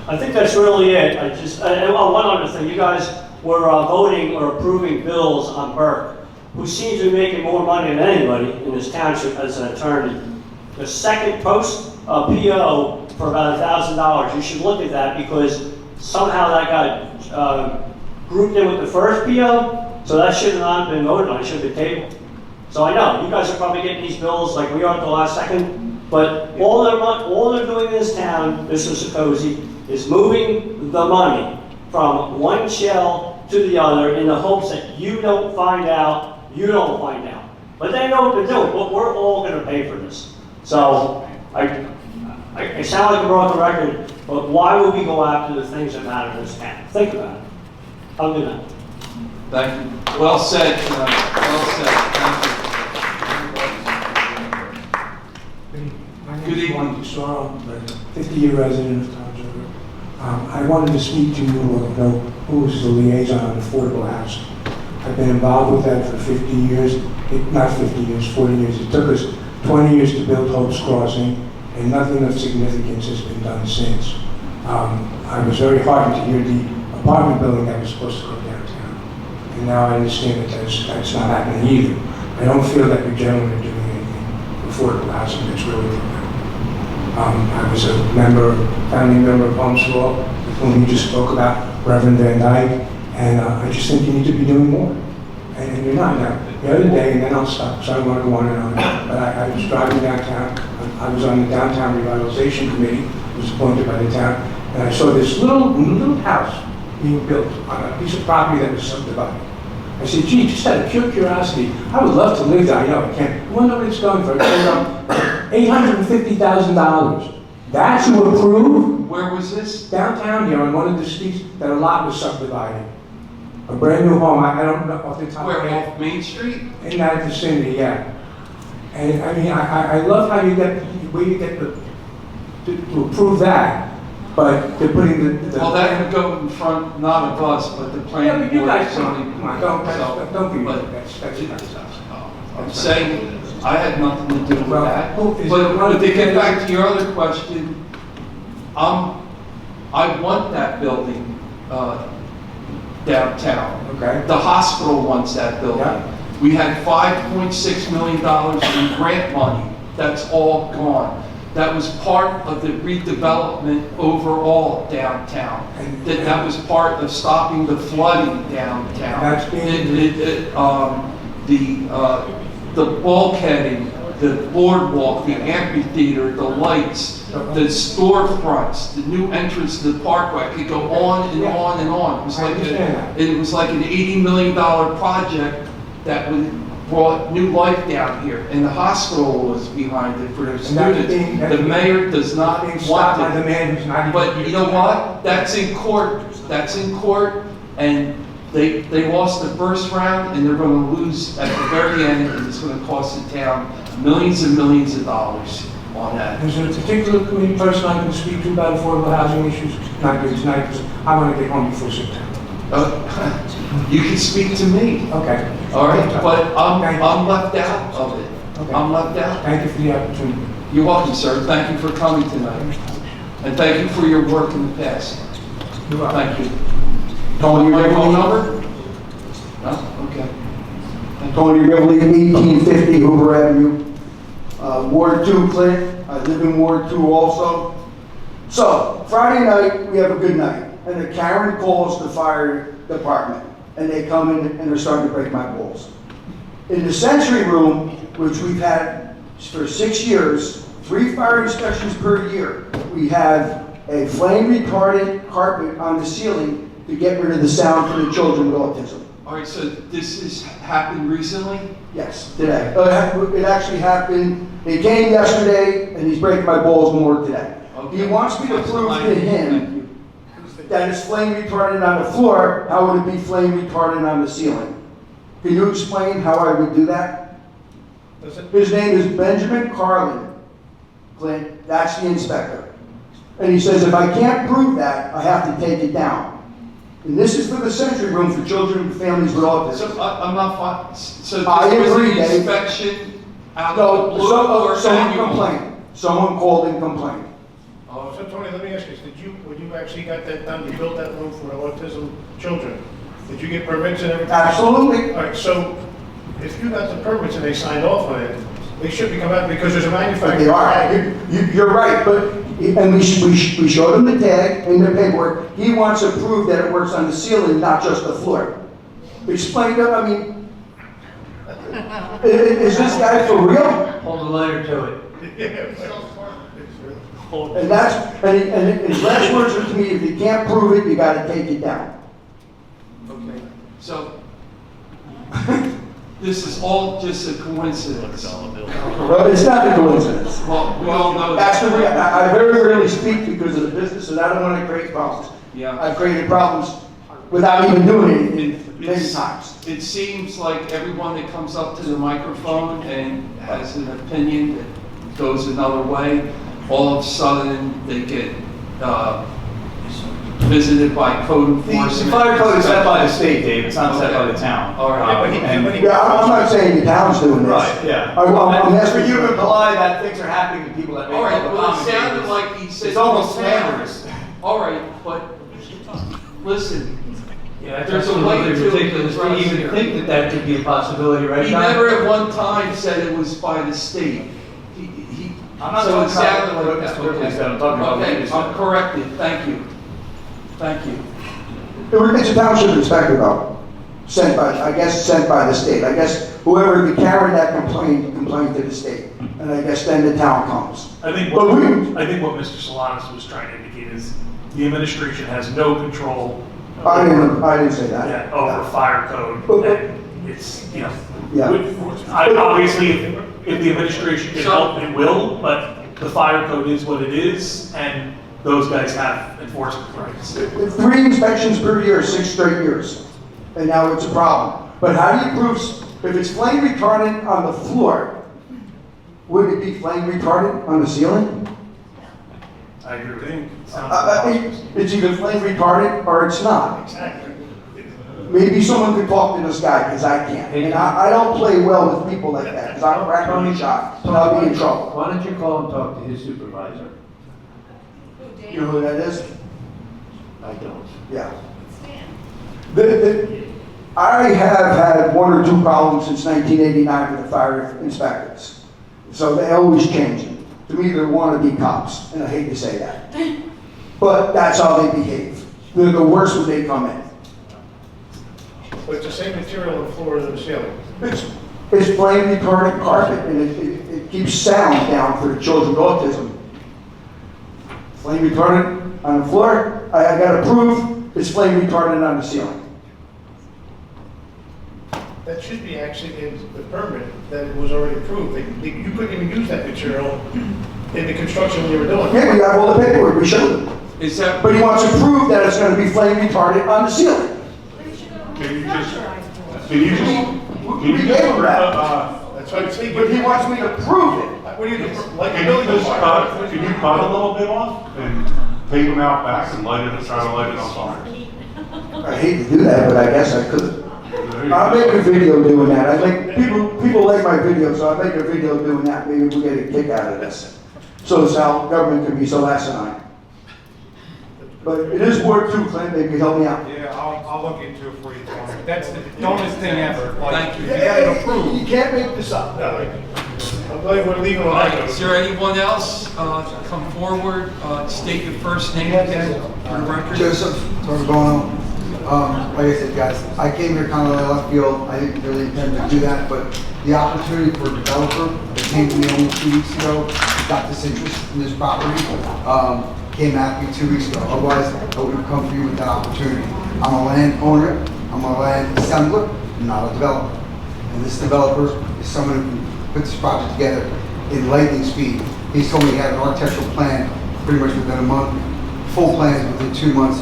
Speaker 10: I think that's really it. One other thing, you guys were voting or approving bills on Burke, who seems to be making more money than anybody in this township as an attorney. The second post PO for about $1,000. You should look at that because somehow that got grouped in with the first PO, so that should have not been voted on. It should have been tabled. So I know you guys are probably getting these bills like we are at the last second, but all they're doing in this town, Mr. Sikosi, is moving the money from one shell to the other in the hopes that you don't find out. But they know what they're doing. But we're all going to pay for this. So I sound like a broken record, but why would we go after the things that matter in this town? Think about it. I'll do that.
Speaker 1: Thank you. Well said. Well said. Thank you.
Speaker 15: My name
Speaker 1: Good
Speaker 15: is
Speaker 1: evening.
Speaker 15: Mark Sorrow, I'm a 50-year resident of Township. I wanted to speak to you, who is the liaison on affordable housing. I've been involved with that for 50 years, not 50 years, 40 years. It took us 20 years to build Hope's Crossing, and nothing of significance has been done since. I was very heartened to hear the apartment building that was supposed to go downtown. And now I understand that that's not happening either. I don't feel that you gentlemen are doing anything for affordable housing that's really good. I was a family member of Homes for All, with whom you just spoke about, Reverend Van Dyke, and I just think you need to be doing more. And you're not now. The other day, and then I'll stop, so I don't want to go on and on, but I was driving downtown. I was on the Downtown Revitalization Committee, was appointed by the town, and I saw this little house being built on a piece of property that was subdivided. I said, gee, just out of pure curiosity, I would love to live there. I know I can't. You want to know what it's going for? $850,000. That's who approved?
Speaker 1: Where was this?
Speaker 15: Downtown here on one of the streets that a lot was subdivided. A brand new home, I don't know off the top of my
Speaker 1: Where,
Speaker 15: head.
Speaker 1: off Main Street?
Speaker 15: In that vicinity, yeah. And I mean, I love how you get, where you get to approve that, but they're putting the
Speaker 1: Well, that would go in front, not of us, but the planning
Speaker 15: but you
Speaker 1: board.
Speaker 15: guys,
Speaker 1: zoning
Speaker 15: come on,
Speaker 1: board.
Speaker 15: don't give me
Speaker 1: But
Speaker 15: that's
Speaker 1: I'm saying, I had nothing to do with
Speaker 15: Well,
Speaker 1: that.
Speaker 15: who is-
Speaker 1: But to get back to your other question, I want that building downtown.
Speaker 15: Okay.
Speaker 1: The hospital wants that building.
Speaker 15: Yeah.
Speaker 1: We had $5.6 million in grant money. That's all gone. That was part of the redevelopment overall downtown. That was part of stopping the flooding downtown.
Speaker 15: That's being-
Speaker 1: The bulkheading, the boardwalk, the amphitheater, the lights, the storefronts, the new entrance to the parkway. I could go on and on and on. It was like an $80 million project that brought new life down here, and the hospital was behind it for the students. The mayor does not want
Speaker 15: by the
Speaker 1: it.
Speaker 15: man who's not even.
Speaker 1: But you know what? That's in court. That's in court, and they lost the first round, and they're going to lose at the very end, and it's going to cost the town millions and millions of dollars. on that.
Speaker 15: Is there a particular committee person I can speak to about affordable housing issues? Not good tonight, because I want to get home before September.
Speaker 1: You can speak to me.
Speaker 15: Okay.
Speaker 1: All right, but I'm left out of it.
Speaker 15: Okay.
Speaker 1: I'm left out.
Speaker 15: Thank you for the opportunity.
Speaker 1: You're welcome, sir. Thank you for coming tonight. And thank you for your work in the past.
Speaker 15: You're welcome.
Speaker 1: Thank you.
Speaker 13: Tony
Speaker 1: My phone
Speaker 13: Rivoli,
Speaker 1: number? No? Okay.
Speaker 13: Tony Rivoli, 1850 Hoover Avenue, Ward 2, Clint. I live in Ward 2 also. So, Friday night, we have a good night, and a Karen calls the fire department, and they come in and they're starting to break my balls. In the sensory room, which we've had for 6 years, 3 fire inspections per year, we have a flame retardant carpet on the ceiling to get rid of the sound for the children with autism.
Speaker 1: All right, so this has happened recently?
Speaker 13: Yes, today. It actually happened, he came yesterday, and he's breaking my balls more today.
Speaker 1: Okay.
Speaker 13: He wants me to prove to him that it's flame retardant on the floor, how would it be flame retardant on the ceiling? Can you explain how I would do that? His name is Benjamin Carlin, Clint, that's the inspector. And he says, if I can't prove that, I have to take it down. And this is for the sensory room for children and families with autism.
Speaker 1: So I'm not fine. So
Speaker 13: I
Speaker 1: this was
Speaker 13: agree,
Speaker 1: an
Speaker 13: Dave.
Speaker 1: inspection out
Speaker 13: No,
Speaker 1: of the blue or
Speaker 13: someone
Speaker 1: annual?
Speaker 13: complained. Someone called and complained.
Speaker 5: So Tony, let me ask you, when you actually got that done, you built that room for the autism children, did you get permits and everything?
Speaker 13: Absolutely.
Speaker 5: All right, so if you got the permits and they signed off on it, they should be coming out because there's a
Speaker 13: But
Speaker 5: manufacturer.
Speaker 13: they are. You're right, and we showed him the tag and the paperwork. He wants to prove that it works on the ceiling, not just the floor. Explain to him, I mean, is this guy for real?
Speaker 7: Hold a lighter to it.
Speaker 13: And his last words were to me, if you can't prove it, you gotta take it down.
Speaker 1: Okay, so this is all just a coincidence.
Speaker 13: Well, it's not a coincidence.
Speaker 1: Well, we all know
Speaker 13: That's
Speaker 1: that.
Speaker 13: the I very rarely speak because of the business, and I don't want to create problems.
Speaker 1: Yeah.
Speaker 13: I've created problems without even doing anything many times.
Speaker 1: It seems like everyone that comes up to the microphone and has an opinion that goes another way, all of a sudden they get visited by code enforcement.
Speaker 8: The fire code is set by the state, Dave, it's not set by the town.
Speaker 1: All right.
Speaker 13: Yeah, I'm not saying the town's doing this.
Speaker 8: Right, yeah.
Speaker 13: I'm
Speaker 8: And for
Speaker 13: asking
Speaker 8: you to imply that things are happening to people that make
Speaker 1: All right,
Speaker 8: public
Speaker 1: well, it
Speaker 8: comments.
Speaker 1: sounded like he said.
Speaker 8: It's almost slanderous.
Speaker 1: All right, but listen,
Speaker 7: Yeah,
Speaker 1: there's a way
Speaker 7: absolutely
Speaker 1: to
Speaker 7: ridiculous to
Speaker 1: address
Speaker 7: even
Speaker 1: here.
Speaker 7: think that that could be a possibility, right,
Speaker 1: He
Speaker 7: John?
Speaker 1: never at one time said it was by the state.
Speaker 8: I'm not
Speaker 1: So it
Speaker 8: talking
Speaker 1: sounded
Speaker 8: about
Speaker 1: like
Speaker 8: what
Speaker 1: that.
Speaker 8: Mr. Whitley said, I'm talking about what
Speaker 1: Okay,
Speaker 8: you said.
Speaker 1: I'm corrected, thank you. Thank you.
Speaker 13: It's a township inspector though, sent by the state. I guess whoever carried that complained to the state. And I guess then the town comes.
Speaker 2: I think
Speaker 13: But
Speaker 2: what
Speaker 13: we-
Speaker 2: Mr. Solanas was trying to indicate is the administration has no control.
Speaker 13: I didn't say that.
Speaker 2: Yeah, over fire code, and it's, you know,
Speaker 13: Yeah.
Speaker 2: obviously, if the administration can help, it will, but the fire code is what it is, and those guys have enforcement rights.
Speaker 13: 3 inspections per year, 6 straight years. And now it's a problem. But how do you prove, if it's flame retardant on the floor, would it be flame retardant on the ceiling?
Speaker 2: I agree with you. Sounds
Speaker 13: It's either flame retardant or it's not.
Speaker 2: Exactly.
Speaker 13: Maybe someone could talk to this guy, because I can't. And I don't play well with people like that, because I'm practically shot, and I'll be in trouble.
Speaker 7: Why don't you call and talk to his supervisor?
Speaker 13: You know who that is?
Speaker 7: I don't.
Speaker 13: Yeah. I have had 1 or 2 problems since 1989 with the fire inspectors. So they always change them. To me, they're wannabe cops, and I hate to say that. But that's how they behave. They're the worst when they come in.
Speaker 5: But it's the same material on the floor as the ceiling.
Speaker 13: It's flame retardant carpet, and it keeps sound down for the children with autism. Flame retardant on the floor, I gotta prove it's flame retardant on the ceiling.
Speaker 5: That should be actually in the permit that it was already approved. You couldn't even use that material in the construction when you were doing it.
Speaker 13: Yeah, we have all the paperwork, we showed them.
Speaker 1: Is that?
Speaker 13: But he wants to prove that it's gonna be flame retardant on the ceiling.
Speaker 17: Can you just
Speaker 13: We gave him that.
Speaker 5: That's what I'm saying.
Speaker 13: But he wants me to prove it.
Speaker 5: What do you, like a
Speaker 17: Can you
Speaker 5: building
Speaker 17: just
Speaker 5: department?
Speaker 17: cut, can you cut a little bit off and take them out back and light it, try to light it on fire?
Speaker 13: I hate to do that, but I guess I could. I'll make a video doing that. I like, people like my videos, so I'll make a video doing that. Maybe we'll get a kick out of this. So it's how government can be so asinine. But it is Ward 2, Clint, maybe help me out.
Speaker 16: Yeah, I'll look into it for you, Tony. That's the dumbest thing ever. Like,
Speaker 1: Thank you.
Speaker 16: You gotta approve.
Speaker 13: You can't make this up.
Speaker 5: No, I'm glad we're leaving
Speaker 1: All
Speaker 5: on
Speaker 1: right,
Speaker 5: that.
Speaker 1: is there anyone else come forward? State your first name again for the record.
Speaker 22: Joseph Torbono. Like I said, guys, I came here kind of left field. I didn't really intend to do that, but the opportunity for a developer that came to me only 2 weeks ago, got this interest in this property, came at me 2 weeks ago. Otherwise, I would have come for you with that opportunity. I'm a landowner, I'm a land assembler, I'm not a developer. And this developer is someone who can put this project together in lightning speed. He's told me he had an architectural plan pretty much within a month, full plans within 2 months.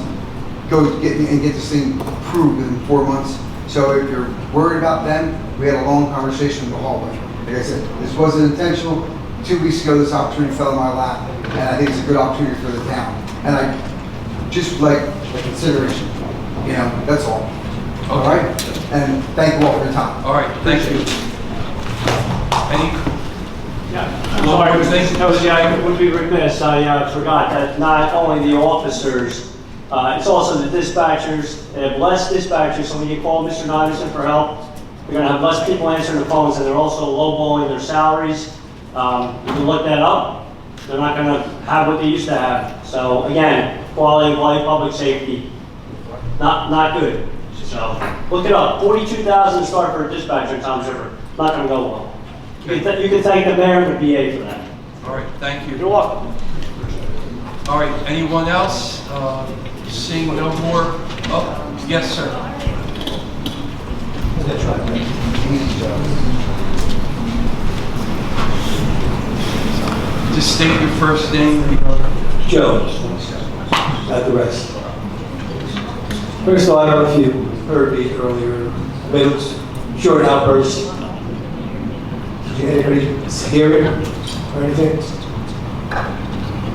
Speaker 22: Go get this thing approved in 4 months. So if you're worried about them, we had a long conversation in the hallway. Like I said, this wasn't intentional. 2 weeks ago, this opportunity fell in my lap, and I think it's a good opportunity for the town. And I just like the consideration, you know, that's all. All right? And thank you all for your time.
Speaker 1: All right, thank you. Any?
Speaker 10: I'm sorry, I would be remiss, I forgot that not only the officers, it's also the dispatchers. They have less dispatchers, so when you call Mr. Niverson for help, you're gonna have less people answering the phones, and they're also lowballing their salaries. You can look that up. They're not gonna have what they used to have. So again, quality of life, public safety, not good. So look it up. 42,000 to start for a dispatcher in Township. Not gonna go well. You can thank the mayor and the BA for that.
Speaker 1: All right, thank you.
Speaker 10: You're welcome.
Speaker 1: All right, anyone else? Seeing no more? Oh, yes, sir. Just state your first name.
Speaker 23: Joe, not the rest. First of all, I don't know if you heard me earlier, but it was short outburst. Did anybody hear it or anything?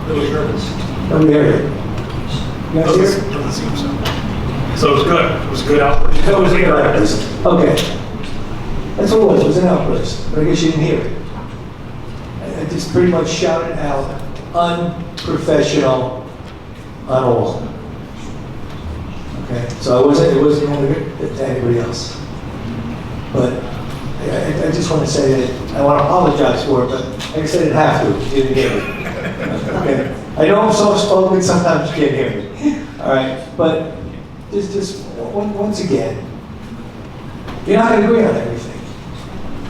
Speaker 2: Really nervous.
Speaker 23: Nobody heard it. You guys hear it?
Speaker 2: Doesn't seem so. So it was good. It was a good outburst.
Speaker 23: That was a good outburst. Okay. That's what it was. It was an outburst. But I guess you didn't hear it. I just pretty much shouted out, unprofessional on all. Okay? So it wasn't only to anybody else. But I just want to say that I want to apologize for it, but like I said, I didn't have to. You didn't hear me. Okay? I know I'm soft-spoken, sometimes you can't hear me. All right? But just once again, you're not going to agree on everything.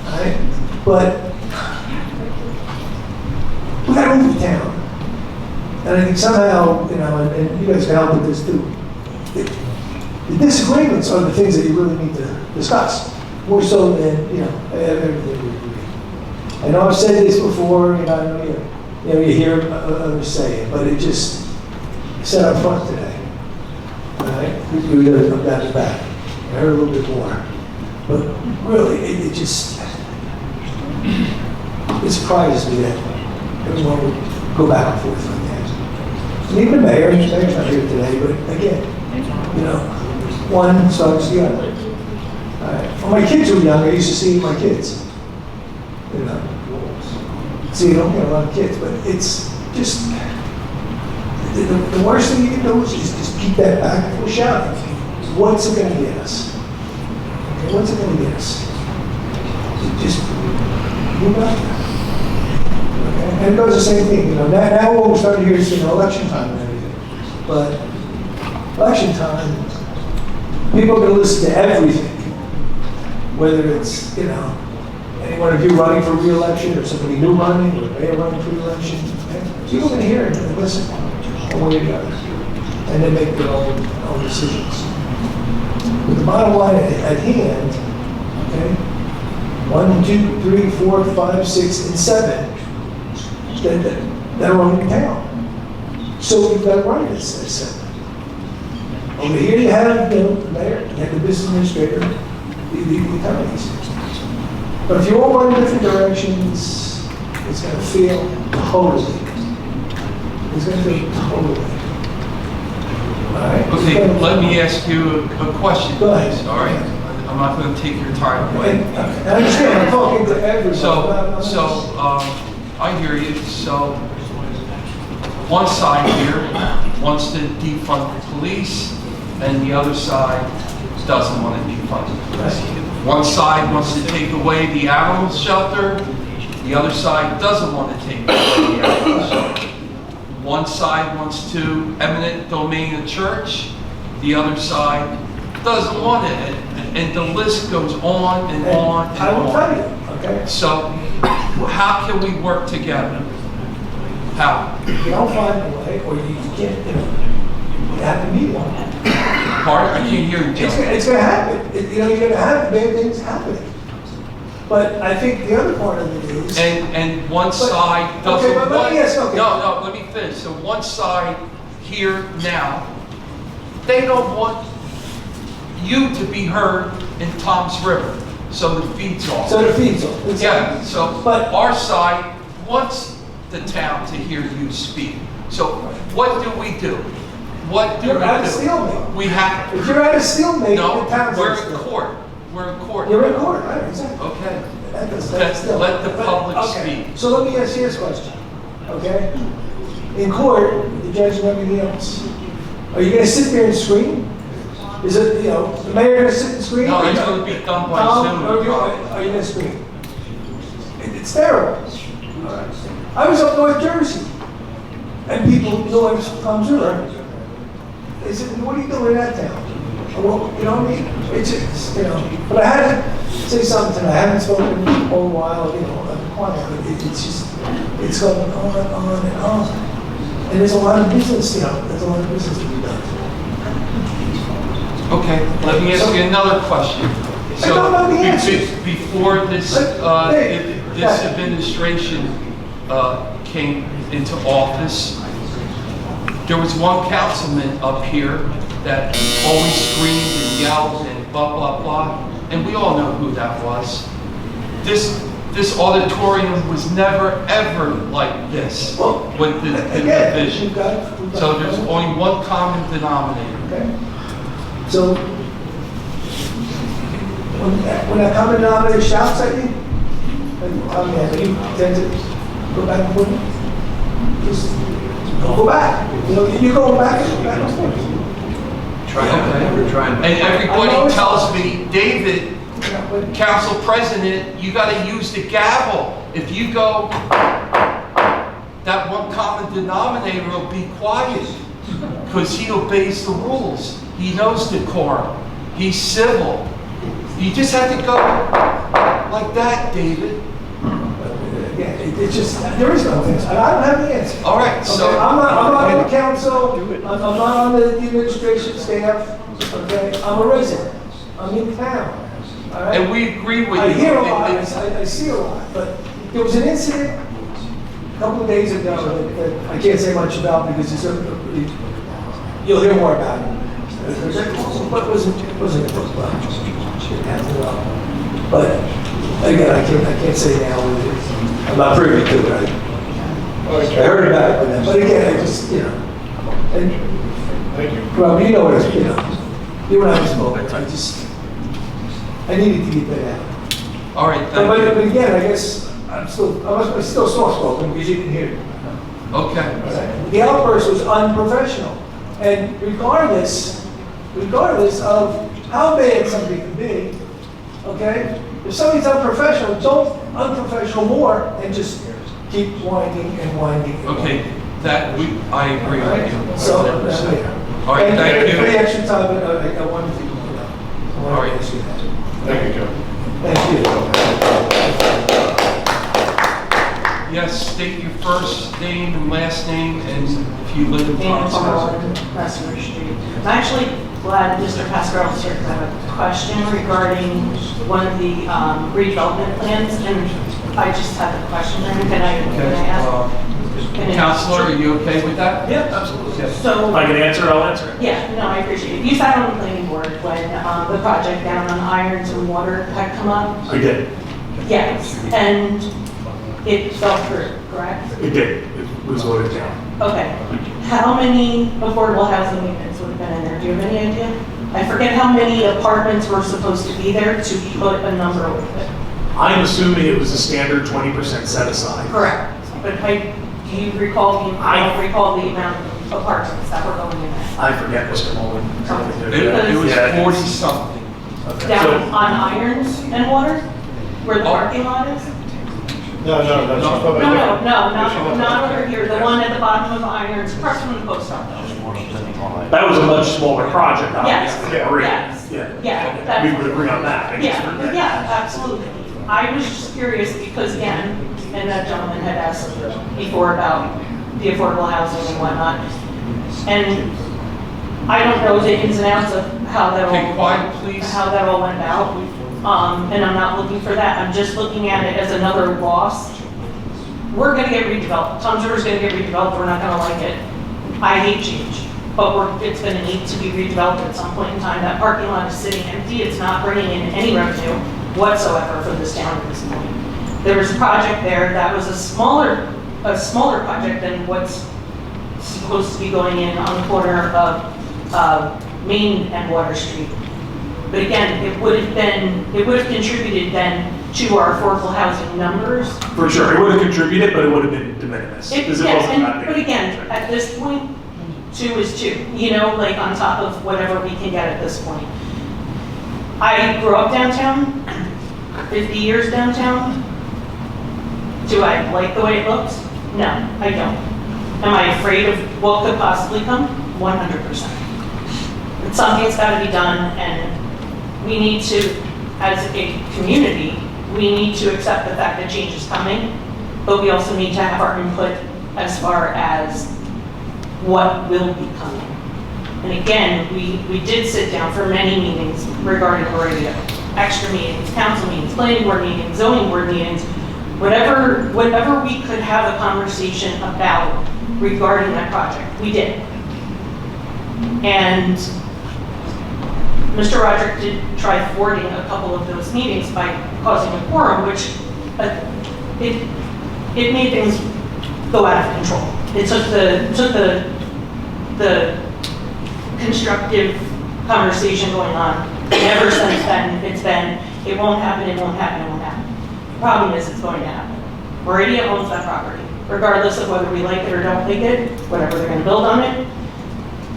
Speaker 23: All right? But we got to move to town. And I think somehow, you know, and you guys can help with this too. The disagreements are the things that you really need to discuss. More so than, you know, everything we agree. I know I've said this before, you know, you hear others say it, but it just said up front today. All right? We got to come down the back. I heard a little bit more. But really, it just, it surprises me that everyone would go back and forth like that. And even the mayor's not here today, but again, you know, one starts the other. When my kids were young, I used to see my kids. You know, see, you don't get a lot of kids, but it's just, the worst thing you can do is just keep that back and shouting. What's it going to get us? Okay, what's it going to get us? Just move on. Okay? And it does the same thing, you know. Now what we're starting to hear is, you know, election time and everything. But election time, people are going to listen to everything. Whether it's, you know, any one of you running for re-election or somebody new running or mayor running for re-election, people are going to hear it and listen one way or the other. And then make their own decisions. But the bottom line at hand, okay, 1, 2, 3, 4, 5, 6, and 7 that are running town. So you've got to run this at 7. Over here you have, you know, the mayor, you have the business administrator, the attorneys. But if you all run in different directions, it's gonna feel totally. It's gonna feel totally. All right?
Speaker 1: Okay, let me ask you a question,
Speaker 23: Go ahead.
Speaker 1: please, all right? I'm not going to take your time away.
Speaker 23: And I understand, I'm talking to everybody.
Speaker 1: I hear you. So, one side here wants to defund the police, and the other side doesn't want to defund the police. One side wants to take away the animal shelter, the other side doesn't want to take away the animal shelter. One side wants to eminent domain a church, the other side doesn't want it. And the list goes on and on and
Speaker 23: I will
Speaker 1: on.
Speaker 23: tell you, okay?
Speaker 1: So, how can we work together? How?
Speaker 23: You don't find a way, or you can't, you have to meet one.
Speaker 1: Pardon? I can't hear you, Joe.
Speaker 23: It's gonna happen. You're gonna have bad things happening. But I think the other part of it is.
Speaker 1: And one side doesn't
Speaker 23: okay, but
Speaker 1: want.
Speaker 23: let me ask, okay.
Speaker 1: No, let me finish. So one side here now, they don't want you to be heard in Tom's River, so the feed's off.
Speaker 23: So the feed's off. Exactly.
Speaker 1: Yeah. So, but our side wants the town to hear you speak. So what do we do? What do
Speaker 23: You're
Speaker 1: we
Speaker 23: at a
Speaker 1: do?
Speaker 23: stalemate.
Speaker 1: We have.
Speaker 23: If you're at a stalemate,
Speaker 1: No,
Speaker 23: the town's
Speaker 1: we're
Speaker 23: at a
Speaker 1: in
Speaker 23: stalemate.
Speaker 1: court. We're in court.
Speaker 23: You're in court, right? Exactly.
Speaker 1: Okay.
Speaker 23: That's
Speaker 1: Let the public
Speaker 23: okay.
Speaker 1: speak.
Speaker 23: So let me ask you this question, okay? In court, the judge and everything else, are you gonna sit there and scream? Is it, the mayor gonna sit and scream?
Speaker 1: No, it's going to be done by
Speaker 23: Tom,
Speaker 1: Zoom.
Speaker 23: are you gonna scream? It's terrible. I was up North Jersey, and people knew I was from Tom's River. They said, what are you doing in that town? Well, you know what I mean? It's just, but I had to say something tonight. I haven't spoken in a whole while, I'm quiet, but it's just, it's going on and on and on. And there's a lot of business, there's a lot of business to be done.
Speaker 1: Okay, let me ask you another question.
Speaker 23: don't know the answers.
Speaker 1: Before this, this administration came into office, there was one councilman up here that always screamed and yelled and blah, blah, blah, and we all know who that was. This auditorium was never, ever like this with the division. So there's only one common denominator.
Speaker 23: Okay. So, when that common denominator shouts at you, you tend to go back and forth. Just go back. You go back and forth.
Speaker 1: And everybody tells me, David, council president, you got to use the gavel. If you go, that one common denominator will be quiet because he obeys the rules. He knows decorum. He's civil. You just have to go like that, David.
Speaker 23: It's just, there is no answer. And I don't have the answer.
Speaker 1: All right, so.
Speaker 23: Okay, I'm not on the council, I'm not on the administration staff, okay? I'm a resident. I'm in town, all right?
Speaker 1: And we agree with you.
Speaker 23: I hear a lot, I see a lot, but there was an incident a couple of days ago that I can't say much about because it's you'll hear more about it. What wasn't but again, I can't say now. I'm not privy to it. I heard about it, but again, I just and
Speaker 5: Thank you.
Speaker 23: Rob, you know what it's you and I spoke. I needed to get that out.
Speaker 1: All right,
Speaker 23: But
Speaker 1: thank you.
Speaker 23: again, I guess I'm still soft-spoken because you didn't hear it.
Speaker 1: Okay.
Speaker 23: The outburst was unprofessional. And regardless of how bad somebody can be, okay? If somebody's unprofessional, don't unprofessional more and just keep winding and winding. And
Speaker 1: Okay, I agree with you.
Speaker 23: So,
Speaker 1: All right, thank you.
Speaker 23: For the extra time, I wanted to,
Speaker 1: All right.
Speaker 23: ask you that.
Speaker 5: Thank you, Joe.
Speaker 23: Thank you.
Speaker 1: Yes, state your first name and last name, and if you live in Township.
Speaker 3: Bessemer Street. I'm actually glad Mr. Pascarell is here because I have a question regarding one of the redevelopment plans, and I just have a question. Can I ask?
Speaker 1: Counselor, are you okay with that?
Speaker 2: Yeah, absolutely.
Speaker 3: So,
Speaker 2: If I can answer, I'll answer it.
Speaker 3: yeah, no, I appreciate it. You sat on the planning board when the project down on Irons and Water had come up.
Speaker 2: I did.
Speaker 3: Yes, and It fell through, correct?
Speaker 2: It did, it was voted down.
Speaker 3: Okay. How many affordable housing units would have been in there? Do you have any idea? I forget how many apartments were supposed to be there to put a number with it.
Speaker 2: I'm assuming it was a standard 20% set aside.
Speaker 3: Correct. But do you recall I don't recall the amount of apartments that were going in there?
Speaker 2: I forget, Mr. Mullen.
Speaker 1: It was
Speaker 2: Yeah.
Speaker 1: 40 something.
Speaker 2: Okay.
Speaker 3: Down
Speaker 2: So-
Speaker 3: on Irons and Water, where the parking lot is?
Speaker 5: No, she's talking about different-
Speaker 3: Not over here, the one at the bottom of Irons, across from the post office.
Speaker 2: That was a much smaller project,
Speaker 3: Yes,
Speaker 2: obviously. Agree.
Speaker 3: yes.
Speaker 2: Yeah.
Speaker 3: Yeah, that's-
Speaker 2: We would agree on that. I just
Speaker 3: Yeah,
Speaker 2: forget.
Speaker 3: yeah, absolutely. I was just curious because again, and that gentleman had asked before about the affordable housing and whatnot. And I don't know the ins and outs of how that
Speaker 1: Okay, quiet, please.
Speaker 3: how that all went about. And I'm not looking for that. I'm just looking at it as another loss. We're gonna get redeveloped. Tom's River's gonna get redeveloped. We're not gonna like it. I hate change, but it's gonna need to be redeveloped at some point in time. That parking lot is sitting empty. It's not bringing in any revenue whatsoever for this town at this point. There was a project there that was a smaller project than what's supposed to be going in on the corner of Main and Water Street. But again, it would have contributed then to our affordable housing numbers.
Speaker 2: For sure, it would have contributed, but it would have been de minimis. Because it
Speaker 3: Yes,
Speaker 2: wasn't that big.
Speaker 3: but again, at this point, 2 is 2, like on top of whatever we can get at this point. I grew up downtown, 50 years downtown. Do I like the way it looks? No, I don't. Am I afraid of what could possibly come? 100%. But something's got to be done, and we need to, as a community, we need to accept the fact that change is coming, but we also need to have our input as far as what will be coming. And again, we did sit down for many meetings regarding Meridia, extra meetings, council meetings, planning board meetings, zoning board meetings, whatever we could have a conversation about regarding that project, we did. And Mr. Roderick did try thwarting a couple of those meetings by causing a quorum, which it made things go out of control. It took the constructive conversation going on. Ever since then, it's been, it won't happen, it won't happen, it won't happen. The problem is it's going to happen. Meridia owns that property, regardless of whether we like it or don't like it, whatever they're going to build on it.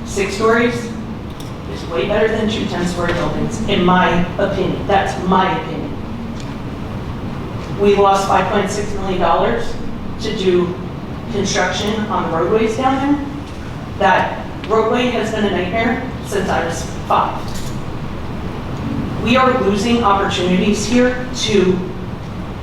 Speaker 3: 6 stories is way better than 2 10-story buildings, in my opinion. That's my opinion. We lost $5.6 million to do construction on the roadways down there. That roadway has been a nightmare since I was 5. We are losing opportunities here to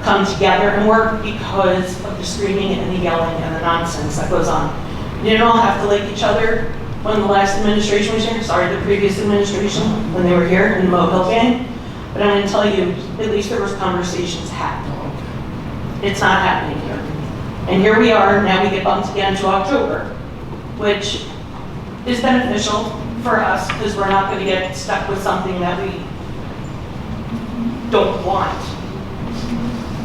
Speaker 3: come together and work because of the screaming and the yelling and the nonsense that goes on. You didn't all have to like each other when the last administration was here. Sorry, the previous administration, when they were here in the Mobile gang. But I'm going to tell you, at least there was conversations happening. It's not happening here. And here we are, now we get bumped again to October, which is beneficial for us because we're not going to get stuck with something that we don't want.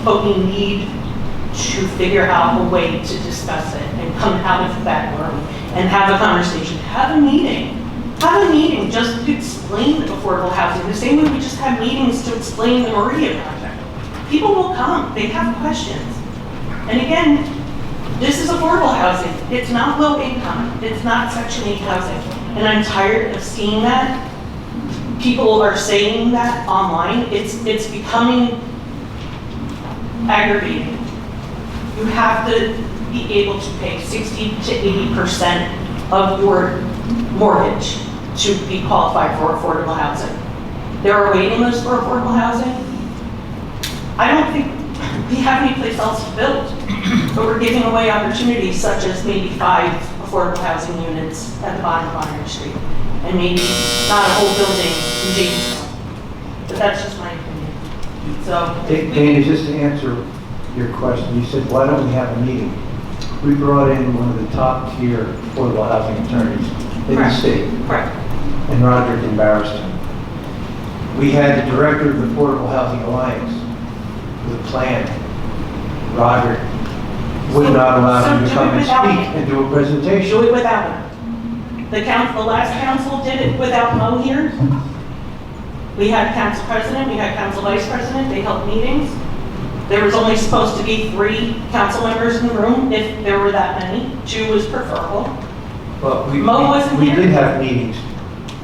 Speaker 3: But we need to figure out a way to discuss it and come out of that room and have a conversation, have a meeting. Have a meeting just to explain affordable housing, the same way we just have meetings to explain the Meridia project. People will come, they have questions. And again, this is affordable housing. It's not low income. It's not Section 8 housing. And I'm tired of seeing that. People are saying that online. It's becoming aggravating. You have to be able to pay 60 to 80% of your mortgage to be qualified for affordable housing. There are waiting lists for affordable housing. I don't think we have any place else to build, but we're giving away opportunities such as maybe 5 affordable housing units at the bottom of Iron Street, and maybe not a whole building in Jamestown. But that's just my opinion. So,
Speaker 7: Dana, just to answer your question, you said, why don't we have a meeting? We brought in one of the top tier affordable housing attorneys in the state.
Speaker 3: Correct.
Speaker 7: And Roderick embarrassed him. We had the director of the Affordable Housing Alliance with a plan. Roderick
Speaker 23: would not allow
Speaker 3: So
Speaker 23: him to
Speaker 3: do
Speaker 23: come
Speaker 3: it
Speaker 23: and
Speaker 3: without
Speaker 23: speak
Speaker 3: me.
Speaker 23: and do a
Speaker 3: Do
Speaker 23: presentation.
Speaker 3: it without him. The last council did it without Mo here. We had council president, we had council vice president, they held meetings. There was only supposed to be 3 council members in the room, if there were that many. 2 was preferable.
Speaker 23: But
Speaker 3: Mo wasn't
Speaker 23: we
Speaker 3: here?
Speaker 23: did have meetings.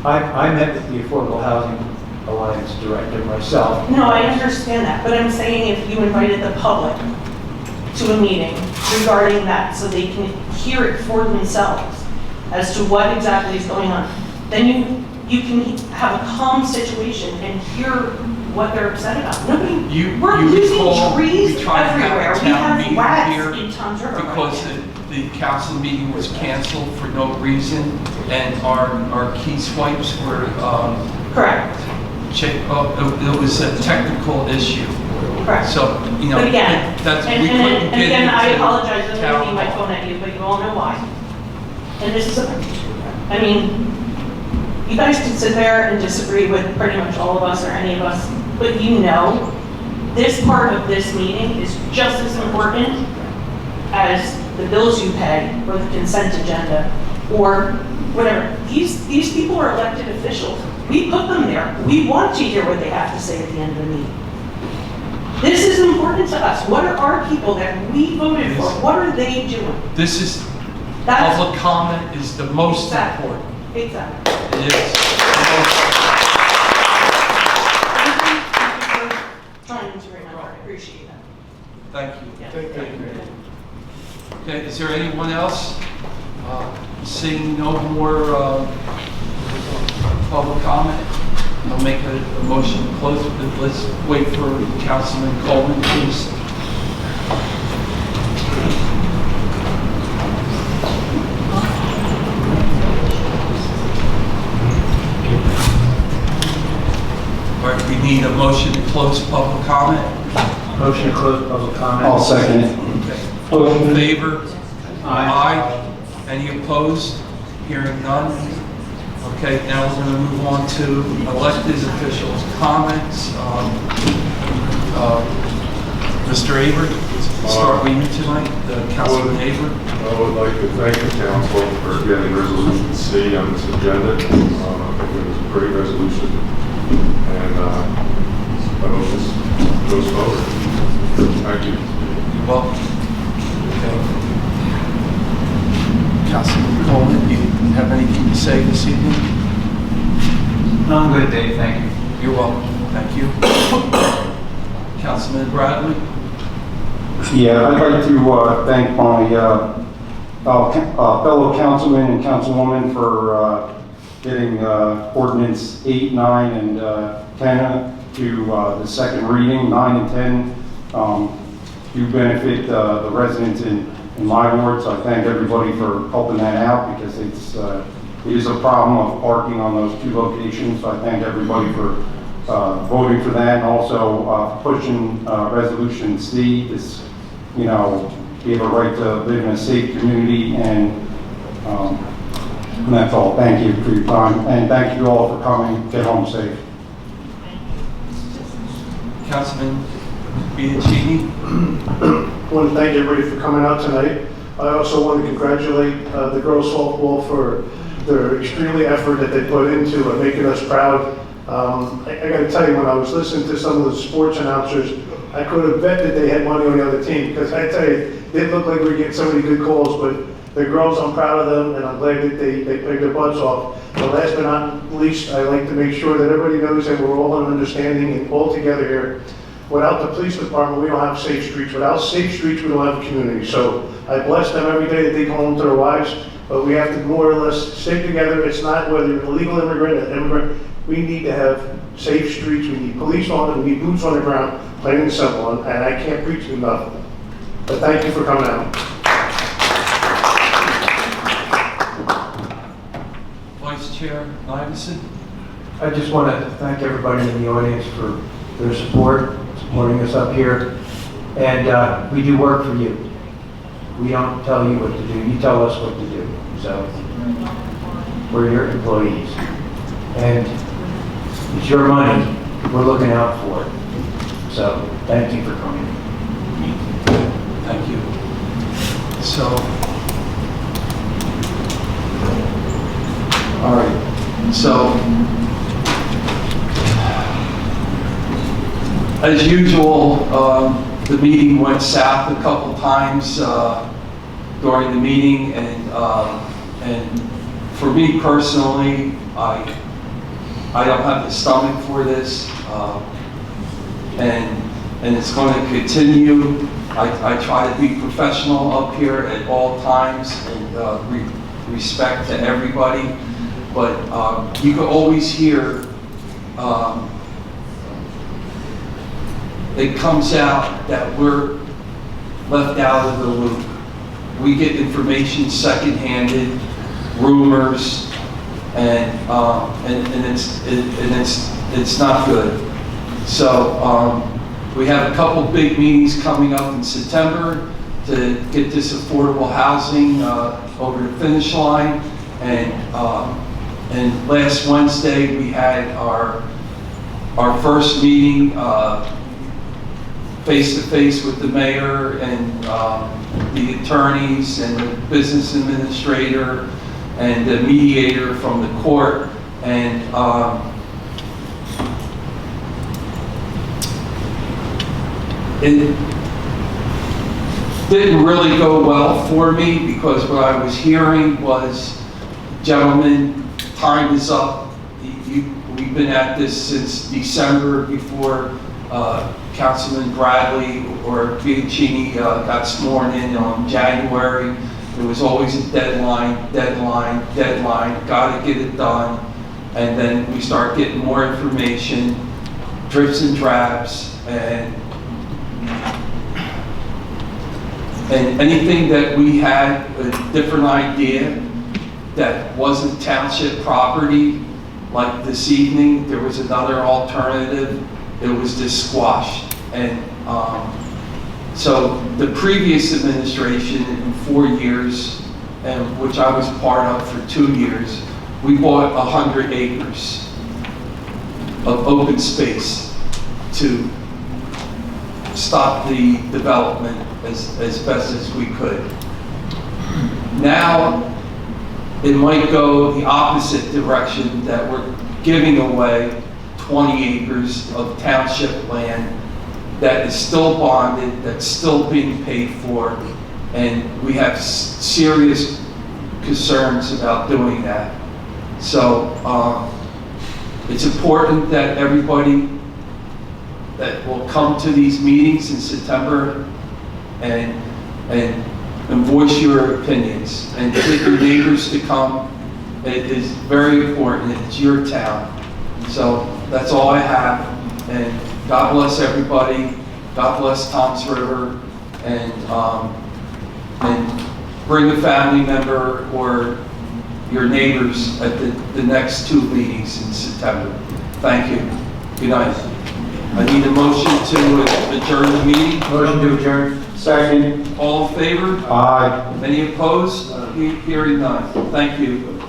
Speaker 23: I met with the Affordable Housing Alliance director myself.
Speaker 3: No, I understand that, but I'm saying if you invited the public to a meeting regarding that so they can hear it for themselves as to what exactly is going on, then you can have a calm situation and hear what they're upset about. Nobody, we're
Speaker 1: You
Speaker 3: losing
Speaker 1: recall,
Speaker 3: trees
Speaker 1: we tried to
Speaker 3: everywhere.
Speaker 1: have a
Speaker 3: We
Speaker 1: town
Speaker 3: have
Speaker 1: meeting
Speaker 3: rats
Speaker 1: here
Speaker 3: in Town's River right
Speaker 1: because
Speaker 3: now.
Speaker 1: the council meeting was canceled for no reason, and our key swipes were,
Speaker 3: Correct.
Speaker 1: it was a technical issue.
Speaker 3: Correct.
Speaker 1: So, you know,
Speaker 3: But again,
Speaker 1: that's, we
Speaker 3: and
Speaker 1: couldn't get
Speaker 3: again, I
Speaker 1: into
Speaker 3: apologize, I'm
Speaker 1: town
Speaker 3: leaving my
Speaker 1: hall.
Speaker 3: phone at you, but you all know why. And this is, I mean, you guys can sit there and disagree with pretty much all of us or any of us, but you know, this part of this meeting is just as important as the bills you pay or the consent agenda or whatever. These people are elected officials. We put them there. We want to hear what they have to say at the end of the meeting. This is important to us. What are our people that we voted for? What are they doing?
Speaker 1: This is,
Speaker 3: That's-
Speaker 1: public comment is the most
Speaker 3: Exactly.
Speaker 1: important.
Speaker 3: Exactly.
Speaker 1: It is.
Speaker 3: Thank you for trying to remember. I appreciate that.
Speaker 1: Thank you.
Speaker 3: Yeah.
Speaker 5: Thank you.
Speaker 1: Okay, is there anyone else? Seeing no more public comment, I'll make a motion to close. Let's wait for Councilman Coleman, please. All right, we need a motion to close public comment.
Speaker 23: Motion to close public comment.
Speaker 13: I'll second it.
Speaker 1: Okay. All in favor? Aye. Any opposed? Hearing none. Okay, now we're going to move on to elected officials' comments. Mr. Avery, start with you tonight, Councilman Avery.
Speaker 17: I would like to thank the council for getting resolution C on this agenda. I think it was a great resolution, and I hope this goes forward. Thank you.
Speaker 1: You're welcome. Okay. Councilman Coleman, you have anything to say this evening?
Speaker 7: No, I'm good, Dave, thank you.
Speaker 1: You're welcome. Thank you. Councilman Bradley?
Speaker 4: Yeah, I'd like to thank my fellow councilman and councilwoman for getting ordinance 8, 9, and 10 to the second reading. 9 and 10 do benefit the residents in my ward, so I thank everybody for helping that out because it is a problem of parking on those 2 locations. So I thank everybody for voting for that, and also pushing resolution C. This, you know, we have a right to live in a safe community, and that's all. Thank you for your time, and thank you all for coming. Get home safe.
Speaker 1: Councilman Bianchini?
Speaker 5: I want to thank everybody for coming out tonight. I also want to congratulate the girls softball for their extremely effort that they put into making us proud. I got to tell you, when I was listening to some of the sports announcers, I could have bet that they had money on the other team, because I tell you, it didn't look like we were getting so many good calls, but the girls, I'm proud of them, and I'm glad that they played their butts off. But last but not least, I like to make sure that everybody knows that we're all in understanding and all together here. Without the police department, we don't have safe streets. Without safe streets, we don't have a community. So I bless them every day that they come home to their wives, but we have to more or less stick together. It's not whether you're an illegal immigrant or immigrant. We need to have safe streets. We need police on them. We need boots on the ground, plain and simple. And I can't preach enough. But thank you for coming out.
Speaker 1: Vice Chair Iverson?
Speaker 23: I just want to thank everybody in the audience for their support, supporting us up here. And we do work for you. We don't tell you what to do. You tell us what to do. So we're your employees. And it's your money. We're looking out for it. So thank you for coming.
Speaker 1: Thank you. So, all right, so, as usual, the meeting went south a couple times during the meeting, and for me personally, I don't have the stomach for this, and it's going to continue. I try to be professional up here at all times and respect to everybody, but you can always hear it comes out that we're left out of the loop. We get information second-handed, rumors, and it's not good. So we have a couple big meetings coming up in September to get this affordable housing over the finish line, and last Wednesday we had our first meeting face-to-face with the mayor and the attorneys and the business administrator and the mediator from the court, and it didn't really go well for me, because what I was hearing was, gentlemen, time is up. We've been at this since December, before Councilman Bradley or Bianchini got sworn in on January. There was always a deadline, gotta get it done. And then we start getting more information, drips and drabs, and anything that we had a different idea that wasn't township property, like this evening, there was another alternative, it was just squashed. And so the previous administration, in 4 years, and which I was part of for 2 years, we bought 100 acres of open space to stop the development as best as we could. Now, it might go the opposite direction, that we're giving away 20 acres of township land that is still bonded, that's still being paid for, and we have serious concerns about doing that. So it's important that everybody that will come to these meetings in September and voice your opinions and get your neighbors to come. It is very important. It's your town. So that's all I have. And God bless everybody. God bless Toms River. And bring a family member or your neighbors at the next 2 meetings in September. Thank you. Good night. I need a motion to adjourn the meeting.
Speaker 7: Motion to adjourn.
Speaker 4: Second.
Speaker 1: All in favor?
Speaker 4: Aye.
Speaker 1: Any opposed? Hearing none. Thank you.